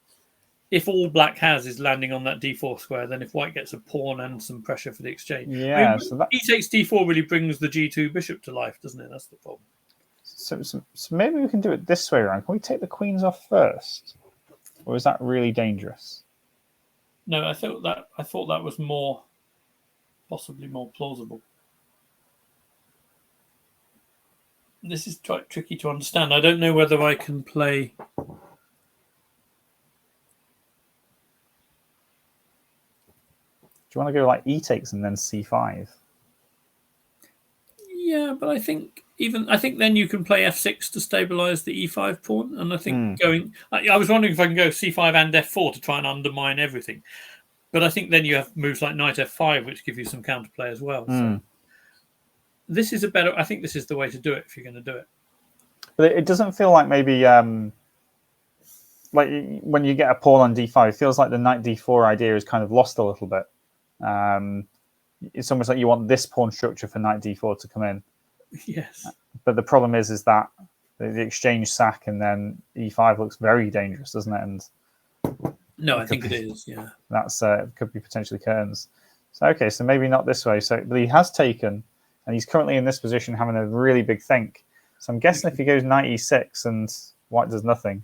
if all black has is landing on that d4 square, then if white gets a pawn and some pressure for the exchange, yeah. I mean, so e takes d4 really brings the g2 bishop to life, doesn't it? That's the problem. So maybe we can do it this way around. Can we take the queens off first, or is that really dangerous? No, I thought that was possibly more plausible. This is quite tricky to understand. I don't know whether I can play. Do you want to go like e takes and then c5? Yeah, but I think then you can play f6 to stabilize the e5 pawn, and I think I was wondering if I can go c5 and f4 to try and undermine everything, but I think then you have moves like knight f5, which give you some counterplay as well. So this is I think this is the way to do it if you're going to do it. But it doesn't feel like maybe like when you get a pawn on d5, it feels like the knight d4 idea is kind of lost a little bit. It's almost like you want this pawn structure for knight d4 to come in. Yes. But the problem is that the exchange sack and then e5 looks very dangerous, doesn't it? And no, I think it is. Yeah, that's could be potentially curtains. So okay, so maybe not this way. So, but he has taken, and he's currently in this position having a really big think. So I'm guessing if he goes knight e6 and white does nothing,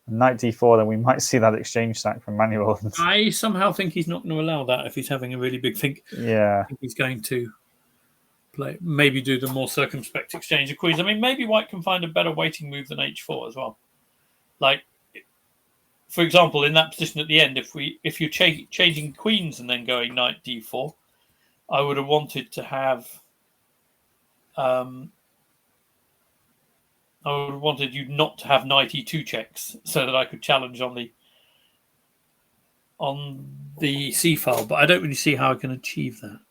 and knight d4, then we might see that exchange sack from Manuel. I somehow think he's not going to allow that if he's having a really big think. Yeah, I think he's going to maybe do the more circumspect exchange of queens. I mean, maybe white can find a better waiting move than h4 as well. Like, for example, in that position at the end, if you're changing queens and then going knight d4, I would have wanted to have I would have wanted you not to have knight e2 checks so that I could challenge on the c file, but I don't really see how I can achieve that.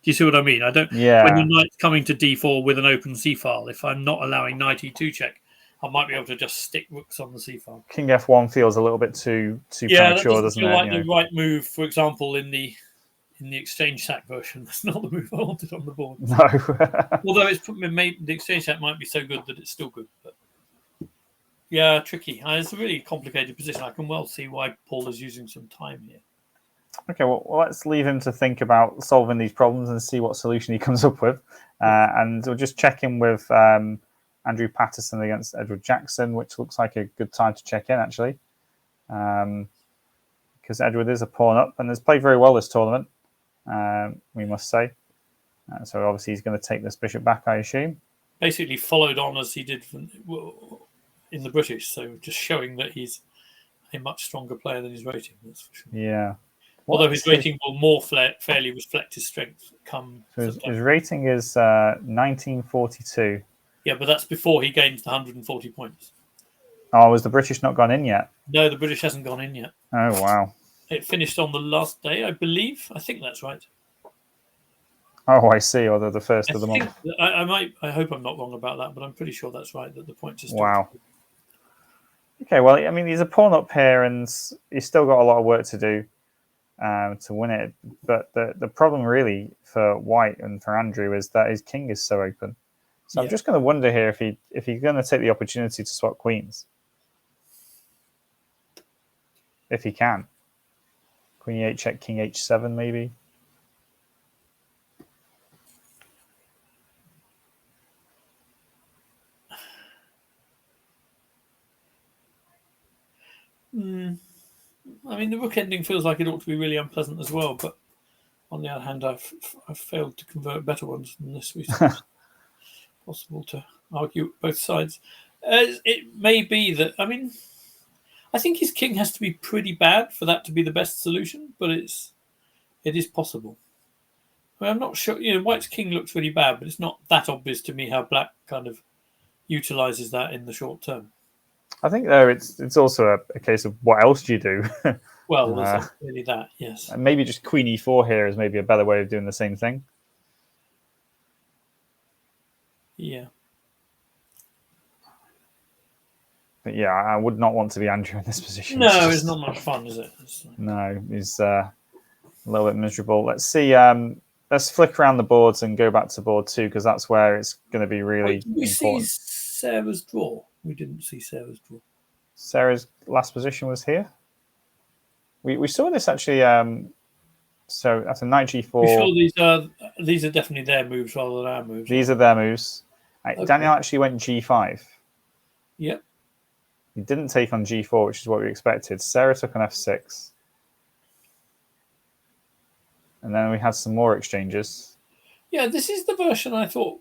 Do you see what I mean? I don't. Yeah. When your knight's coming to d4 with an open c file, if I'm not allowing knight e2 check, I might be able to just stick rooks on the c file. King f1 feels a little bit too premature, doesn't feel it? Like the right move, for example, in the exchange sack version. That's not the move I wanted on the board. No. Although the exchange sack might be so good that it's still good. But yeah, tricky. It's a really complicated position. I can well see why Paul is using some time here. Okay, well, let's leave him to think about solving these problems and see what solution he comes up with. And we'll just check in with Andrew Patterson against Edward Jackson, which looks like a good time to check in, actually. Because Edward is a pawn up and has played very well this tournament, we must say. So obviously he's going to take this bishop back, I assume. Basically followed on as he did in the British, so just showing that he's a much stronger player than his rating, that's for sure. Yeah. Although his rating will more fairly reflect his strength come his rating is 1942. Yeah, but that's before he gains the 140 points. Oh, has the British not gone in yet? No, the British hasn't gone in yet. Oh, wow. It finished on the last day, I believe. I think that's right. Oh, I see. Or the first of the month. I hope I'm not wrong about that, but I'm pretty sure that's right, that the points are still... Wow. Okay, well, I mean, he's a pawn up here, and he's still got a lot of work to do to win it. But the problem really for White and for Andrew is that his king is so open. So I'm just going to wonder here if he's going to take the opportunity to swap queens. If he can. Queen e8 check, king h7 maybe. I mean, the rook ending feels like it ought to be really unpleasant as well, but on the other hand, I've failed to convert better ones than this recently. Possible to argue both sides. It may be that, I mean, I think his king has to be pretty bad for that to be the best solution, but it is possible. I mean, I'm not sure. White's king looks really bad, but it's not that obvious to me how black kind of utilizes that in the short term. I think though it's also a case of what else do you do? Well, there's really that, yes. And maybe just queen e4 here is maybe a better way of doing the same thing. Yeah. But yeah, I would not want to be Andrew in this position. No, it's not much fun, is it? No, he's a little bit miserable. Let's see. Let's flick around the boards and go back to board 2 because that's where it's going to be really important. Did we see Sarah's draw? We didn't see Sarah's draw. Sarah's last position was here. We saw this actually. So after knight g4. You sure these are definitely their moves rather than our moves? These are their moves. Okay. Daniel actually went g5. Yep. He didn't take on g4, which is what we expected. Sarah took on f6. And then we had some more exchanges. Yeah, this is the version I thought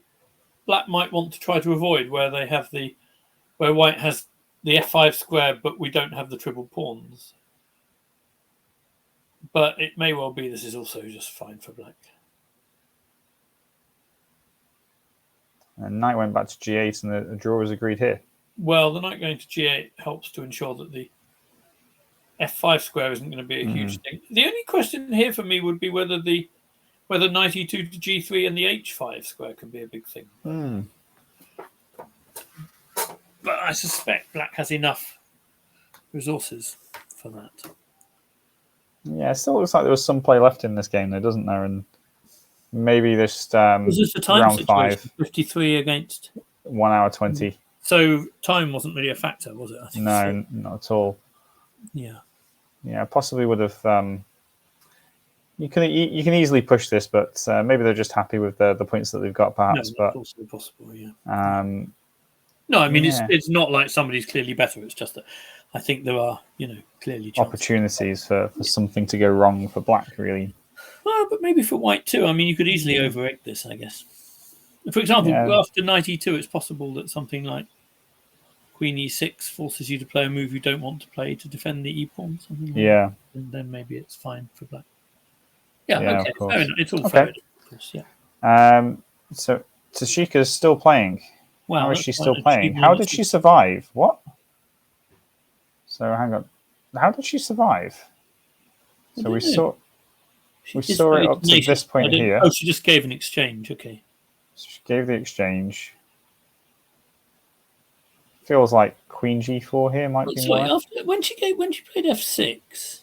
black might want to try to avoid, where white has the f5 square, but we don't have the triple pawns. But it may well be this is also just fine for black. And knight went back to g8, and a draw was agreed here. Well, the knight going to g8 helps to ensure that the f5 square isn't going to be a huge thing. The only question here for me would be whether knight e2 to g3 and the h5 square can be a big thing. But I suspect black has enough resources for that. Yeah, it still looks like there was some play left in this game, though, doesn't there? And maybe this Was this a time round situation? 5, 53 against 1 hour 20. So time wasn't really a factor, was it? I think No, not at all. Yeah. Yeah, possibly would have. You can easily push this, but maybe they're just happy with the points that they've got, perhaps. No, but also possible, yeah. No, I mean it's not like somebody's clearly better. It's just that I think there are, clearly chances. Opportunities for something to go wrong for black, really. Well, but maybe for white too. I mean, you could easily over-egg this, I guess. For example, after knight e2, it's possible that something like queen e6 forces you to play a move you don't want to play to defend the e-pawn. Something like that. And then maybe it's fine for black. Yeah, okay, fair enough. It's all fair enough, of course, yeah. So Tashika's still playing. Wow, how is she still playing? How did she survive? What? So hang on. How did she survive? So we saw it up to this point here. Oh, she just gave an exchange. Okay. So she gave the exchange. Feels like queen g4 here might be more. When she played f6.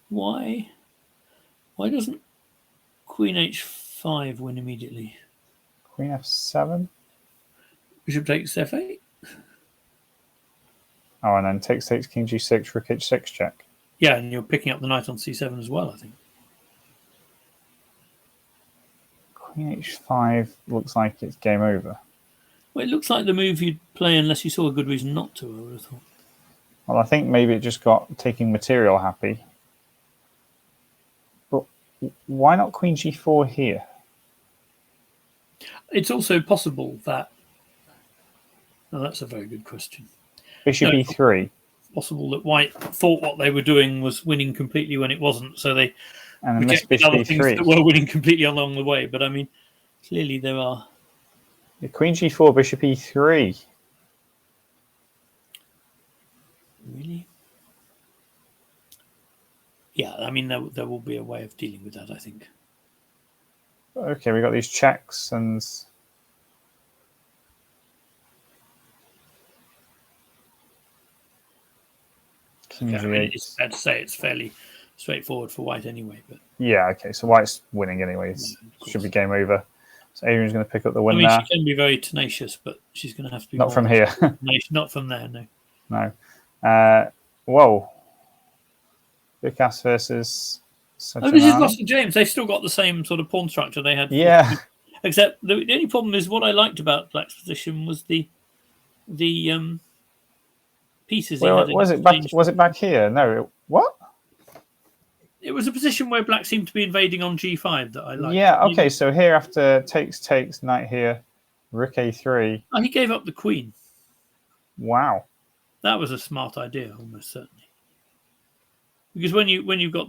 Why doesn't queen h5 win immediately? Queen f7. Bishop takes f8. Oh, and then takes king g6, rook h6 check. Yeah, and you're picking up the knight on c7 as well, I think. Queen h5 looks like it's game over. Well, it looks like the move you'd play unless you saw a good reason not to, I would have thought. Well, I think maybe it just got taking material happy. But why not queen g4 here? It's also possible that... Oh, that's a very good question. Bishop e3. Possible that white thought what they were doing was winning completely when it wasn't, so they rejected other things that were winning completely along the way. But I mean, clearly there are... The queen g4, bishop e3. Really? Yeah, I mean, there will be a way of dealing with that, I think. Okay, we got these checks and... Okay, I mean, it's fair to say it's fairly straightforward for white anyway. But yeah, okay, so white's winning anyways. Should be game over. So Adrian's going to pick up the win there. She can be very tenacious, but she's going to have to be not from here. Not from there, no. No. Whoa. Vikas versus... this is Russell James. They've still got the same sort of pawn structure they had. Yeah. Except the only problem is what I liked about black's position was the pieces. Was it back here? No. What? It was a position where black seemed to be invading on g5 that I liked. Yeah. Okay. So here after takes knight here, rook a3. Oh, he gave up the queen. Wow. That was a smart idea, almost certainly. Because when you've got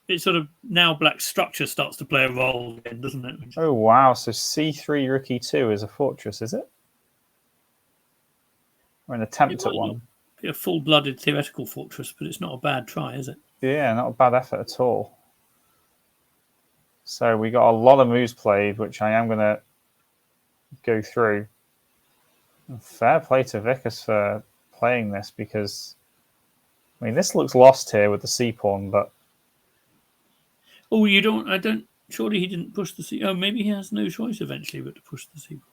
it's sort of now black's structure starts to play a role again, doesn't it? Oh wow! So c3 rook e2 is a fortress, is it? Or an attempt at one? Be a full-blooded theoretical fortress, but it's not a bad try, is it? Yeah, not a bad effort at all. So we got a lot of moves played, which I am going to go through. Fair play to Vikas for playing this because, I mean, this looks lost here with the c pawn, but. Oh, surely he didn't push the c. Oh, maybe he has no choice eventually but to push the c pawn.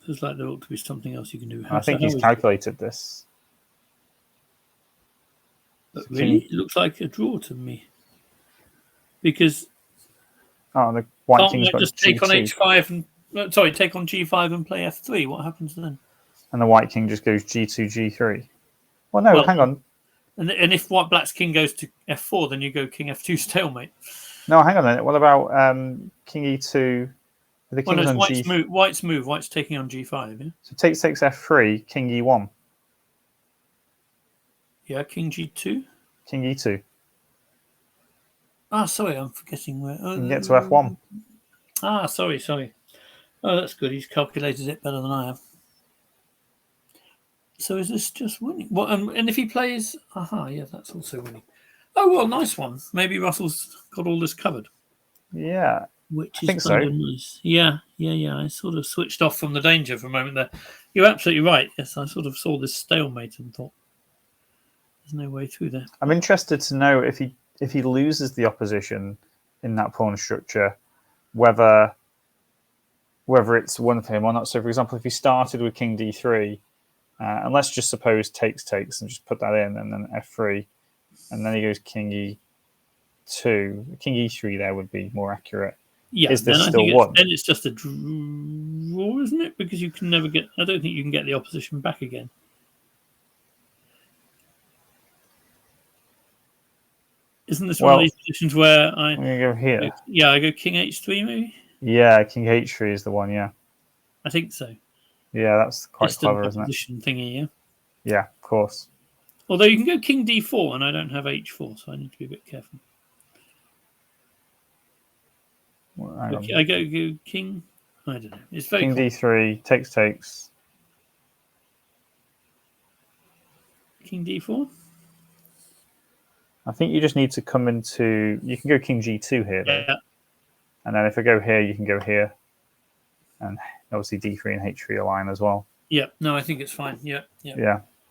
Feels like there ought to be something else you can do. I think he's calculated this. But really, it looks like a draw to me. Because the white king's got just take on h5 and take on g5 and play f3. What happens then? And the white king just goes g2, g3. Well, no, hang on. And if black's king goes to f4, then you go king f2 stalemate. No, hang on then. What about king e2? The king's on White's move. White's taking on g5. Yeah. So takes f3, king e1. Yeah, king g2. King e2. Sorry, I'm forgetting where. You can get to F1. Sorry. Oh, that's good. He's calculated it better than I have. So is this just winning? Well, and if he plays, yeah, that's also winning. Oh well, nice one. Maybe Russell's got all this covered, Yeah, which I is think kind so. of nice. Yeah. I sort of switched off from the danger for a moment there. You're absolutely right. Yes, I sort of saw this stalemate and thought, there's no way through there. I'm interested to know if he loses the opposition in that pawn structure, whether it's one for him or not. So, for example, if he started with King D3, and let's just suppose takes and just put that in, and then F3, and then he goes King E2. King E3 there would be more accurate. Yeah, Is this then I still think one? then it's just a draw, isn't it? Because you can never get. I don't think you can get the opposition back again. Isn't this one of these positions where I'm gonna go here. Yeah, I go King H3 maybe. Yeah, King H3 is the one. Yeah, I think so. yeah, that's quite Distant clever, isn't it? opposition thingy, yeah. Yeah, of course. Although you can go King D4, and I don't have H4, so I need to be a bit careful. I go King. I don't know. It's very King D3 takes. King D4. I think you just need to come into. You can go King G2 here though, and then if I go here, you can go here, and obviously D3 and H3 align as well. Yeah, no, I think it's fine. Yeah.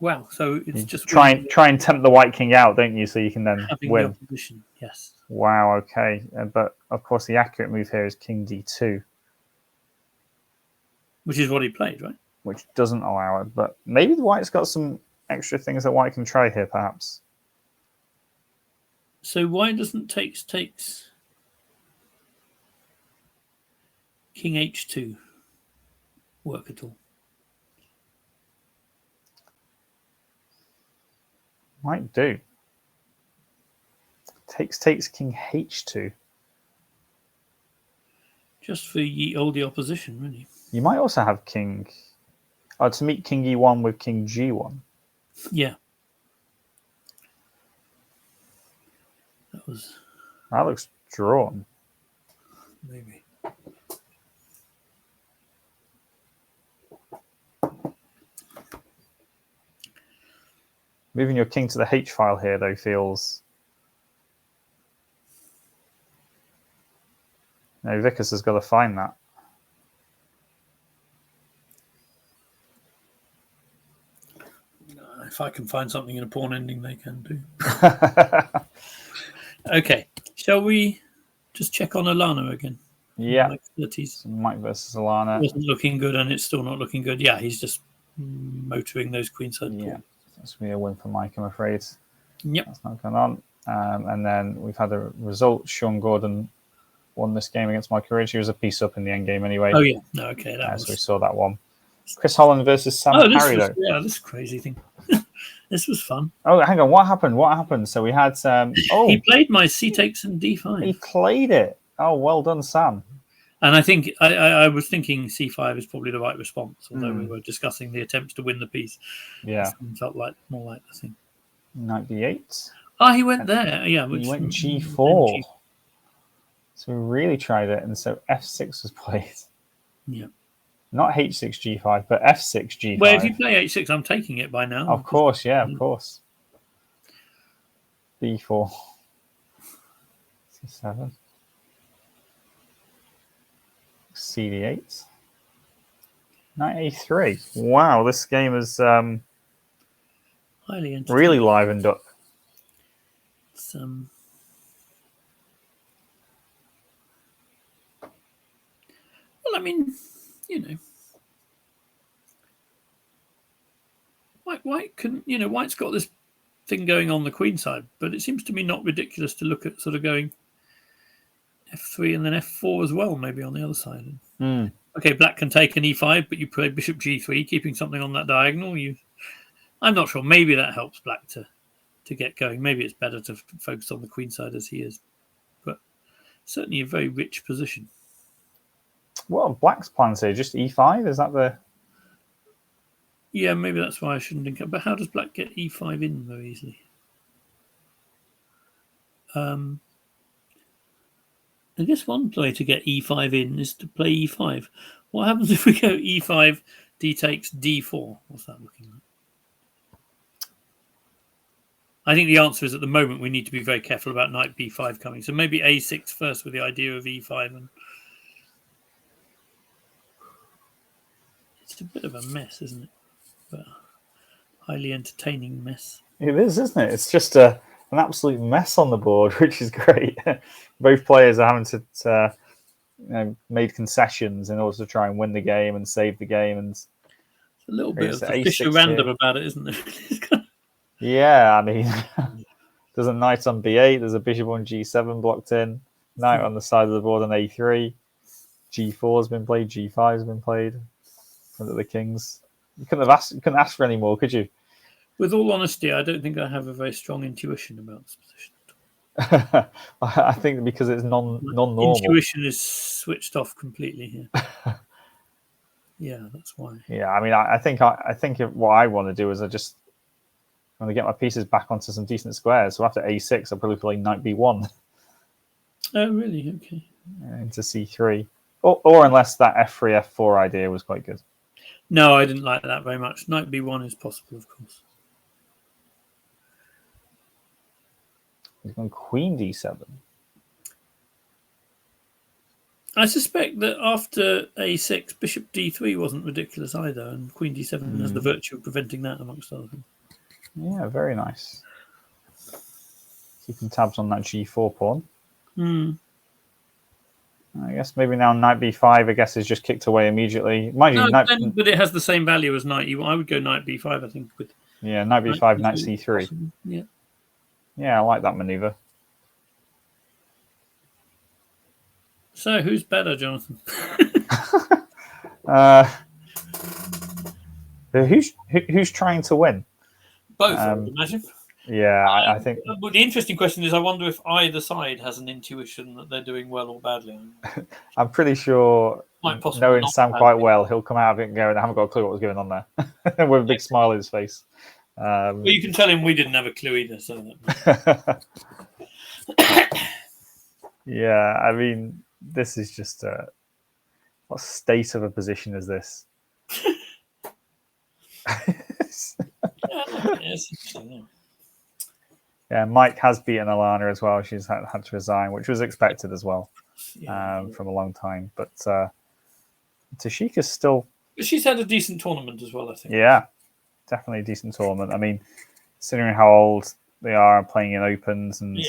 Wow, so it's just try and tempt the white king out, don't you? So you can then win. The opposition. Yes. Wow. Okay, but of course the accurate move here is King D2, which is what he played, right? Which doesn't allow it, but maybe the white's got some extra things that white can try here, perhaps. So why doesn't takes King H2 work at all? Might do. Takes King H2. Just for all the opposition, really. You might also have King. To meet King E1 with King G1. Yeah. That looks drawn. Maybe. Moving your king to the H file here, though, feels. No, Vickers has got to find that. If I can find something in a pawn ending, they can do. Okay, shall we just check on Alana again? Yeah. Mike versus Alana. It wasn't looking good, and it's still not looking good. Yeah, he's just motoring those queenside pawns. That's going to be a win for Mike, I'm afraid. Yep. That's not going on. And then we've had a result. Sean Gordon won this game against Mike Ridge. He was a piece up in the end game anyway. Oh, yeah. No, okay. So we saw that one. Chris Holland versus Sam Harry, though. Yeah, this crazy thing. This was fun. Oh, hang on. What happened? So we had... he played my C takes and D5. He played it. Oh, well done, Sam. And I think I was thinking C5 is probably the right response, although we were discussing the attempts to win the piece. Yeah. Felt like more like the thing. Knight B8. He went there. Yeah. He went G4. So we really tried it. And so F6 was played. Yeah. Not H6 G5, but F6 G5. Well, if you play H6, I'm taking it by now. Of course, yeah, of course. B4. C7. CD8. Knight A3. Wow, this game is highly entertaining. Really livened up. It's, well, I mean, White can, White's got this thing going on the queen side, but it seems to me not ridiculous to look at sort of going F3 and then F4 as well, maybe on the other side. Okay, Black can take an E5, but you play Bishop G3, keeping something on that diagonal. I'm not sure. Maybe that helps Black to get going. Maybe it's better to focus on the queen side as he is, but certainly a very rich position. What are Black's plans here? Just E5? Is that the... Yeah, maybe that's why I shouldn't think. But how does Black get E5 in very easily? I guess one way to get e5 in is to play e5. What happens if we go e5, d takes d4? What's that looking like? I think the answer is at the moment we need to be very careful about knight b5 coming. So maybe a6 first with the idea of e5. And it's a bit of a mess, isn't it? But highly entertaining mess. It is, isn't it? It's just an absolute mess on the board, which is great. Both players are having to made concessions in order to try and win the game and save the game. And it's a little bit of the A6 Fischer random here. about it, isn't there? Yeah, I mean, there's a knight on b8, there's a bishop on g7 blocked in, knight on the side of the board on a3, g4 has been played, g5 has been played. Look at the kings. You couldn't ask for any more, could you? With all honesty, I don't think I have a very strong intuition about this position. I think because it's non-normal. Intuition is switched off completely here. Yeah, that's why. Yeah, I mean, I think what I want to do is I just want to get my pieces back onto some decent squares. So after a6, I'll probably play knight b1. Oh, really? Okay. Into c3, or unless that f3 f4 idea was quite good. No, I didn't like that very much. Knight b1 is possible, of course. He's gone queen d7. I suspect that after a6, bishop d3 wasn't ridiculous either, and queen d7 has the virtue of preventing that, amongst other things. Yeah, very nice. Keeping tabs on that g4 pawn. I guess maybe now knight b5, I guess, is just kicked away immediately. Mind you, but it has the same value as knight e1. I would go knight b5, I think. With knight b5, knight c3. Possible. Yeah. Yeah, I like that maneuver. So, who's better, Jonathan? Who's trying to win? Both, I would imagine. Yeah, I think. But the interesting question is, I wonder if either side has an intuition that they're doing well or badly. I'm pretty sure, knowing Sam quite well, he'll come out of it and go, I haven't got a clue what was going on there, with a big smile on his face. Well, you can tell him we didn't have a clue either. So yeah, I mean, this is just what state of a position is this? Yeah, Mike has beaten Alana as well. She's had to resign, which was expected as well from a long time. But Tashika's still... She's had a decent tournament as well, I think. Yeah, definitely a decent tournament. I mean, considering how old they are playing in opens and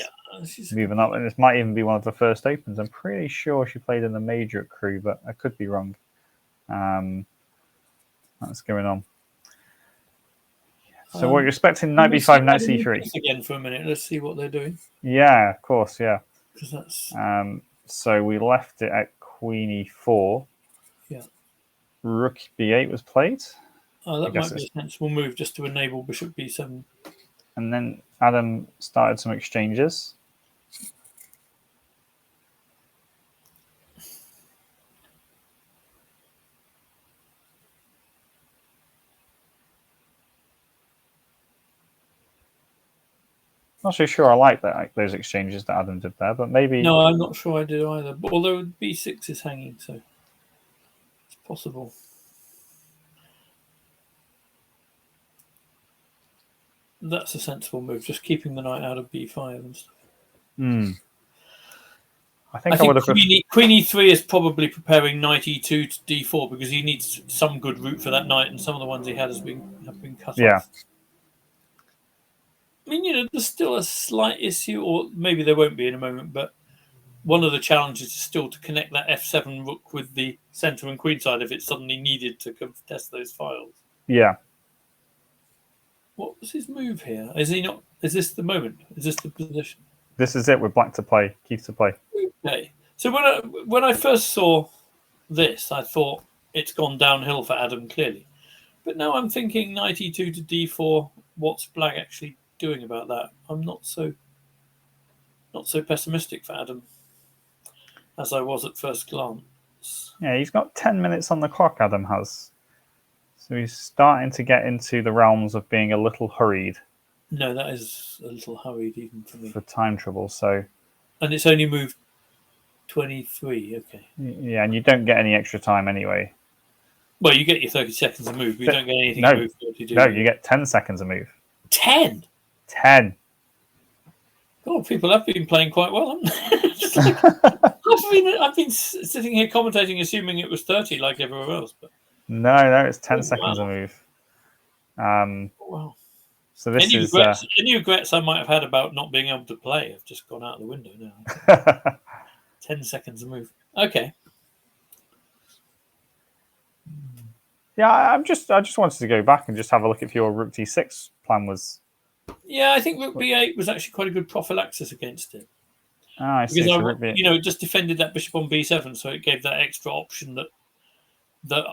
moving up, and this might even be one of the first opens. I'm pretty sure she played in the major at Crewe, but I could be wrong. That's going on. So what you're expecting, knight b5, knight c3. Again for a minute. Let's see what they're doing. Yeah, of course, yeah. Because that's... so we left it at queen e4. Yeah. Rook b8 was played. Oh, that might be a sensible move just to enable bishop b7. And then Adam started some exchanges. Not so sure I like that those exchanges that Adam did there, but maybe... No, I'm not sure I did either. But although b6 is hanging, so it's possible. That's a sensible move, just keeping the knight out of b5 and stuff. I think I would have... Queen e3 is probably preparing knight e2 to d4 because he needs some good route for that knight, and some of the ones he had have been cut off. I mean, there's still a slight issue, or maybe there won't be in a moment, but one of the challenges is still to connect that f7 rook with the centre and queen side if it's suddenly needed to contest those files. Yeah. What was his move here? Is he not? Is this the moment? Is this the position? This is it with black to play, Keith to play. Okay. So when I first saw this, I thought it's gone downhill for Adam clearly. But now I'm thinking knight e2 to d4. What's black actually doing about that? I'm not so pessimistic for Adam as I was at first glance. Yeah, he's got 10 minutes on the clock, Adam has. So he's starting to get into the realms of being a little hurried. No, that is a little hurried even for me. For time trouble, so... And it's only moved 23. Okay. Yeah, and you don't get any extra time anyway. Well, you get your 30 seconds to move, but you don't get anything No. to move 30, do No, you? you get 10 seconds of move. 10? 10. God, people have been playing quite well, haven't they? Just like, I've been sitting here commentating, assuming it was 30 like everywhere else. But No, it's 10 seconds of wow. move. Wow. So this Any is... regrets I might have had about not being able to play have just gone out the window now. 10 seconds of move. Okay. Yeah, I just wanted to go back and just have a look if your Rook D6 plan was... Yeah, I think Rook B8 was actually quite a good prophylaxis against it. I see. Because So it just defended that bishop on B7, so it gave that extra option that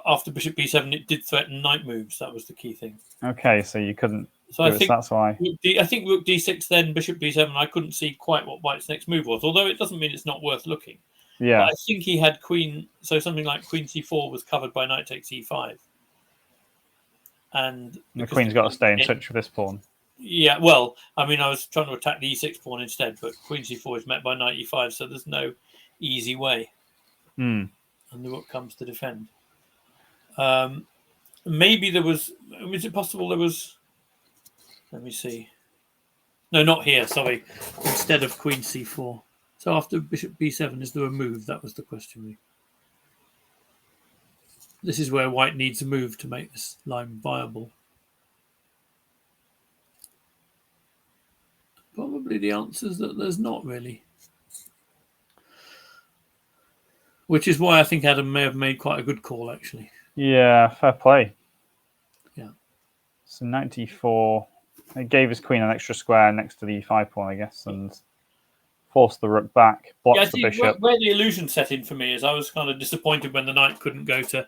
after bishop B7 it did threaten knight moves. That was the key thing. Okay, so you couldn't. So I think that's why. I think Rook D6, then bishop B7. I couldn't see quite what White's next move was, although it doesn't mean it's not worth looking. Yeah. But I think he had queen, so something like queen C4 was covered by knight takes E5. And the queen's got to stay in touch with this pawn. Yeah, well, I mean, I was trying to attack the E6 pawn instead, but queen C4 is met by knight E5, so there's no easy way. And the rook comes to defend. Maybe there was... Is it possible there was... Let me see. No, not here, sorry. Instead of queen C4. So after bishop B7, is there a move? That was the question. This is where White needs a move to make this line viable. Probably the answer is that there's not really. Which is why I think Adam may have made quite a good call, actually. Yeah, fair play. Yeah. So 94. It gave his queen an extra square next to the E5 pawn, I guess, and forced the rook back, blocks the bishop. Where the illusion set in for me is I was kind of disappointed when the knight couldn't go to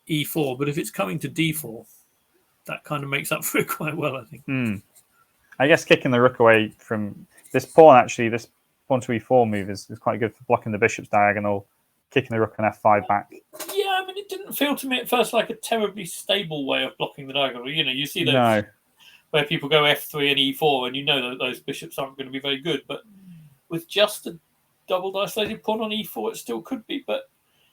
E4, but if it's coming to D4, that kind of makes up for it quite well, I think. I guess kicking the rook away from this pawn, actually, this pawn to E4 move is quite good for blocking the bishop's diagonal, kicking the rook on F5 back. Yeah, I mean, it didn't feel to me at first like a terribly stable way of blocking the diagonal. You know, you see those where people go F3 and E4, and you know that those bishops aren't going to be very good, but with just a double isolated pawn on E4, it still could be, but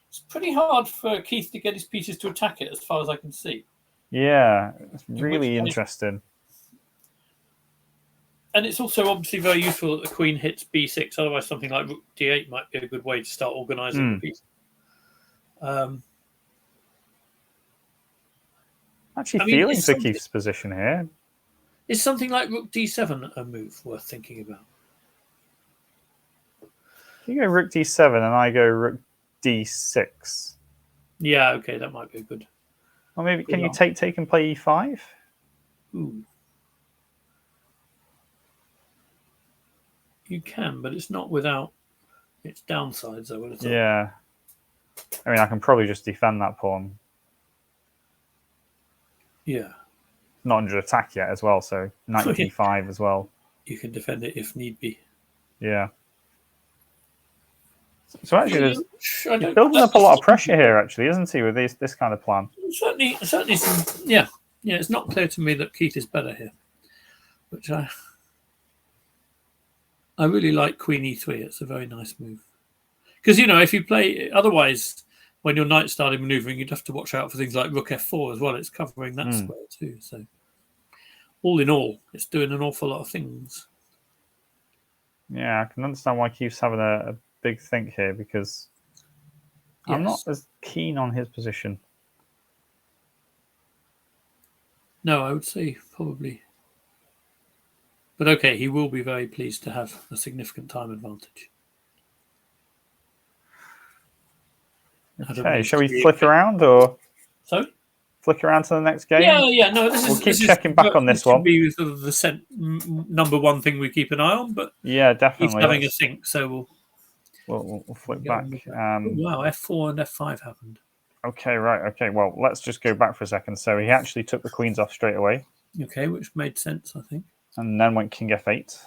it's pretty hard for Keith to get his pieces to attack it, as far as I can see. Yeah, it's really interesting. And it's also obviously very useful that the queen hits B6. Otherwise, something like Rook D8 might be a good way to start organising the piece. Feeling for Keith's position here. Is something like Rook D7 a move worth thinking about? You go Rook D7 and I go Rook D6. Yeah, okay, that might be good. Or maybe can you take and play E5? Ooh. You can, but it's not without its downsides, I would have thought. Yeah. I mean, I can probably just defend that pawn. Yeah. Not under attack yet as well, so knight D5 as well. You can defend it if need be. Yeah. So actually, he's building up a lot of pressure here, actually, isn't he, with this kind of plan? Certainly some... Yeah, it's not clear to me that Keith is better here, which I really like queen E3. It's a very nice move. Because, if you play... Otherwise, when your knight started manoeuvring, you'd have to watch out for things like rook F4 as well. It's covering that square too. So, all in all, it's doing an awful lot of things. Yeah, I can understand why Keith's having a big think here, because I'm not as keen on his position. No, I would say probably. But okay, he will be very pleased to have a significant time advantage. Okay, shall we flick around or? Sorry? Flick around to the next game? Yeah. No, we'll keep checking back on this one. Be sort of the number one thing we keep an eye on, but yeah, definitely. He's having a think, so we'll flick back. Wow, F4 and F5 happened. Okay, right. Okay, well, let's just go back for a second. So he actually took the queens off straight away. Okay, which made sense, I think. And then went king F8.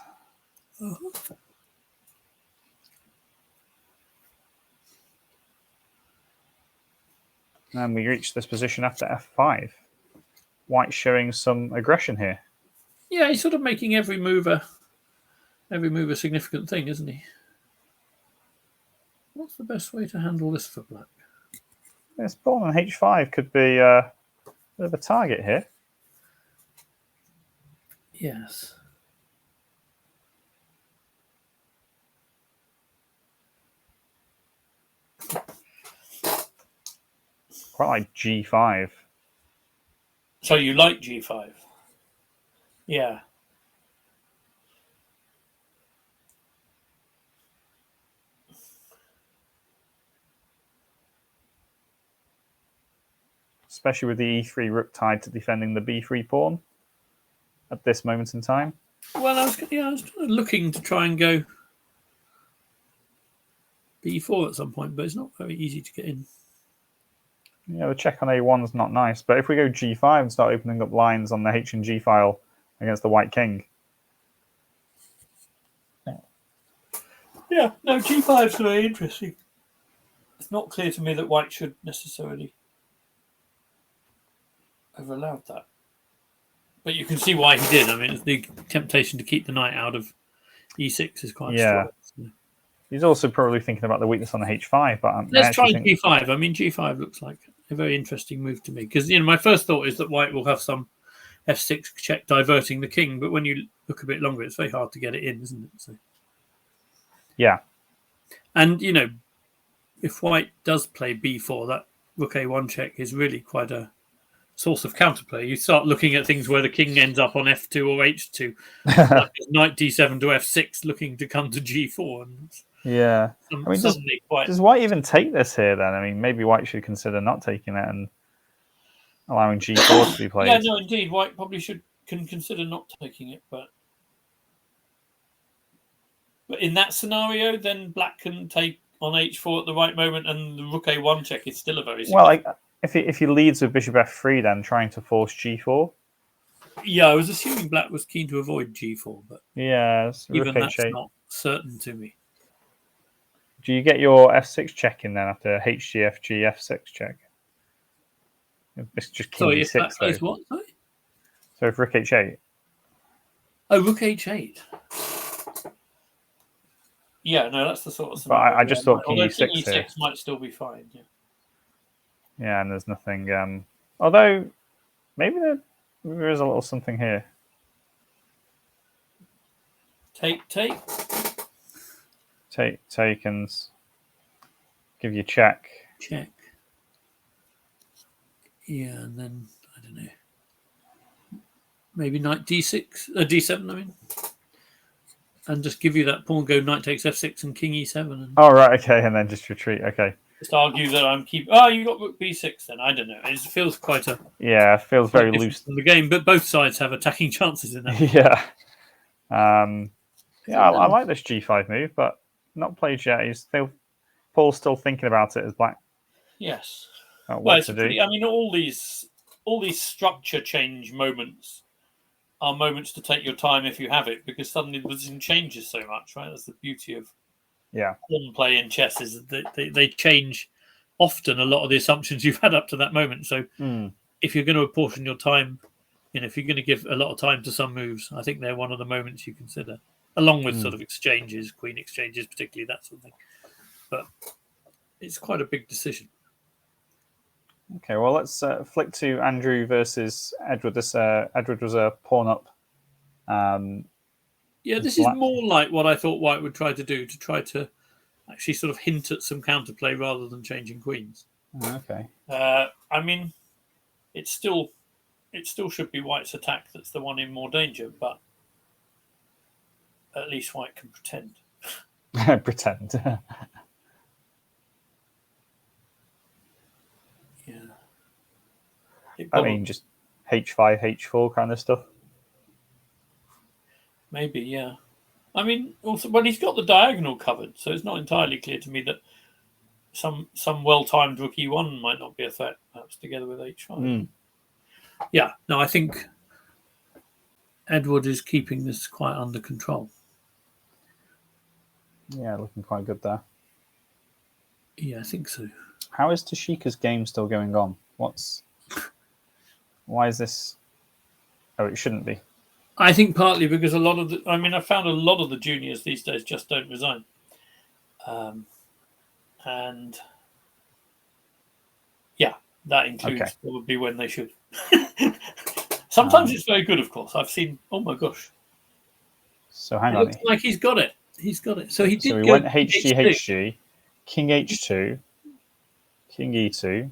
And we reached this position after F5. White showing some aggression here. Yeah, he's sort of making every move a significant thing, isn't he? What's the best way to handle this for black? This pawn on h5 could be a bit of a target here. Yes. Quite like g5. So you like g5? Yeah. Especially with the e3 rook tied to defending the b3 pawn at this moment in time. Well, I was kind of looking to try and go b4 at some point, but it's not very easy to get in. Yeah, the check on a1 is not nice, but if we go g5 and start opening up lines on the h and g file against the white king. Yeah, no, g5 is very interesting. It's not clear to me that white should necessarily have allowed that. But you can see why he did. I mean, the temptation to keep the knight out of e6 is quite strong. So. He's also probably thinking about the weakness on the h5. But let's try g5. I mean, g5 looks like a very interesting move to me because my first thought is that white will have some f6 check diverting the king, but when you look a bit longer, it's very hard to get it in, isn't it? So. Yeah, and if white does play b4, that rook a1 check is really quite a source of counterplay. You start looking at things where the king ends up on f2 or h2, like knight d7 to f6, looking to come to g4. And yeah. I mean, does white even take this here then? I mean, maybe white should consider not taking it and allowing g4 to be played. Yeah, no, indeed, white probably can consider not taking it, but in that scenario, then black can take on h4 at the right moment, and the rook a1 check is still a very if he leads with bishop f3, then trying to force g4. Yeah, I was assuming black was keen to avoid g4, but even that's not certain to me. Do you get your f6 check in then after hgf f6 check? It's just king sorry, d6. If that plays what? Sorry? So if rook h8. Oh, rook h8. Yeah, no, that's the sort of scenario. But I just thought king e6 king e6 might still be fine. Yeah, and there's nothing. Although maybe there is a little something here. Take, and give you check. Check. Yeah, and then I don't know. Maybe knight d6, d7. I mean. And just give you that pawn, go knight takes f6 and king e7. And oh, right, okay, and then just retreat, okay. Just argue that I'm keeping... Oh, you got rook b6 then, I don't know. It feels quite a... Yeah, it feels very loose. In the game, but both sides have attacking chances in that. Yeah. I like this g5 move, but not played yet. Paul's still thinking about it as black. Yes. What to do. I mean, all these structure change moments are moments to take your time if you have it, because suddenly the position changes so much, right? That's the beauty of pawn play in chess, is that they change often a lot of the assumptions you've had up to that moment. So if you're going to apportion your time, if you're going to give a lot of time to some moves, I think they're one of the moments you consider, along with sort of exchanges, queen exchanges, particularly that sort of thing. But it's quite a big decision. Okay, well, let's flick to Andrew versus Edward. Edward was a pawn up. This is more like what I thought white would try to do, to try to actually sort of hint at some counterplay rather than changing queens. Okay. I mean, it still should be white's attack that's the one in more danger, but at least white can pretend. Pretend. I mean, just h5, h4 kind of stuff. Maybe, yeah. I mean, also, well, he's got the diagonal covered, so it's not entirely clear to me that some well-timed rook e1 might not be a threat, perhaps together with h5. Yeah, no, I think Edward is keeping this quite under control. Yeah, looking quite good there. Yeah, I think so. How is Toshika's game still going on? Why is this? Oh, it shouldn't be. I think partly because I found a lot of the juniors these days just don't resign. and yeah, that includes Okay. probably when they should. Sometimes it's very good, of course. I've seen. Oh my gosh! So hang It on. looks like he's got it. He's got it. So he did So we go went HG, H2. HG, King H2, King E2.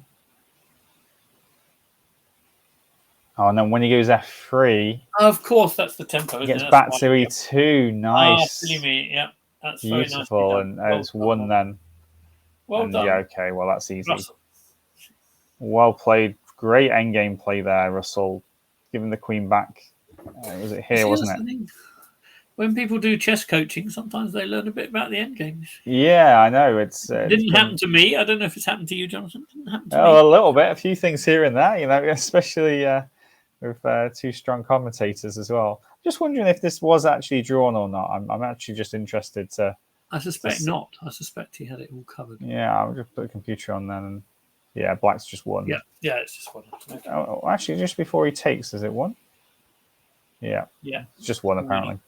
Oh, and then when he goes F3, Of course, that's the tempo, he isn't gets it? back That's to why- E2. Nice. silly me. Yeah, that's very nicely Beautiful. done. And it's one then. Well And done. yeah, okay. Well, that's easy. Russell. Well played. Great endgame play there, Russell. Giving the queen back. Was it here, See, wasn't that's it? the thing. When people do chess coaching, sometimes they learn a bit about the end games. Yeah, I know. It didn't happen to me. I don't know if it's happened to you, Jonathan. It didn't happen to me. a little bit. A few things here and there, especially with two strong commentators as well. Just wondering if this was actually drawn or not. I'm actually just interested to. I suspect not. I suspect he had it all covered. Yeah, I'll just put the computer on then. And yeah, black's just won. Yeah, it's just one. Okay. Oh, actually, just before he takes, is it one? Yeah, it's just one apparently.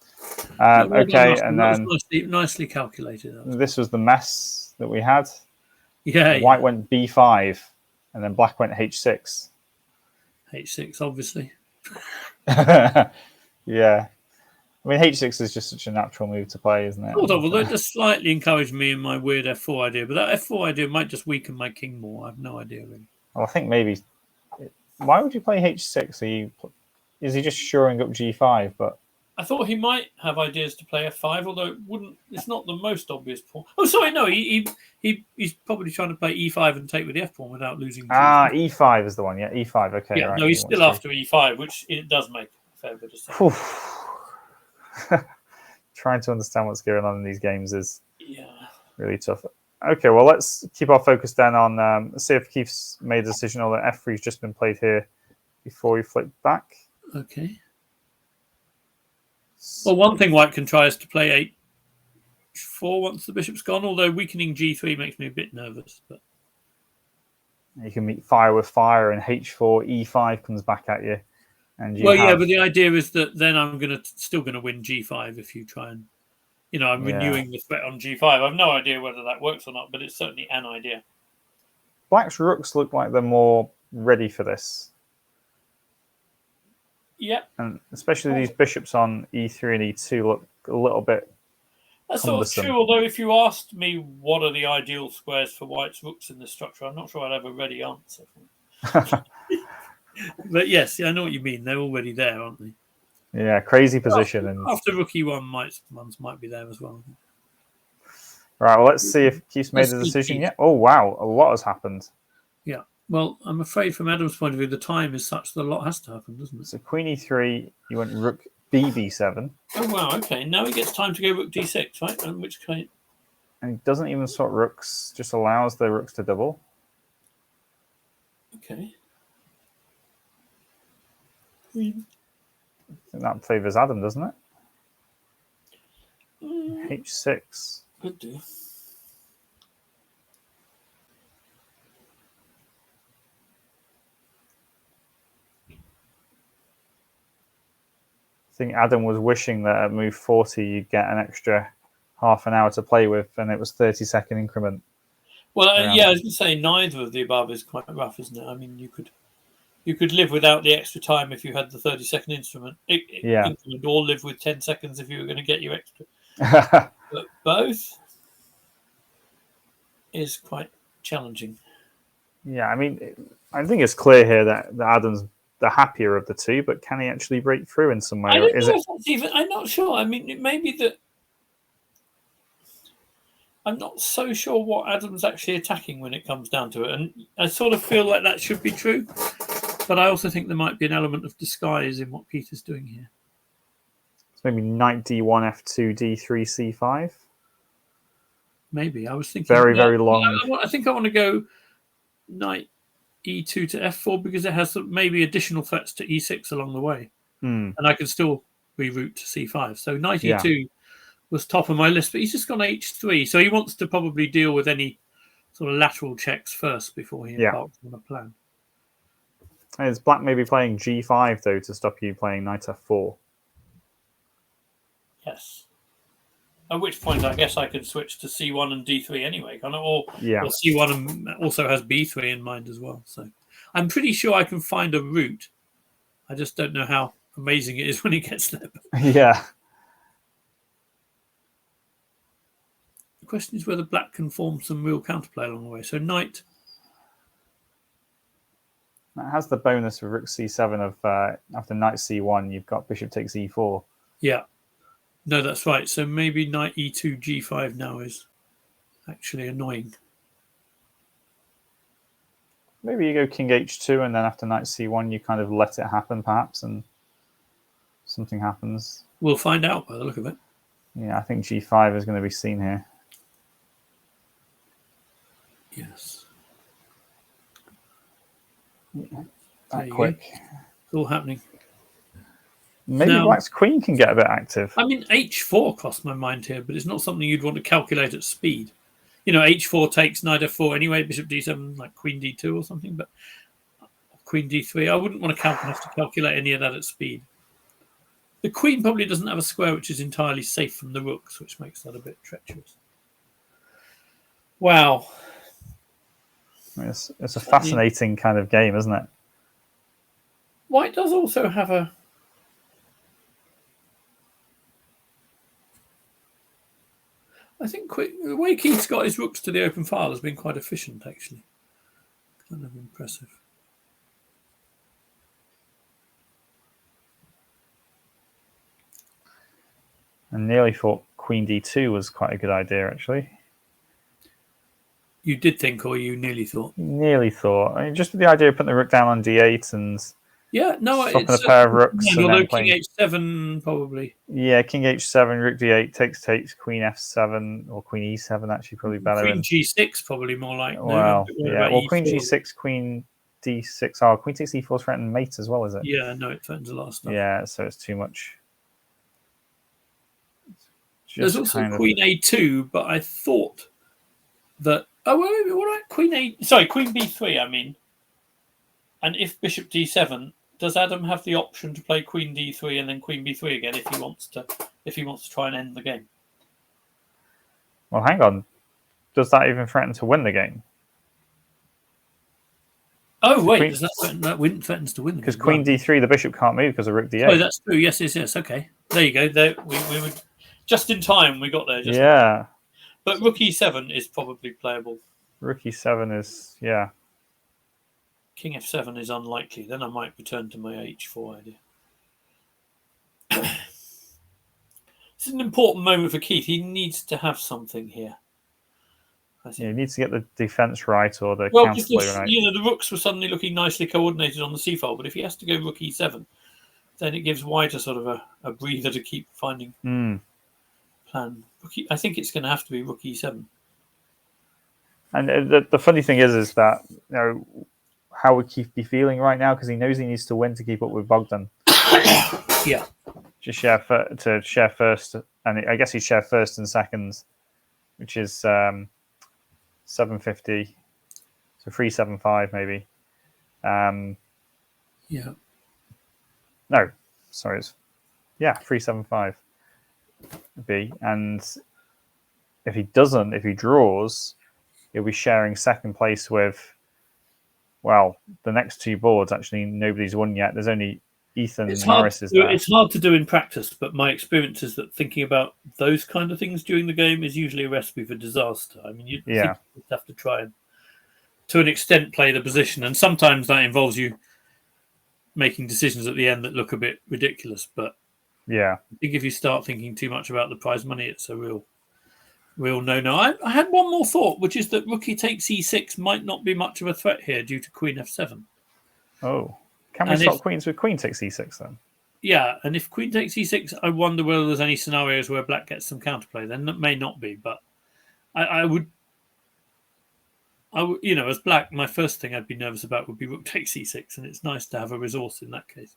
Okay, and then was nicely calculated. this was the mess that we had. Yeah, White went B5, and then black went H6. H6, obviously. Yeah. I mean, H6 is just such a natural move to play, isn't it? Although it just slightly encouraged me in my weird F4 idea, but that F4 idea might just weaken my king more. I have no idea really. Well, I think maybe. Why would you play H6? Is he just shoring up G5? But I thought he might have ideas to play F5, although it wouldn't. It's not the most obvious pawn. Oh, sorry, no. He's probably trying to play E5 and take with the F pawn without losing. E5 is the one. Yeah, E5. Okay. Yeah, right. no, he's still after E5, which it does make a fair bit of sense. Trying to understand what's going on in these games is Yeah. really tough. Okay, well, let's keep our focus then on let's see if Keith's made a decision or that F3's just been played here before we flip back. Okay. Well, one thing White can try is to play H4 once the bishop's gone, although weakening G3 makes me a bit nervous. But you can meet fire with fire, and H4, E5 comes back at you. And yeah, but the idea is that then I'm still going to win G5 if you try and, I'm renewing the threat on G5. I have no idea whether that works or not, but it's certainly an idea. Black's rooks look like they're more ready for this. Yeah. And especially these bishops on E3 and E2 look a little bit That's sort of true, although if you asked me what are the ideal squares for White's rooks in this structure, I'm not sure I'd have a ready answer. But yes, I know what you mean. They're already there, aren't they? Yeah, crazy position. After rook E1, ones might be there as well. Right, well, let's see if Keith's made a decision yet. Oh, wow, a lot has happened. Yeah, well, I'm afraid from Adam's point of view, the time is such that a lot has to happen, doesn't it? So Queen E3, you went rook BB7. Oh, wow, okay. Now he gets time to go rook D6, right? In which case... And he doesn't even sort rooks, just allows the rooks to double. Okay. I think that favours Adam, doesn't it? H6. Could do. I think Adam was wishing that at move 40 you'd get an extra half an hour to play with, and it was 30-second increment. Well, yeah, I was going to say neither of the above is quite rough, isn't it? I mean, you could live without the extra time if you had the 30-second increment, or live with 10 seconds if you were going to get your extra. But both is quite challenging. Yeah, I mean, I think it's clear here that Adam's the happier of the two, but can he actually break through in some way? I don't know if that's even. I'm not sure. I mean, it may be that. I'm not so sure what Adam's actually attacking when it comes down to it, and I sort of feel like that should be true, but I also think there might be an element of disguise in what Peter's doing here. It's maybe knight D1, F2, D3, C5. Maybe I was thinking very long. I think I want to go knight E2 to F4 because it has maybe additional threats to E6 along the way, and I can still reroute to C5. So knight E2 was top of my list, but he's just gone H3, so he wants to probably deal with any sort of lateral checks first before he embarks on a plan. Is Black maybe playing G5 though to stop you playing knight F4? Yes. At which point, I guess I could switch to c1 and d3 anyway, kind of, or Yeah. c1 also has b3 in mind as well. So I'm pretty sure I can find a route. I just don't know how amazing it is when it gets there. Yeah. The question is whether black can form some real counterplay along the way. So knight. That has the bonus of rook c7 of after knight c1, you've got bishop takes e4. Yeah. No, that's right. So maybe knight e2, g5 now is actually annoying. Maybe you go king h2, and then after knight c1, you kind of let it happen, perhaps, and something happens. We'll find out by the look of it. Yeah, I think g5 is going to be seen here. Yes. That quick. It's all happening. Maybe Now, black's queen can get a bit active. I mean, h4 crossed my mind here, but it's not something you'd want to calculate at speed. You know, h4 takes knight f4 anyway, bishop d7, like queen d2 or something, but queen d3, I wouldn't want to have to calculate any of that at speed. The queen probably doesn't have a square which is entirely safe from the rooks, which makes that a bit treacherous. Wow. It's a fascinating kind of game, isn't it? White does also have a... I think the way Keith's got his rooks to the open file has been quite efficient, actually. Kind of impressive. I nearly thought queen d2 was quite a good idea, actually. You did think, or you nearly thought? Nearly thought. I mean, just the idea of putting the rook down on d8 and yeah, no, swapping a pair of rooks. Yeah, and although then playing, king h7 probably. Yeah, king h7, rook d8, takes, queen f7, or queen e7 actually probably better. Queen g6 probably more like. Well, no, yeah. Well, E4. queen g6, queen d6. Oh, queen takes e4 is threatening mate as well, is it? Yeah, no, it threatens a lot of stuff. Yeah, so it's too much. There's also queen a2, but I thought that... Oh, wait, what about queen a... Sorry, queen b3, I mean. And if bishop d7, does Adam have the option to play queen d3 and then queen b3 again if he wants to try and end the game? Well, hang on. Does that even threaten to win the game? Oh, wait, does that threatens to win the game? Because queen d3, the bishop can't move because of rook d8. Oh, that's true. Yes. Okay. There you go. There, we were just in time. We got there. Yeah. But rook e7 is probably playable. Rook e7 is, yeah. King f7 is unlikely. Then I might return to my h4 idea. It's an important moment for Keith. He needs to have something here. Yeah, he needs to get the defense right or the counterplay right. You know, the rooks were suddenly looking nicely coordinated on the c-file, but if he has to go rook e7, then it gives White a sort of a breather to keep finding plan. I think it's going to have to be rook e7. And the funny thing is that, you know, how would Keith be feeling right now? Because he knows he needs to win to keep up with Bogdan. Yeah. To share first, and I guess he shared first and second, which is 750, so 375 maybe. Yeah. No, sorry, it's 375 B. And if he draws, he'll be sharing second place with. Well, the next two boards actually nobody's won yet. There's only Ethan and Norris is there. It's hard to do in practice, but my experience is that thinking about those kind of things during the game is usually a recipe for disaster. I mean, you have to try and, to an extent, play the position, and sometimes that involves you making decisions at the end that look a bit ridiculous. But yeah, I think if you start thinking too much about the prize money, it's a real no-no. I had one more thought, which is that rook takes e6 might not be much of a threat here due to queen f7. Oh. Can we stop queens with queen takes e6 then? Yeah, and if queen takes e6, I wonder whether there's any scenarios where black gets some counterplay. Then that may not be, but I would, you know, as black, my first thing I'd be nervous about would be rook takes e6, and it's nice to have a resource in that case.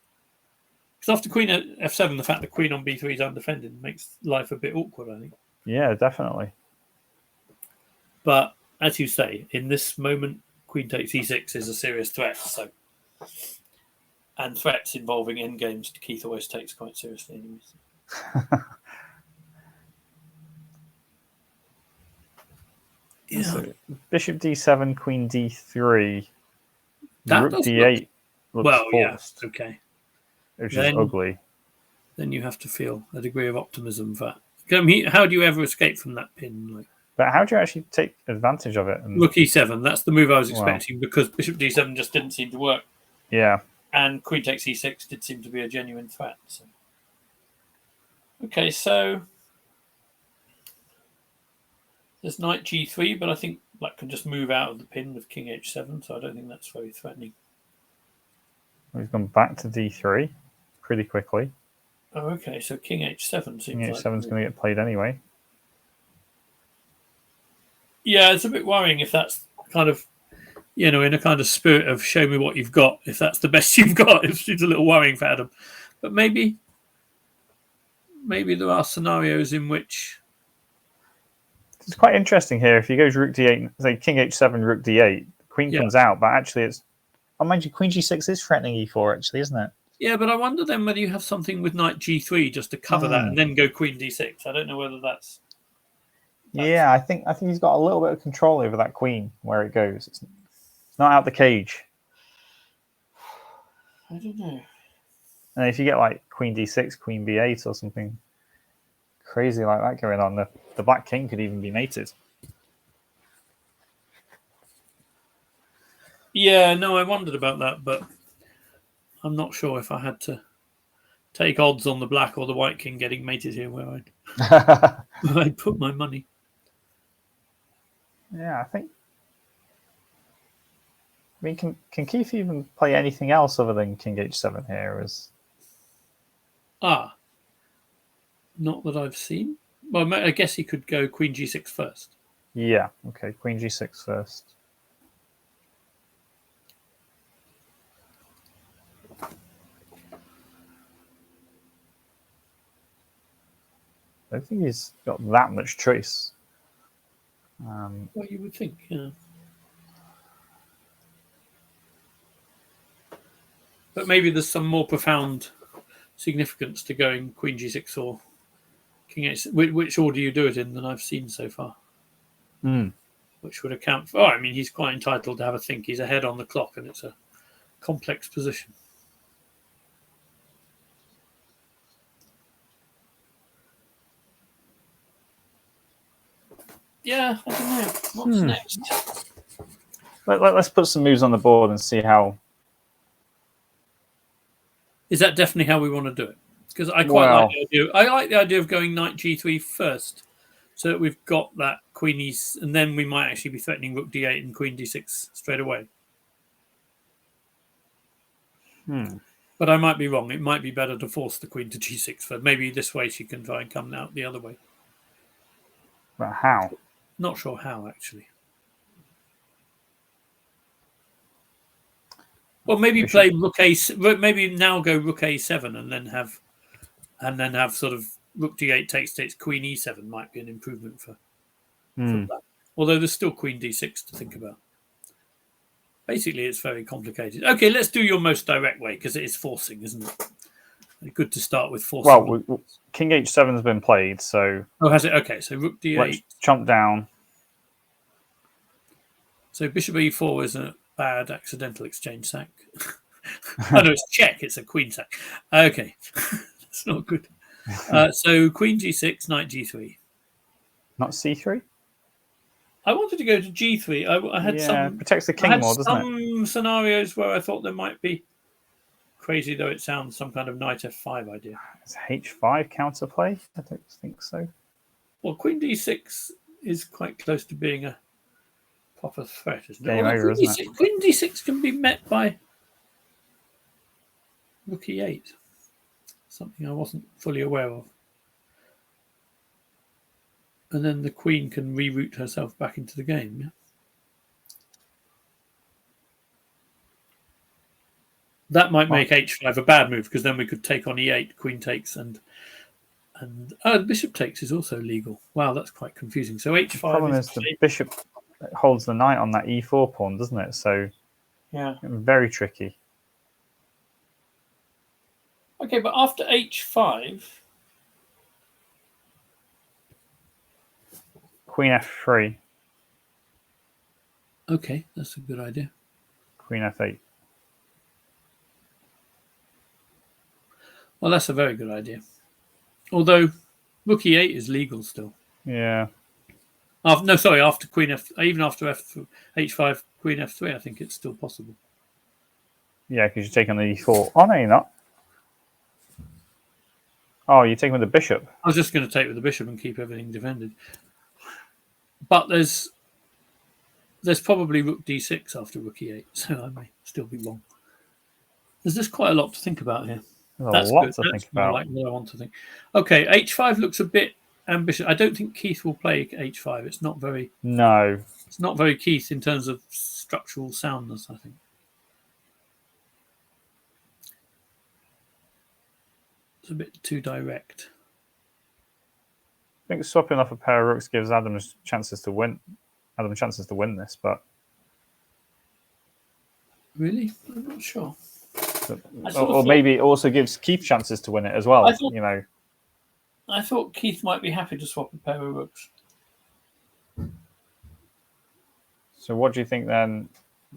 Because after queen f7, the fact that queen on b3 is undefended makes life a bit awkward, I think. Yeah, definitely. But as you say, in this moment, queen takes e6 is a serious threat. So. And threats involving endgames, Keith always takes quite seriously anyways. So bishop d7, queen d3, That rook does d8 looks well, forced, yeah, okay. which is Then- ugly. Then you have to feel a degree of optimism for that. I mean, how do you ever escape from that pin? Like But how do you actually take advantage of it? And, Rook e7, that's the move I was Wow. expecting because bishop d7 just didn't seem to work. yeah, And queen takes e6 did seem to be a genuine threat. So. Okay, so there's knight g3, but I think black can just move out of the pin with king h7, so I don't think that's very threatening. we've gone back to d3 pretty quickly. Oh, okay, so king h7 seems King like... h7 is going to get played anyway. Yeah, it's a bit worrying if that's kind of, in a kind of spirit of show me what you've got, if that's the best you've got. It's a little worrying for Adam. But maybe there are scenarios in which... It's quite interesting here. If he goes rook d8, say king h7, rook d8, queen comes out, but actually it's... Oh, mind you, queen g6 is threatening e4, actually, isn't it? Yeah, but I wonder then whether you have something with knight g3 just to cover that and then go queen d6. I don't know whether that's... Yeah, I think he's got a little bit of control over that queen, where it goes. It's not out the cage. I don't know. And if you get like queen d6, queen b8 or something crazy like that going on, the black king could even be mated. Yeah, no, I wondered about that, but I'm not sure if I had to take odds on the black or the white king getting mated here where I'd put my money. Yeah, I think... I mean, can Keith even play anything else other than king h7 here? Not that I've seen. Well, I guess he could go queen g6 first. Yeah, okay, queen g6 first. I don't think he's got that much choice. Well, you would think, yeah. But maybe there's some more profound significance to going queen g6 or king h6. Which order you do it in than I've seen so far. Which would account for... Oh, I mean, he's quite entitled to have a think. He's ahead on the clock, and it's a complex position. Yeah, I don't know. What's next? Let's put some moves on the board and see how... Is that definitely how we want to do it? Because I quite like the idea. I like the idea of going knight g3 first, so that we've got that queen e, and then we might actually be threatening rook d8 and queen d6 straight away. But I might be wrong. It might be better to force the queen to g6 first. Maybe this way she can try and come out the other way. But how? Not sure how, actually. Well, maybe play rook a. Maybe now go rook a7 and then have sort of rook d8 takes queen e7 might be an improvement for that. Although there's still queen d6 to think about. Basically, it's very complicated. Okay, let's do your most direct way because it is forcing, isn't it? Good to start with forcing. Well, king h7 has been played, so... Oh, has it? Okay, so rook d8. Let's chomp down. So bishop e4 is a bad accidental exchange sack. Oh, no, it's check. It's a queen sack. Okay, that's not good. So queen g6, knight g3. Not c3? I wanted to go to g3. I had some... protects the king more, doesn't it? some scenarios where I thought there might be, crazy though it sounds, some kind of knight f5 idea. Is h5 counterplay? I don't think so. Well, queen d6 is quite close to being a proper threat, isn't it? Game over, isn't it? Queen d6 can be met by rook e8. Something I wasn't fully aware of. And then the queen can reroute herself back into the game. Yeah? That might make h5 a bad move because then we could take on e8, queen takes, and the bishop takes is also legal. Wow, that's quite confusing. So h5. The problem is the bishop holds the knight on that e4 pawn, doesn't it? So yeah, very tricky. Okay, but after h5, queen f3. Okay, that's a good idea. Queen f8. Well, that's a very good idea. Although rook e8 is legal still. Yeah. No, sorry, after queen f, even after h5, queen f3, I think it's still possible. Yeah, because you're taking the e4. Oh, no, you're not. Oh, you're taking with the bishop. I was just going to take with the bishop and keep everything defended. But there's probably rook d6 after rook e8, so I may still be wrong. There's just quite a lot to think about here. There's That's a lot good. to That's think more about. like what I want to think. Okay, h5 looks a bit ambitious. I don't think Keith will play h5. It's not very Keith in terms of structural soundness, I think. It's a bit too direct. I think swapping off a pair of rooks gives Adam chances to win this, but Really? I'm not sure. or maybe it also gives Keith chances to win it as well. I thought Keith might be happy to swap a pair of rooks. So what do you think then?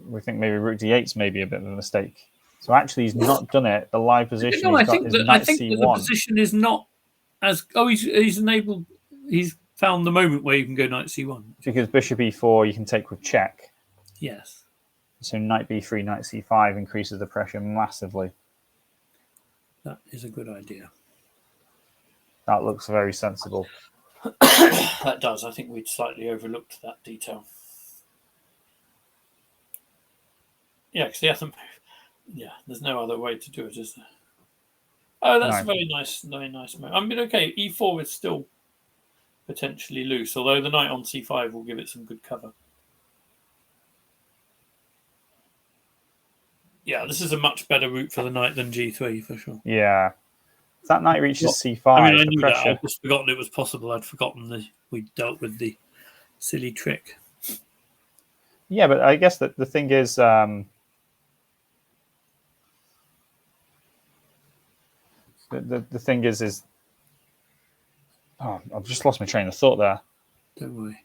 We think maybe rook d8's maybe a bit of a mistake. So actually, he's not done it. The live position I think that the position is not as. Oh, he's enabled. He's found the moment where you can go knight c1. Because bishop e4 you can take with check. Yes. So knight b3, knight c5 increases the pressure massively. That is a good idea. That looks very sensible. That does. I think we'd slightly overlooked that detail. Yeah, because the other move. Yeah, there's no other way to do it, is there? Oh, that's a very nice move. I mean, okay, e4 is still potentially loose, although the knight on c5 will give it some good cover. Yeah, this is a much better route for the knight than g3 for sure. Yeah. If that knight reaches c5, I mean, I knew that. I'd just forgotten it was possible. I'd forgotten we dealt with the silly trick. Yeah, but I guess that the thing is, the thing is, oh, I've just lost my train of thought there. Don't worry.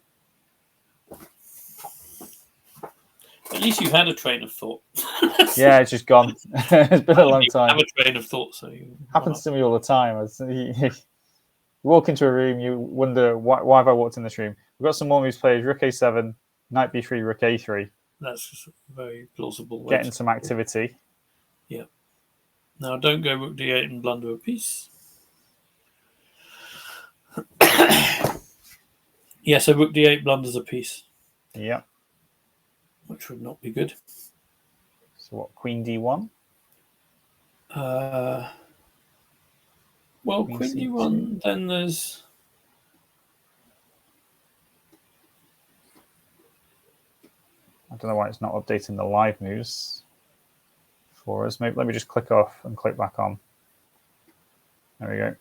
At least you've had a train of thought. Yeah, it's just gone. It's been a long time. Have a train of thought, so happens to me all the time. You walk into a room, you wonder why have I walked in this room. We've got some more moves played: rook a7, knight b3, rook a3. That's very plausible. Getting some activity. Yeah. Now don't go rook d8 and blunder a piece. Yeah, so rook d8 blunders a piece. Yeah. Which would not be good. So what, queen d1? Well, queen d1, then there's... I don't know why it's not updating the live moves for us. Maybe let me just click off and click back on. There we go.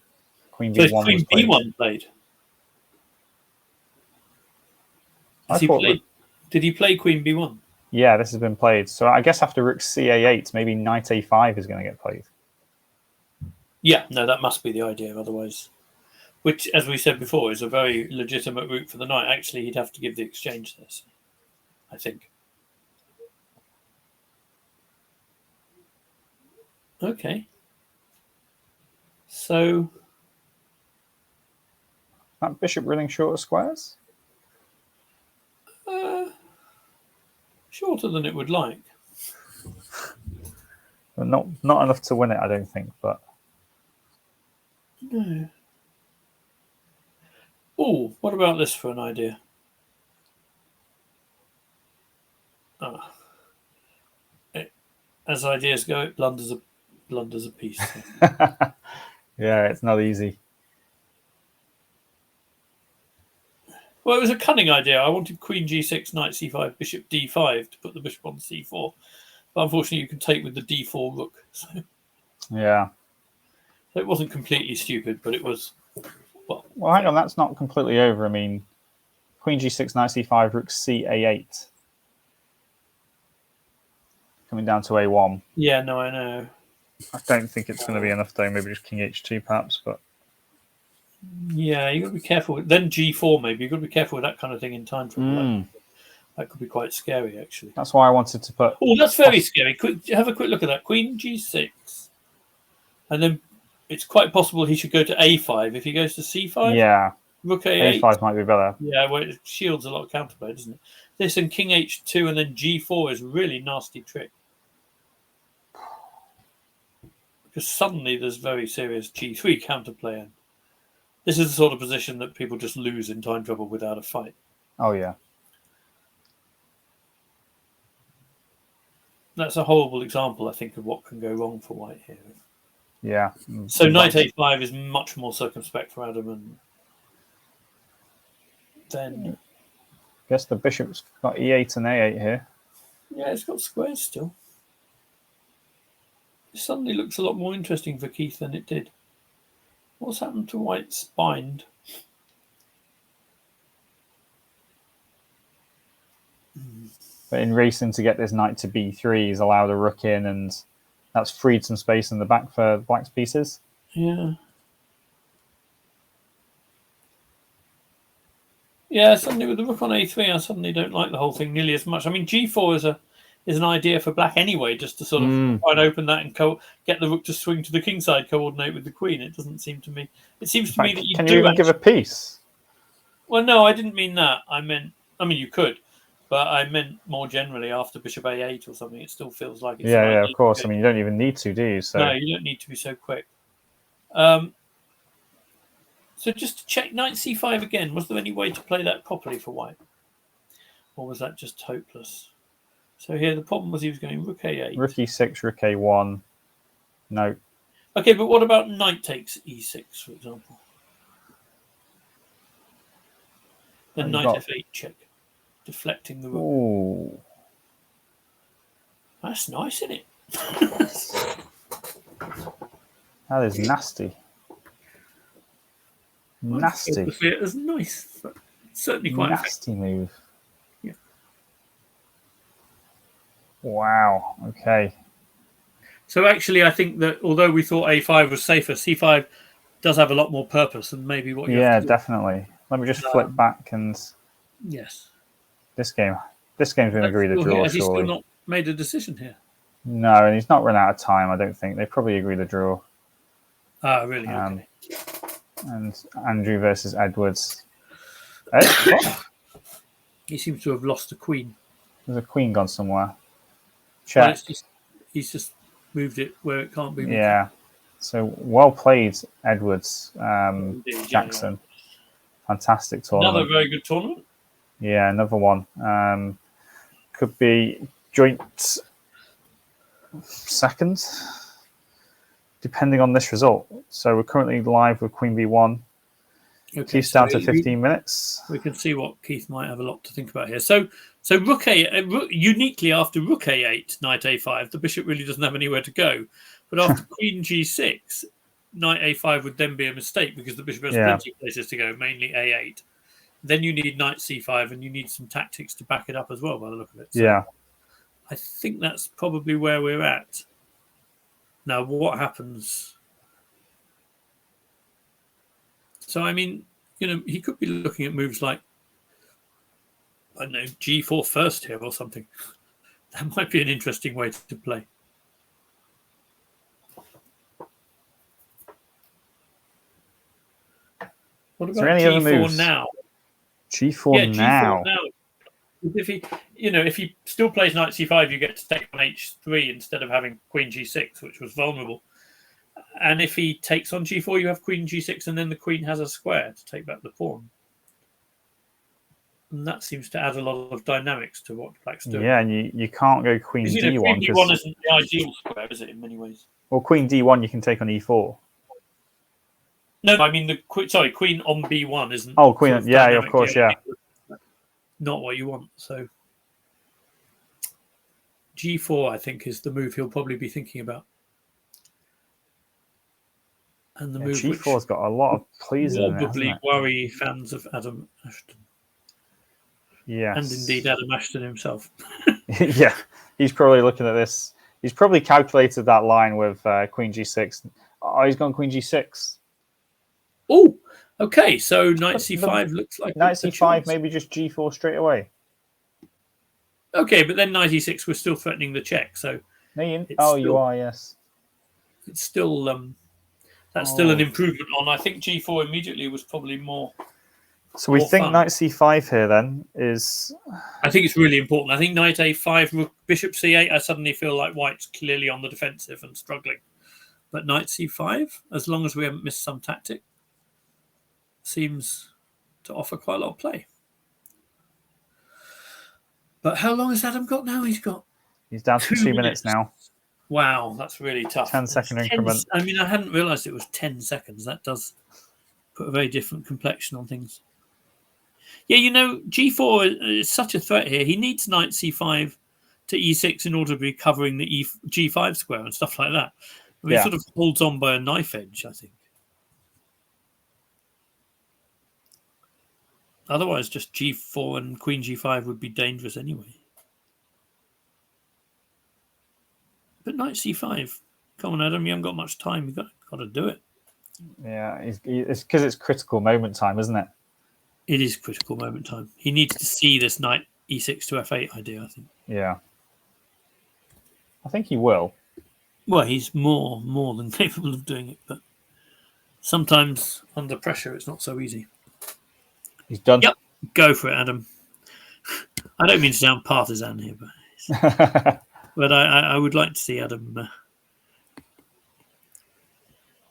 Queen b1 Queen b1 played. Did he play Queen b1? Yeah, this has been played. So I guess after rook ca8, maybe knight a5 is going to get played. Yeah, no, that must be the idea. Otherwise, which, as we said before, is a very legitimate route for the knight. Actually, he'd have to give the exchange this, I think. Okay. So... that bishop running shorter squares? Shorter than it would like. Not enough to win it, I don't think, but... No. Oh, what about this for an idea? As ideas go, it blunders a piece. Yeah, it's not easy. Well, it was a cunning idea. I wanted queen g6, knight c5, bishop d5 to put the bishop on c4. But unfortunately, you can take with the d4 rook. So yeah. It wasn't completely stupid, but it was... Well, hang on, that's not completely over. I mean, queen g6, knight c5, rook ca8. Coming down to a1. Yeah, no, I know. I don't think it's going to be enough, though. Maybe just king h2, perhaps, but... Yeah, you got to be careful. Then g4, maybe. You've got to be careful with that kind of thing in time. That could be quite scary, actually. That's why I wanted to put. Oh, that's very scary. Have a quick look at that. Queen G6. And then it's quite possible he should go to A5. If he goes to C5, Yeah, Rook A8. A5 might be better. Yeah, well, it shields a lot of counterplay, doesn't it? This and King H2 and then G4 is a really nasty trick. Because suddenly there's very serious G3 counterplay. And this is the sort of position that people just lose in time trouble without a fight. Oh, yeah. That's a horrible example, I think, of what can go wrong for white here. Yeah. So knight A5 is much more circumspect for Adam, and then Guess the bishop's got E8 and A8 here. yeah, it's got squares still. It suddenly looks a lot more interesting for Keith than it did. What's happened to white's bind? But in racing to get this knight to B3, he's allowed a rook in, and that's freed some space in the back for black's pieces. Yeah. Yeah, suddenly with the rook on A3, I suddenly don't like the whole thing nearly as much. I mean, G4 is an idea for black anyway, just to sort of try and open that and get the rook to swing to the king side, coordinate with the queen. It doesn't seem to me. It seems to me that you can do you even give a piece? Well, no, I didn't mean that. I mean, you could, but I meant more generally after bishop A8 or something. It still feels like it's yeah, of course. I mean, you don't even need to, do you? So no, you don't need to be so quick. So just to check, knight C5 again. Was there any way to play that properly for white, or was that just hopeless? So here the problem was he was going rook A8, rook E6, rook A1. No. Okay, but what about knight takes E6, for example? Then knight F8 check, deflecting the rook. Ooh. That's nice, isn't it? That is nasty. Nasty. I feel it as nice, but certainly quite nasty effective. Move. Yeah. Wow. Okay. So actually, I think that although we thought A5 was safer, C5 does have a lot more purpose than maybe what you have to do. Definitely. Let me just flip back and yes. This game's going to agree the draw. Has he still not made a decision here? No, and he's not run out of time. I don't think they probably agree the draw. Ah, really? Okay. And Andrew versus Edwards. Ed, what? He seems to have lost a queen. There's a queen gone somewhere. Check. Well, he's just moved it where it can't be moved. Yeah. So well played, Edwards. Indeed, Jackson. Yeah. Fantastic tournament. Another very good tournament. Yeah, another one. Could be joint second, depending on this result. So we're currently live with Queen B1. Okay, Keith's down to 15 minutes. We can see what Keith might have a lot to think about here. So Rook uniquely after Rook A8, Knight A5, the bishop really doesn't have anywhere to go. But after Queen G6, Knight A5 would then be a mistake because the bishop has plenty of places to go, mainly A8. Then you need Knight C5 and you need some tactics to back it up as well, by the look of it. So I think that's probably where we're at. Now, what happens? So, I mean, he could be looking at moves like, I don't know, G4 first here or something. That might be an interesting way to play. What about G4 now? G4 now. G4 now. If he still plays Knight C5, you get to take on H3 instead of having Queen G6, which was vulnerable. And if he takes on G4, you have Queen G6, and then the Queen has a square to take back the pawn. And that seems to add a lot of dynamics to what Black's doing. Yeah, and you can't go Queen D1. Queen D1 isn't the ideal square, is it, in many ways? Well, Queen D1 you can take on E4. No, I mean, Queen on B1 isn't... Oh, Queen, of course, yeah. Not what you want, so... G4, I think, is the move he'll probably be thinking about. And the move G4's got a lot of pleasing in it, probably worry fans of Adam Ashton. Yes. And indeed Adam Ashton himself. Yeah, he's probably looking at this. He's probably calculated that line with Queen G6. Oh, he's gone Queen G6. Oh, okay. So Knight C5 looks like Knight C5, maybe just G4 straight away. Okay, but then knight e6 was still threatening the check, so No, you, it's oh, still, you are, yes. it's still that's still an Oh. improvement on. I think g4 immediately was probably more. So we more think fun. knight c5 here then is. I think it's really important. I think knight a5, bishop c8. I suddenly feel like white's clearly on the defensive and struggling. But knight c5, as long as we haven't missed some tactic, seems to offer quite a lot of play. But how long has Adam got now? He's He's down to 2 minutes now. Wow, that's really tough. 10-second increment. I mean, I hadn't realised it was 10 seconds. That does put a very different complexion on things. Yeah, g4 is such a threat here. He needs knight c5 to e6 in order to be covering the g5 square and stuff like that. I mean, He sort of holds on by a knife edge, I think. Otherwise, just g4 and queen g5 would be dangerous anyway. But knight c5, come on, Adam, you haven't got much time. You've got to do it. Yeah, it's because it's critical moment time, isn't it? It is critical moment time. He needs to see this knight e6 to f8 idea, I think. Yeah. I think he will. Well, he's more than capable of doing it, but sometimes under pressure it's not so easy. He's done. Yep, go for it, Adam. I don't mean to sound partisan here, but I would like to see Adam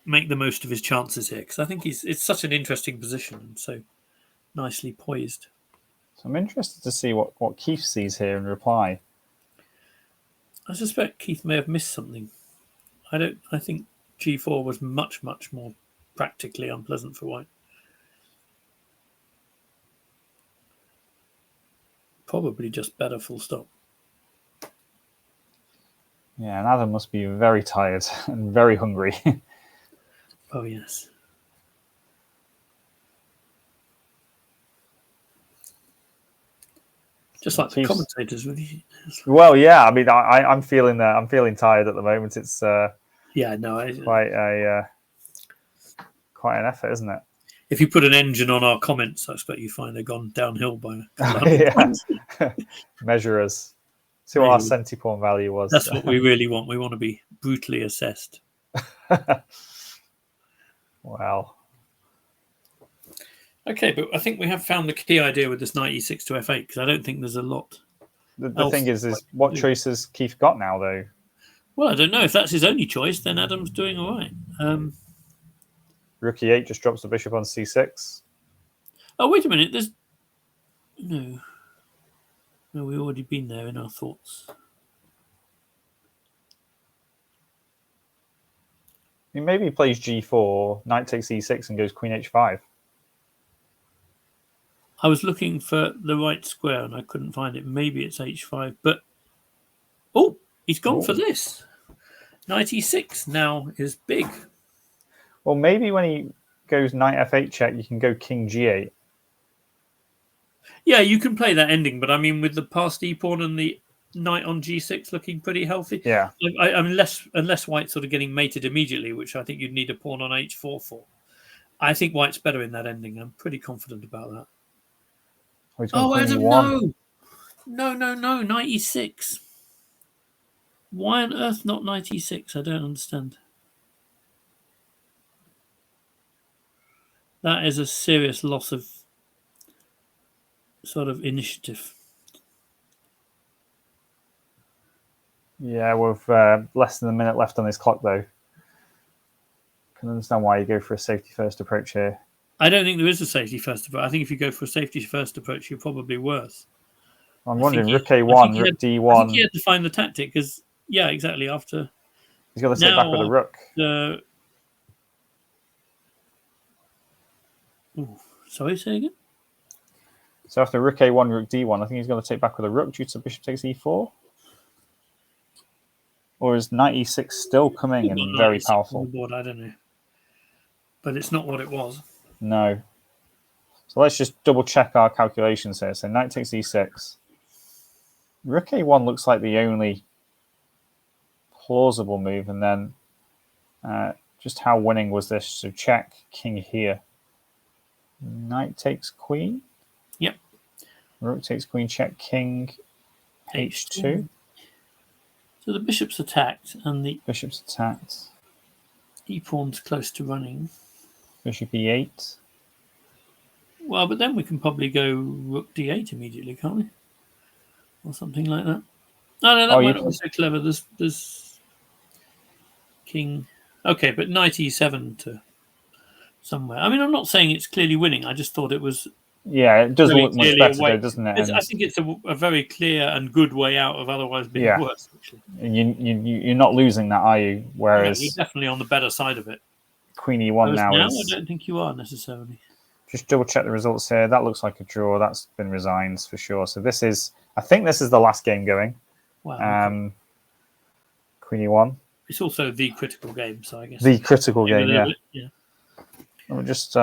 make the most of his chances here, because I think it's such an interesting position and so nicely poised. So I'm interested to see what Keith sees here in reply. I suspect Keith may have missed something. I think g4 was much more practically unpleasant for white. Probably just better, full stop. Yeah, and Adam must be very tired and very hungry. Oh, yes. Just like the commentators with you. Well, yeah. I mean, I'm feeling I'm feeling tired at the moment. It's quite an effort, isn't it? If you put an engine on our comments, I expect you find they've gone downhill by Measurers. See what our centipoint value was. That's what we really want. We want to be brutally assessed. Wow. Okay, but I think we have found the key idea with this knight e6 to f8, because I don't think there's a lot. The thing is what choices Keith got now, though? Well, I don't know. If that's his only choice, then Adam's doing all right. Rook e8 just drops the bishop on c6. Oh, wait a minute. There's... No, we've already been there in our thoughts. I mean, maybe he plays g4, knight takes e6 and goes queen h5. I was looking for the right square and I couldn't find it. Maybe it's h5, but... Oh, he's gone for this. Knight e6 now is big. Well, maybe when he goes knight f8 check, you can go king g8. Yeah, you can play that ending, but I mean, with the passed e-pawn and the knight on g6 looking pretty healthy. Yeah. I mean, unless white's sort of getting mated immediately, which I think you'd need a pawn on h4 for. I think white's better in that ending. I'm pretty confident about that. Oh, Adam, no. No, knight e6. Why on earth not knight e6? I don't understand. That is a serious loss of sort of initiative. Yeah, with less than a minute left on this clock, though. Can understand why you go for a safety first approach here. I don't think there is a safety first approach. I think if you go for a safety first approach, you're probably worse. I'm wondering, rook a1, rook d1. I think he had to find the tactic because, yeah, exactly. After he's got to sit back with a rook. Sorry, say again? So after rook a1, rook d1, I think he's going to take back with a rook due to bishop takes e4. Or is knight e6 still coming and very powerful? Board, I don't know. But it's not what it was. No. So let's just double check our calculations here. So knight takes e6. Rook a1 looks like the only plausible move. And then just how winning was this? So check, king here. Knight takes queen. Yep. Rook takes queen, check, king, H2. So the bishop's attacked and the Bishop's attacked. e-pawn's close to running. Bishop E8. Well, but then we can probably go rook D8 immediately, can't we? Or something like that. No, that might not be so clever. There's king. Okay, but knight E7 to somewhere. I mean, I'm not saying it's clearly winning. I just thought it was. Yeah, it does look much better, though, doesn't it? I think it's a very clear and good way out of otherwise being worse. Actually, you're not losing that, are you? Whereas you're definitely on the better side of it. Queen E1 now is. I don't think you are necessarily. Just double check the results here. That looks like a draw. That's been resigned for sure. So this is. I think this is the last game going. Wow. Queen E1. It's also the critical game, so I guess the critical game. Yeah. Let me just.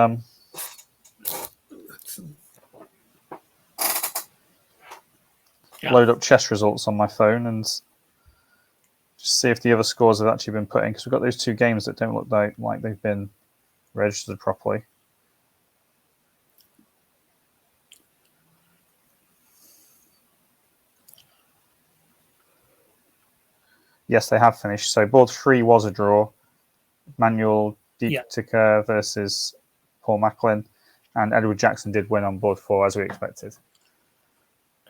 Load up chess results on my phone and just see if the other scores have actually been put in, because we've got those two games that don't look like they've been registered properly. Yes, they have finished. So board 3 was a draw. Manuel Dietika versus Paul Macklin, and Edward Jackson did win on board 4 as we expected.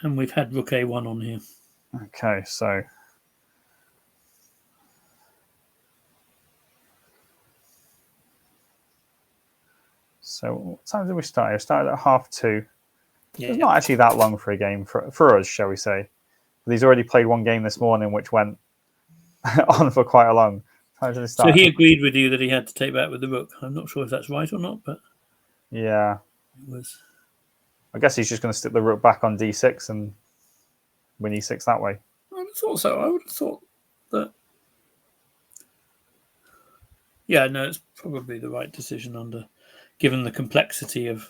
And we've had rook A1 on here. Okay, so what time did we start? We started at 2:30. It's not actually that long for a game for us, shall we say? But he's already played one game this morning, which went on for quite a long time. So he agreed with you that he had to take back with the rook. I'm not sure if that's right or not, but yeah, it was. I guess he's just going to stick the rook back on D6 and win E6 that way. I would have thought so. I would have thought that. Yeah, no, it's probably the right decision given the complexity of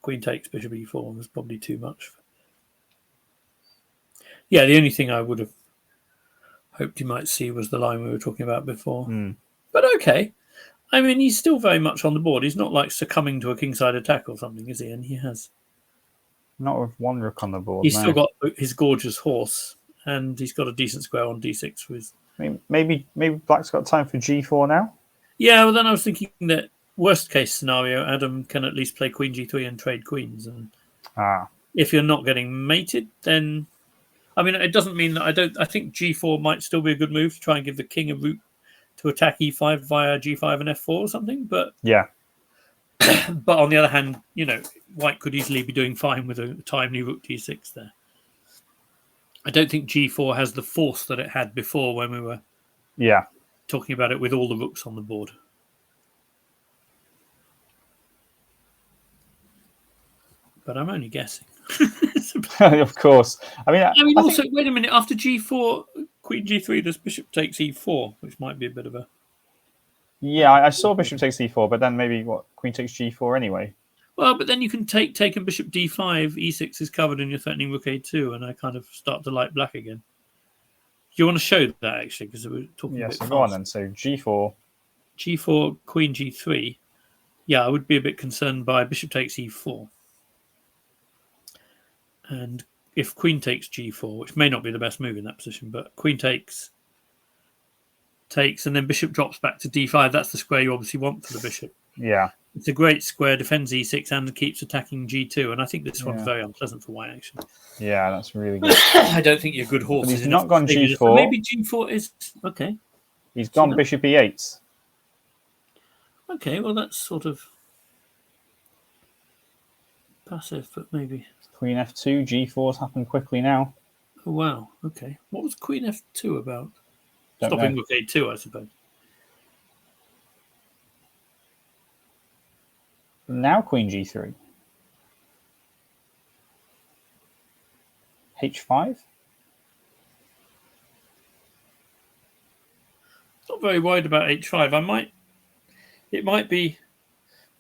queen takes bishop E4 was probably too much. Yeah, the only thing I would have hoped you might see was the line we were talking about before. But okay. I mean, he's still very much on the board. He's not like succumbing to a kingside attack or something, is he? And he has. Not with one rook on the board. He's still got his gorgeous horse, and he's got a decent square on D6 with. Maybe Black's got time for G4 now. Yeah, well, then I was thinking that worst case scenario, Adam can at least play Queen G3 and trade queens, and if you're not getting mated, then I mean, it doesn't mean that I think G4 might still be a good move to try and give the king a route to attack E5 via G5 and F4 or something, but yeah. But on the other hand, White could easily be doing fine with a timely rook D6 there. I don't think G4 has the force that it had before when we were talking about it with all the rooks on the board. But I'm only guessing. Of course. I mean, also, wait a minute. After G4, Queen G3, there's Bishop takes E4, which might be a bit of a... Yeah, I saw Bishop takes E4, but then maybe Queen takes G4 anyway. Well, but then you can take and Bishop D5, E6 is covered and you're threatening Rook A2, and I kind of start to like black again. Do you want to show that, actually? Because we're talking about so go on then. So G4. G4, Queen G3. Yeah, I would be a bit concerned by Bishop takes E4. And if Queen takes G4, which may not be the best move in that position, but Queen takes, and then Bishop drops back to D5, that's the square you obviously want for the Bishop. Yeah. It's a great square, defends E6 and keeps attacking G2, and I think this one's very unpleasant for White, actually. Yeah, that's really good. I don't think your good horse is he's not gone G4. Maybe G4 is... Okay. He's gone Bishop E8. Okay, well, that's sort of passive, but maybe... Queen F2, G4's happened quickly now. Oh, wow. Okay. What was Queen F2 about? Don't Stopping know. Rook A2, I suppose. Now Queen G3. H5? Not very worried about H5. It might be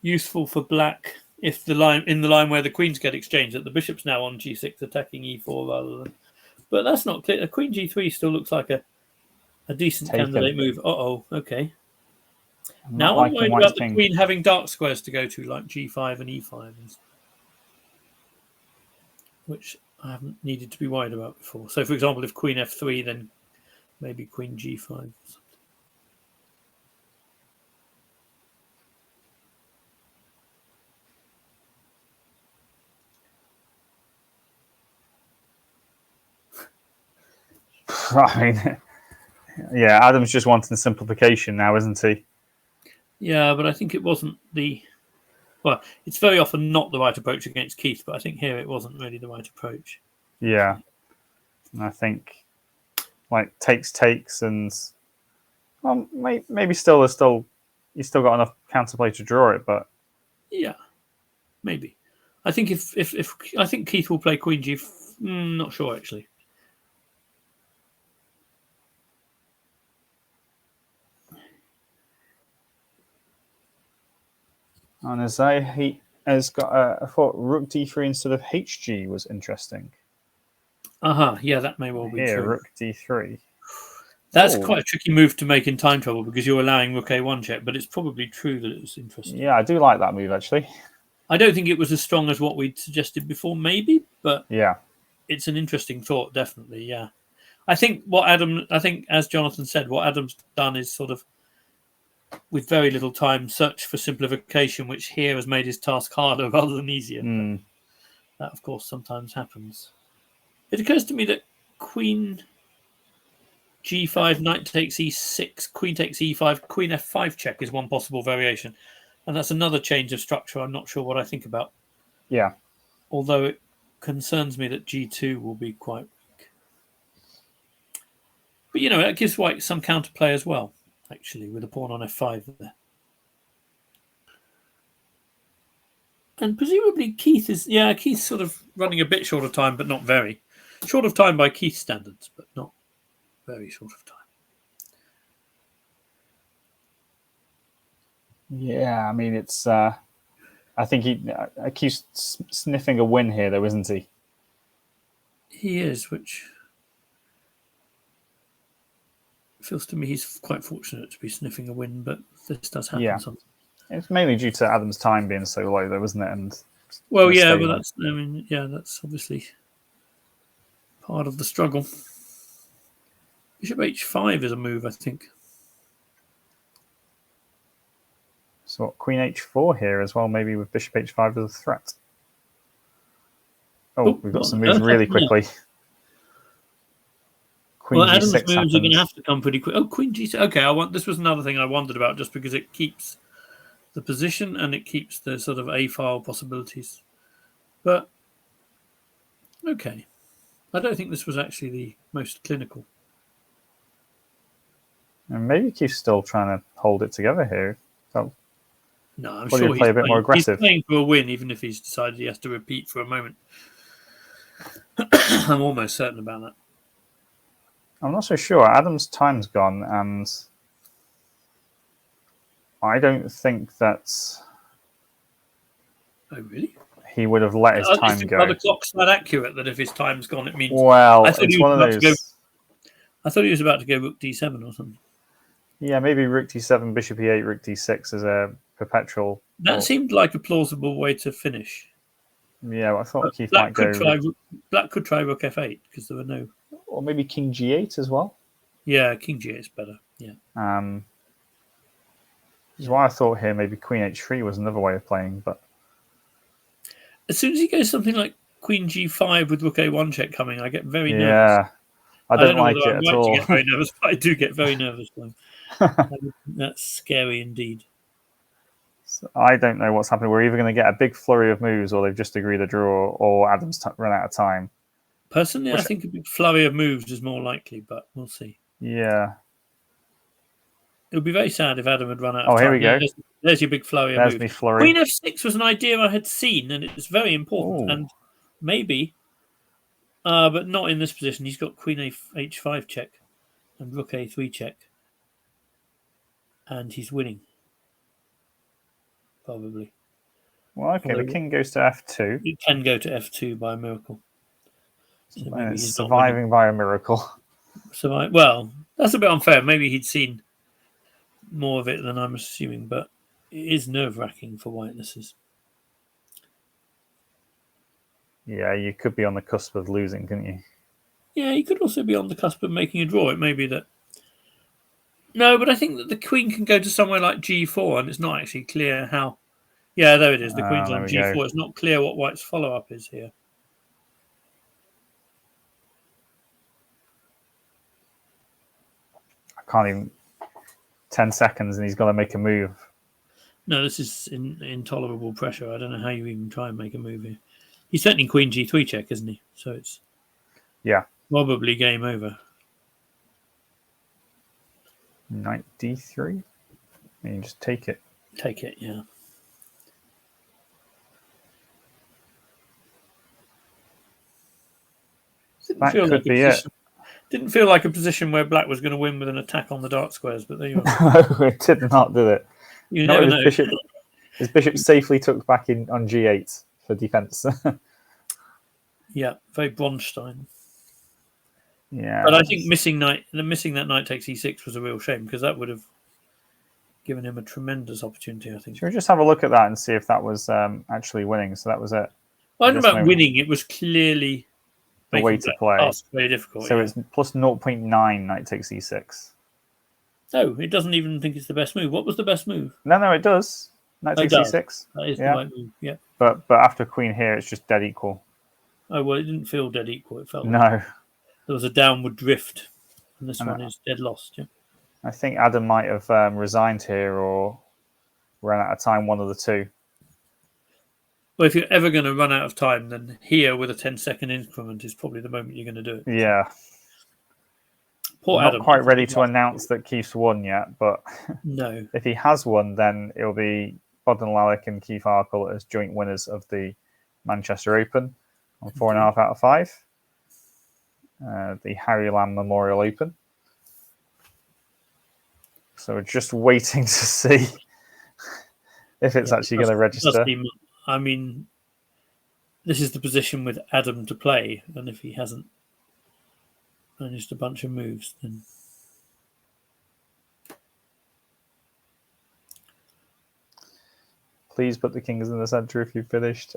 useful for Black if the line where the queens get exchanged, that the bishop's now on G6 attacking E4 rather than. But that's not clear. A Queen G3 still looks like a decent candidate move. Okay. Now I'm worried about the queen having dark squares to go to, like G5 and E5, which I haven't needed to be worried about before. So, for example, if queen f3, then maybe queen g5 or something. I mean, yeah, Adam's just wanting simplification now, isn't he? Yeah, but I think it wasn't the... Well, it's very often not the right approach against Keith, but I think here it wasn't really the right approach. Yeah. And I think, like, takes, and... Well, maybe you still got enough counterplay to draw it, but... Yeah, maybe. I think if I think Keith will play queen g... not sure, actually. And he has got I thought rook d3 instead of hg was interesting. Yeah, that may well be Here, true. rook d3. That's quite a tricky move to make in time trouble because you're allowing rook a1 check, but it's probably true that it was interesting. Yeah, I do like that move, actually. I don't think it was as strong as what we'd suggested before, maybe, but yeah, it's an interesting thought, definitely, yeah. I think, as Jonathan said, what Adam's done is sort of, with very little time, search for simplification, which here has made his task harder rather than easier. That, of course, sometimes happens. It occurs to me that queen g5, knight takes e6, queen takes e5, queen f5 check is one possible variation. And that's another change of structure I'm not sure what I think about. Yeah. Although it concerns me that g2 will be quite weak. But, that gives white some counterplay as well, actually, with a pawn on f5 there. And presumably Keith's sort of running a bit short of time, but not very. Short of time by Keith standards, but not very short of time. Yeah, I mean, it's... I think he keeps sniffing a win here, though, isn't he? He is, which feels to me he's quite fortunate to be sniffing a win, but this does happen sometimes. It's mainly due to Adam's time being so low, though, isn't it? And that's obviously part of the struggle. Bishop h5 is a move, I think. So queen h4 here as well, maybe with bishop h5 as a threat. We've got some moves really quickly. Queen Adam's moves happens. Are going to have to come pretty quick. Queen g6. Okay, this was another thing I wondered about, just because it keeps the position and it keeps the sort of a-file possibilities. But okay, I don't think this was actually the most clinical. And maybe Keith's still trying to hold it together here. So no, I'm sure play a bit more aggressive. He's playing for a win, even if he's decided he has to repeat for a moment. I'm almost certain about that. I'm not so sure. Adam's time's gone, and I don't think that's... Oh, really? He would have let his time go. Are the clocks that accurate that if his time's gone, it means... Well, it's one of those... I thought he was about to go rook d7 or something. Yeah, maybe rook d7, bishop e8, rook d6 as a perpetual... That seemed like a plausible way to finish. Yeah, I thought Keith might go... Black could try rook f8, because there were no... Or maybe king g8 as well. Yeah, king g8 is better, yeah. Which is why I thought here maybe queen h3 was another way of playing, but... As soon as he goes something like queen g5 with rook a1 check coming, I get very nervous. Yeah, I don't like it at all. I get very nervous, but I do get very nervous. That's scary indeed. So I don't know what's happening. We're either going to get a big flurry of moves, or they've just agreed a draw, or Adam's run out of time. Personally, I think a big flurry of moves is more likely, but we'll see. Yeah. It would be very sad if Adam had run out of time. Here we go. There's your big flurry of moves. Me flurry. Queen f6 was an idea I had seen, and it's very important. And maybe, but not in this position. He's got queen h5 check and rook a3 check. And he's winning. Probably. Well, okay, the king goes to f2. It can go to f2 by a miracle. So maybe he's surviving by a miracle. Well, that's a bit unfair. Maybe he'd seen more of it than I'm assuming, but it is nerve-wracking for white. This is. Yeah, you could be on the cusp of losing, couldn't you? Yeah, he could also be on the cusp of making a draw. It may be that. No, but I think that the queen can go to somewhere like G4, and it's not actually clear how. Yeah, there it is. The queen's There on we G4. go. It's not clear what White's follow-up is here. I can't even. 10 seconds and he's got to make a move. No, this is intolerable pressure. I don't know how you even try and make a move here. He's certainly Queen G3 check, isn't he? So it's probably game over. Knight D3. And you just take it. Take it, yeah. That could be it. Didn't feel like a position where Black was going to win with an attack on the dark squares, but there you are. No, it did not, did it? You never know. His bishop safely tucked back in on G8 for defense. Yeah, very Bronstein. Yeah, but I think missing that knight takes E6 was a real shame because that would have given him a tremendous opportunity. I think. Should we just have a look at that and see if that was actually winning? So that was it. Well, I don't know about winning. It was clearly the way to play. Very difficult. So it's plus 0.9. Knight takes E6. No, it doesn't even think it's the best move. What was the best move? No, it does. Knight takes E6. That is the right move. Yeah. But after Queen here, it's just dead equal. Oh well, it didn't feel dead equal. It felt like there was a downward drift, and this one is dead lost. Yeah. I think Adam might have resigned here or ran out of time. One of the two. Well, if you're ever going to run out of time, then here with a 10-second increment is probably the moment you're going to do it. Yeah. Poor Adam. Not quite ready to announce that Keith's won yet, but no. If he has won, then it'll be Bogdan Lalic and Keith Arkle as joint winners of the Manchester Open on 4.5 out of 5. The Harry Lamb Memorial Open. So we're just waiting to see if it's actually going to register. I mean, this is the position with Adam to play, and if he hasn't managed a bunch of moves, then please put the kings in the centre if you've finished.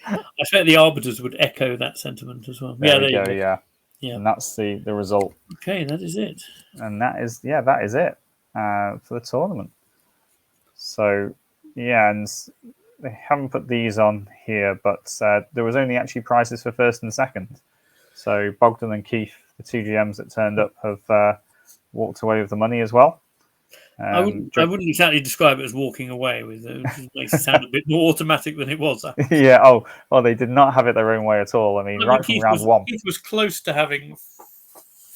I expect the arbiters would echo that sentiment as well. There you go. Yeah. And that's the result. Okay, that is it. And that is it for the tournament. So and they haven't put these on here, but there was only actually prizes for first and second. So Bogdan and Keith, the two GMs that turned up, have walked away with the money as well. I wouldn't exactly describe it as walking away with it. It makes it sound a bit more automatic than it was. Yeah. Oh, well, they did not have it their own way at all. I mean, right from round one. Keith was close to having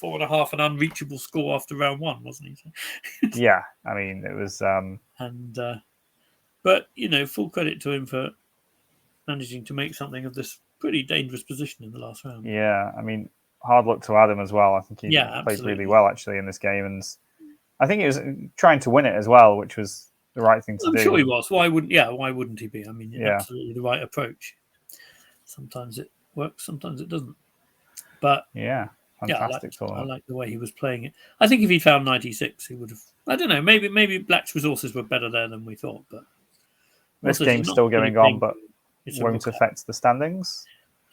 4.5 an unreachable score after round one, wasn't he? Yeah. I mean, it was. But, full credit to him for managing to make something of this pretty dangerous position in the last round. Yeah. I mean, hard luck to Adam as well. I think he played really well, actually, in this game. And I think he was trying to win it as well, which was the right thing to do. I'm sure he was. Why wouldn't he be? I mean, absolutely the right approach. Sometimes it works, sometimes it doesn't. But fantastic I like the way he was playing it. I think if he found 96, he would have. I don't know. Maybe Black's resources were better there than we thought. But this game's still going on, but it won't affect the standings.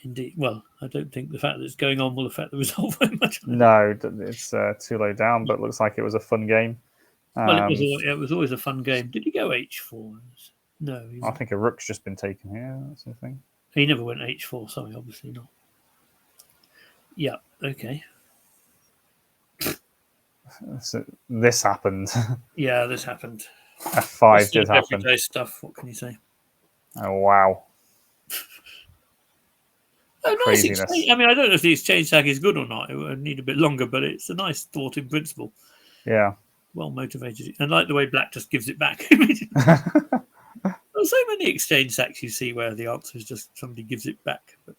Indeed. Well, I don't think the fact that it's going on will affect the result very much. No, it's too low down, but it looks like it was a fun game. Well, it was always a fun game. Did he go H4? No. I think a rook's just been taken here. That's the thing. He never went H4. Sorry, obviously not. Yeah. Okay. So this happened. Yeah, this happened. F5 did happen. Everyday stuff. What can you say? Oh wow. Nice I mean, I don't know if the exchange tag is good or not. It would need a bit longer, but it's a nice thought in principle. Yeah. Well motivated. And like the way Black just gives it back immediately. There's so many exchange sacks you see where the answer is just somebody gives it back. But...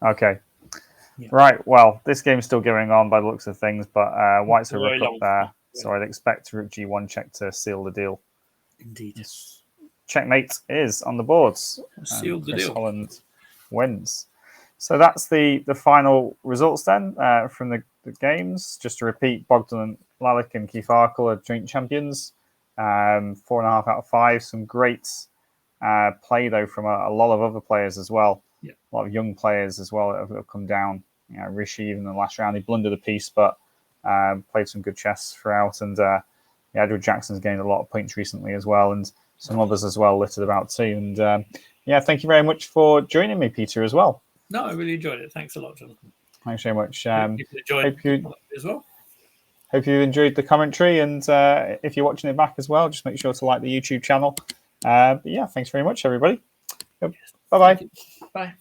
Okay. Yeah. Right. Well, this game's still going on by the looks of things, but White's a rook up there. Yeah. So I'd expect rook G1 check to seal the deal. Indeed. Checkmate is on the boards. Sealed the Chris deal. Holland wins. So that's the final results then from the games. Just to repeat, Bogdan Lalic and Keith Arkle are joint champions. 4.5 out of 5. Some great play though from a lot of other players as well. Yeah. A lot of young players as well that have come down. Rishi, even in the last round, he blundered a piece, but played some good chess throughout. And Edward Jackson's gained a lot of points recently as well, and some others as well littered about too. And thank you very much for joining me, Peter, as well. No, I really enjoyed it. Thanks a lot, Jonathan. Thanks very much. You enjoyed it as well. Hope you enjoyed the commentary, and if you're watching it back as well, just make sure to like the YouTube channel. But thanks very much, everybody. Bye-bye. Bye.